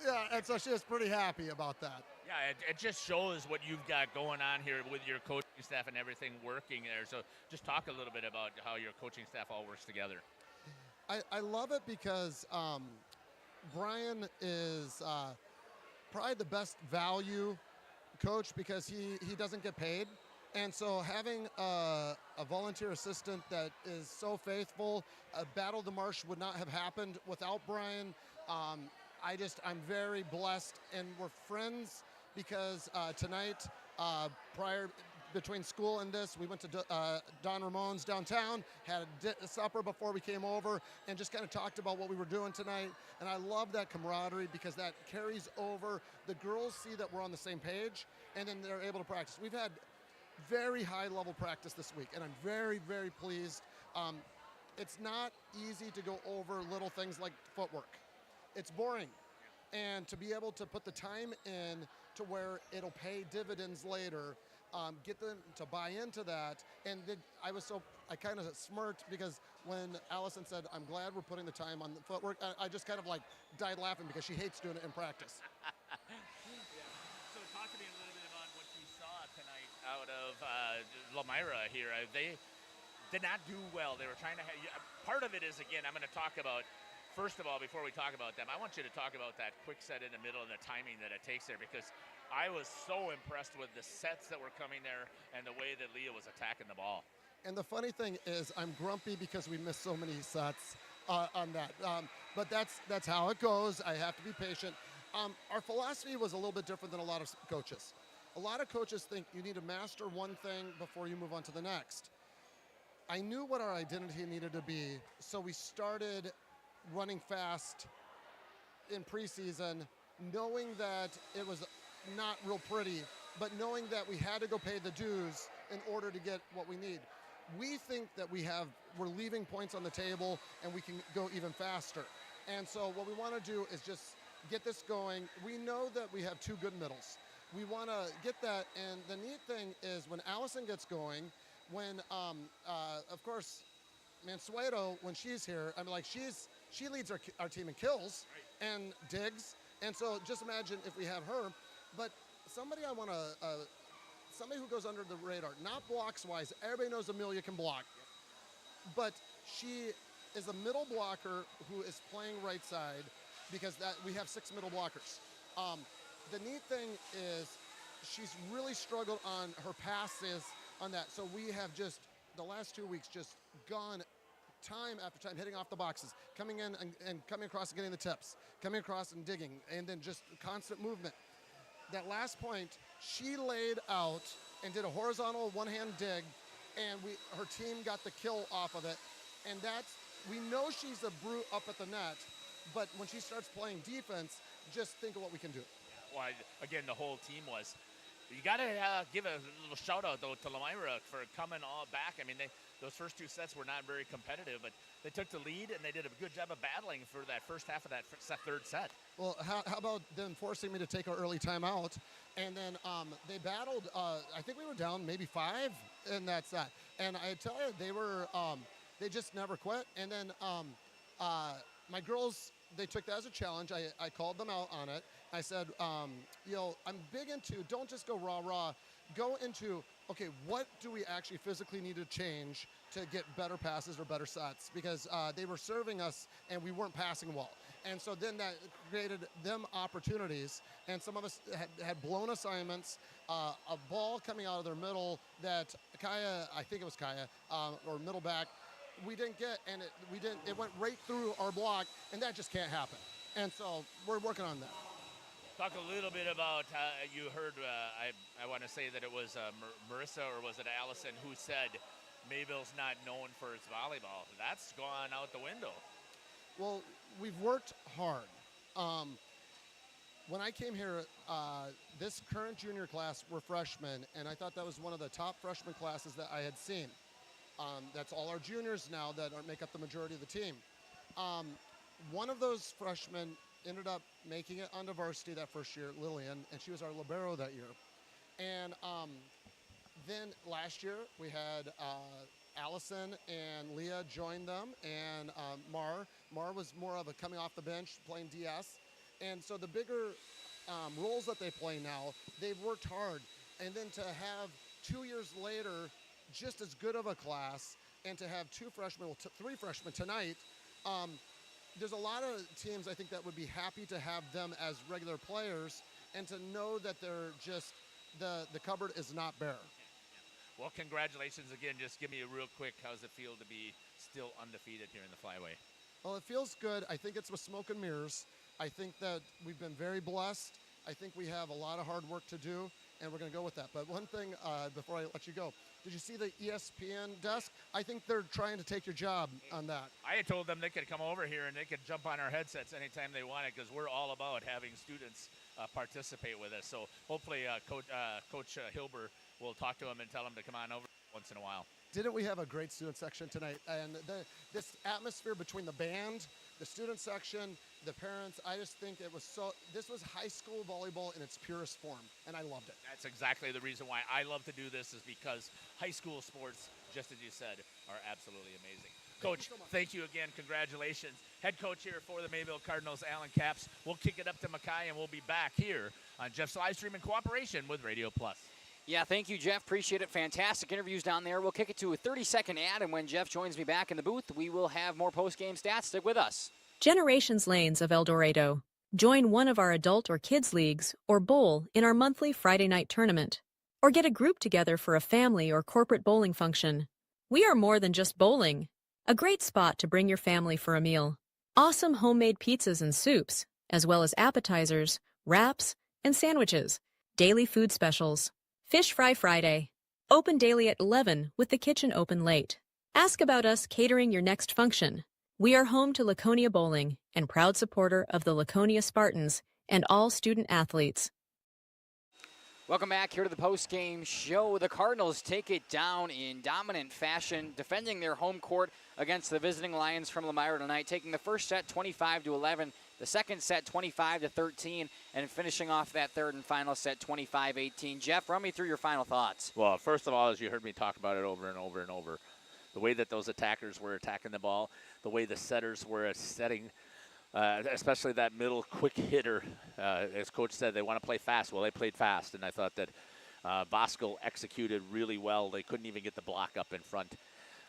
yeah, and so she was pretty happy about that. Yeah, it just shows what you've got going on here with your coaching staff and everything working there. So just talk a little bit about how your coaching staff all works together. I love it because Brian is probably the best value coach because he doesn't get paid. And so having a volunteer assistant that is so faithful, Battle the Marsh would not have happened without Brian. I'm very blessed, and we're friends because tonight, between school and this, we went to Don Ramon's downtown, had a supper before we came over, and just kind of talked about what we were doing tonight. And I love that camaraderie because that carries over. The girls see that we're on the same page, and then they're able to practice. We've had very high-level practice this week, and I'm very, very pleased. It's not easy to go over little things like footwork. It's boring. And to be able to put the time in to where it'll pay dividends later, get them to buy into that. And then I kind of smirked because when Allison said, I'm glad we're putting the time on the footwork, I just kind of like died laughing because she hates doing it in practice. So talk to me a little bit about what you saw tonight out of Lomira here. They did not do well. They were trying to part of it is, again, I'm going to talk about. First of all, before we talk about them, I want you to talk about that quick set in the middle and the timing that it takes there, because I was so impressed with the sets that were coming there and the way that Leah was attacking the ball. And the funny thing is I'm grumpy because we missed so many sets on that. But that's how it goes. I have to be patient. Our philosophy was a little bit different than a lot of coaches. A lot of coaches think you need to master one thing before you move on to the next. I knew what our identity needed to be, so we started running fast in preseason, knowing that it was not real pretty, but knowing that we had to go pay the dues in order to get what we need. We think that we're leaving points on the table and we can go even faster. And so what we want to do is just get this going. We know that we have 2 good middles. we want to get that. And the neat thing is when Allison gets going, when, of course, Mansueto, when she's here, I mean, like she leads our team in kills and digs. And so just imagine if we have her. But somebody I want to, somebody who goes under the radar, not blocks-wise. Everybody knows Amelia can block. But she is a middle blocker who is playing right side because we have 6 middle blockers. The neat thing is she's really struggled on her passes on that. So we have just, the last 2 weeks, just gone time after time, hitting off the boxes, coming in and coming across and getting the tips, coming across and digging, and then just constant movement. That last point, she laid out and did a horizontal one-hand dig, and her team got the kill off of it. And we know she's a brute up at the net, but when she starts playing defense, just think of what we can do. Well, again, the whole team was. You got to give a little shout out though to Lomira for coming all back. I mean, those first 2 sets were not very competitive, but they took the lead and they did a good job of battling for that first half of that third set. Well, how about them forcing me to take an early timeout, and then they battled. I think we were down maybe 5 in that set, and I tell you, they just never quit. And then my girls, they took that as a challenge. I called them out on it. I said, I'm big into, don't just go rah-rah. Go into, okay, what do we actually physically need to change to get better passes or better sets? Because they were serving us and we weren't passing well. And so then that created them opportunities. And some of us had blown assignments, a ball coming out of their middle that Kaya, I think it was Kaya, or middle back, we didn't get, and it went right through our block, and that just can't happen. And so we're working on that. Talk a little bit about, you heard, I want to say that it was Marissa or was it Allison who said Mayville's not known for its volleyball. That's gone out the window. Well, we've worked hard. When I came here, this current junior class were freshmen, and I thought that was one of the top freshman classes that I had seen. That's all our juniors now that make up the majority of the team. One of those freshmen ended up making it onto varsity that first year, Lillian, and she was our libero that year. And then last year we had Allison and Leah join them, and Mar was more of a coming off the bench, playing DS. And so the bigger roles that they play now, they've worked hard. And then to have 2 years later, just as good of a class, and to have 2 freshmen, 3 freshmen tonight, there's a lot of teams I think that would be happy to have them as regular players and to know that they're just, the cupboard is not bare. Well, congratulations again. Just give me a real quick, how does it feel to be still undefeated here in the flyway? Well, it feels good. I think it's with smoke and mirrors. I think that we've been very blessed. I think we have a lot of hard work to do, and we're going to go with that. But one thing before I let you go, did you see the ESPN desk? I think they're trying to take your job on that. I had told them they could come over here and they could jump on our headsets anytime they wanted because we're all about having students participate with us. So hopefully Coach Hilber will talk to them and tell them to come on over once in a while. Didn't we have a great student section tonight? And this atmosphere between the band, the student section, the parents, I just think it was this was high school volleyball in its purest form, and I loved it. That's exactly the reason why I love to do this, is because high school sports, just as you said, are absolutely amazing. Coach, thank you again. Congratulations. Head coach here for the Mayville Cardinals, Alan Capps. We'll kick it up to Mackay, and we'll be back here on Jeff's live stream in cooperation with Radio Plus. Yeah, thank you, Jeff. Appreciate it. Fantastic interviews down there. We'll kick it to a 30-second ad, and when Jeff joins me back in the booth, we will have more post-game stats. Stick with us. Generations Lanes of El Dorado. Join one of our adult or kids leagues or bowl in our monthly Friday night tournament. Or get a group together for a family or corporate bowling function. We are more than just bowling. A great spot to bring your family for a meal. Awesome homemade pizzas and soups, as well as appetizers, wraps, and sandwiches. Daily food specials. Fish Fry Friday. Open daily at 11 with the kitchen open late. Ask about us catering your next function. We are home to Laconia Bowling and proud supporter of the Laconia Spartans and all student athletes. Welcome back here to the post-game show. The Cardinals take it down in dominant fashion, defending their home court against the visiting Lions from Lomira tonight, taking the first set 25-11. The second set, 25-13, and finishing off that third and final set, 25-18. Jeff, run me through your final thoughts. Well, first of all, as you heard me talk about it over and over and over, the way that those attackers were attacking the ball, the way the setters were setting, especially that middle quick hitter. As Coach said, they want to play fast. Well, they played fast, and I thought that Bosco executed really well. They couldn't even get the block up in front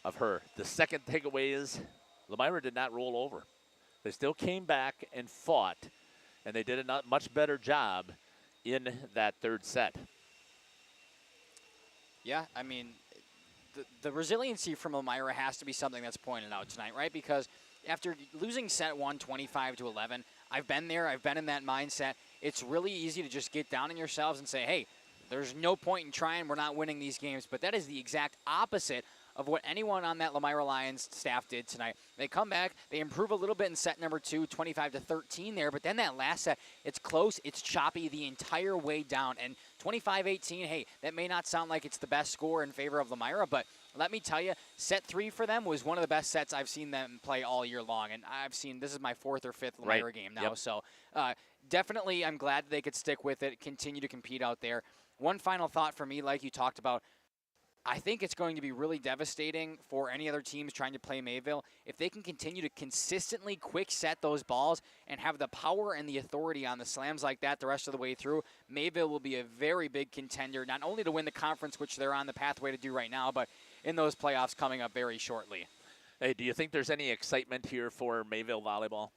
of her. The second takeaway is Lomira did not roll over. They still came back and fought, and they did a not much better job in that third set. Yeah, I mean, the resiliency from Lomira has to be something that's pointed out tonight, right? Because after losing set 1, 25-11, I've been there. I've been in that mindset. It's really easy to just get down on yourselves and say, hey, there's no point in trying. We're not winning these games. But that is the exact opposite of what anyone on that Lomira Lions staff did tonight. They come back, they improve a little bit in set number 2, 25-13 there, but then that last set, it's close, it's choppy the entire way down, and 25-18, hey, that may not sound like it's the best score in favor of Lomira, but let me tell you, set 3 for them was one of the best sets I've seen them play all year long, and this is my 4th or 5th Lomira game now, so definitely I'm glad they could stick with it, continue to compete out there. One final thought for me, like you talked about, I think it's going to be really devastating for any other teams trying to play Mayville if they can continue to consistently quick set those balls and have the power and the authority on the slams like that the rest of the way through. Mayville will be a very big contender, not only to win the conference, which they're on the pathway to do right now, but in those playoffs coming up very shortly. Hey, do you think there's any excitement here for Mayville volleyball?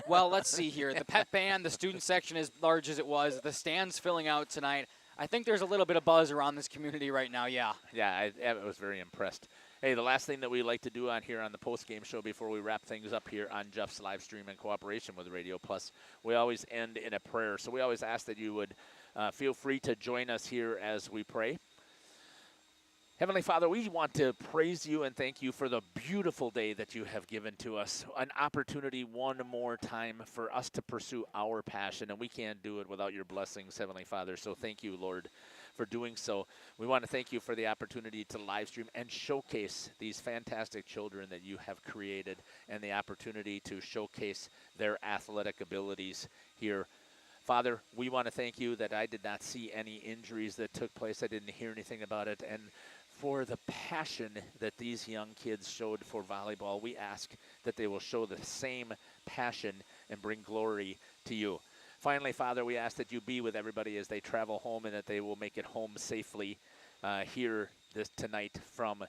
Well, let's see here. The pep band, the student section as large as it was, the stands filling out tonight. I think there's a little bit of buzz around this community right now, yeah. Yeah, I was very impressed. Hey, the last thing that we like to do on here on the post-game show before we wrap things up here on Jeff's live stream in cooperation with Radio Plus, we always end in a prayer. So we always ask that you would feel free to join us here as we pray. Heavenly Father, we want to praise you and thank you for the beautiful day that you have given to us, an opportunity one more time for us to pursue our passion, and we can't do it without your blessings, Heavenly Father. So thank you, Lord, for doing so. We want to thank you for the opportunity to live stream and showcase these fantastic children that you have created and the opportunity to showcase their athletic abilities here. Father, we want to thank you that I did not see any injuries that took place. I didn't hear anything about it. And for the passion that these young kids showed for volleyball, we ask that they will show the same passion and bring glory to you. Finally, Father, we ask that you be with everybody as they travel home and that they will make it home safely here tonight from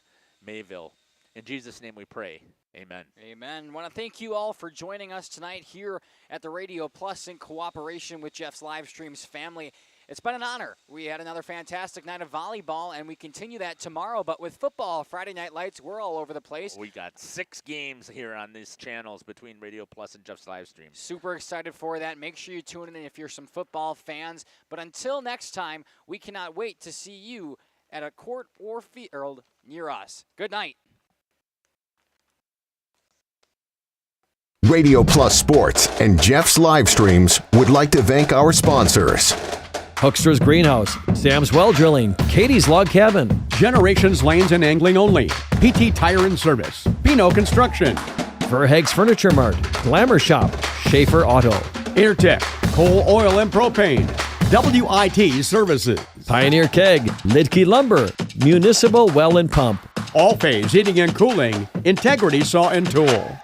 Mayville. In Jesus' name we pray. Amen. Amen. I want to thank you all for joining us tonight here at the Radio Plus in cooperation with Jeff's Live Streams family. It's been an honor. We had another fantastic night of volleyball, and we continue that tomorrow. But with football, Friday Night Lights, we're all over the place. We got 6 games here on these channels between Radio Plus and Jeff's Live Stream. Super excited for that. Make sure you tune in if you're some football fans. But until next time, we cannot wait to see you at a court or field near us. Good night. Radio Plus Sports and Jeff's Live Streams would like to thank our sponsors. Hoekstra's Greenhouse, Sam's Well Drilling, Katie's Log Cabin, Generations Lanes and Angling Only, PT Tire and Service, Pino Construction, Verhaeg's Furniture Mart, Glamour Shop, Schaefer Auto, Intertech, Coal, Oil, and Propane, WIT Services, Pioneer Keg, Lidke Lumber, Municipal Well and Pump, All Phase Heating and Cooling, Integrity Saw and Tool.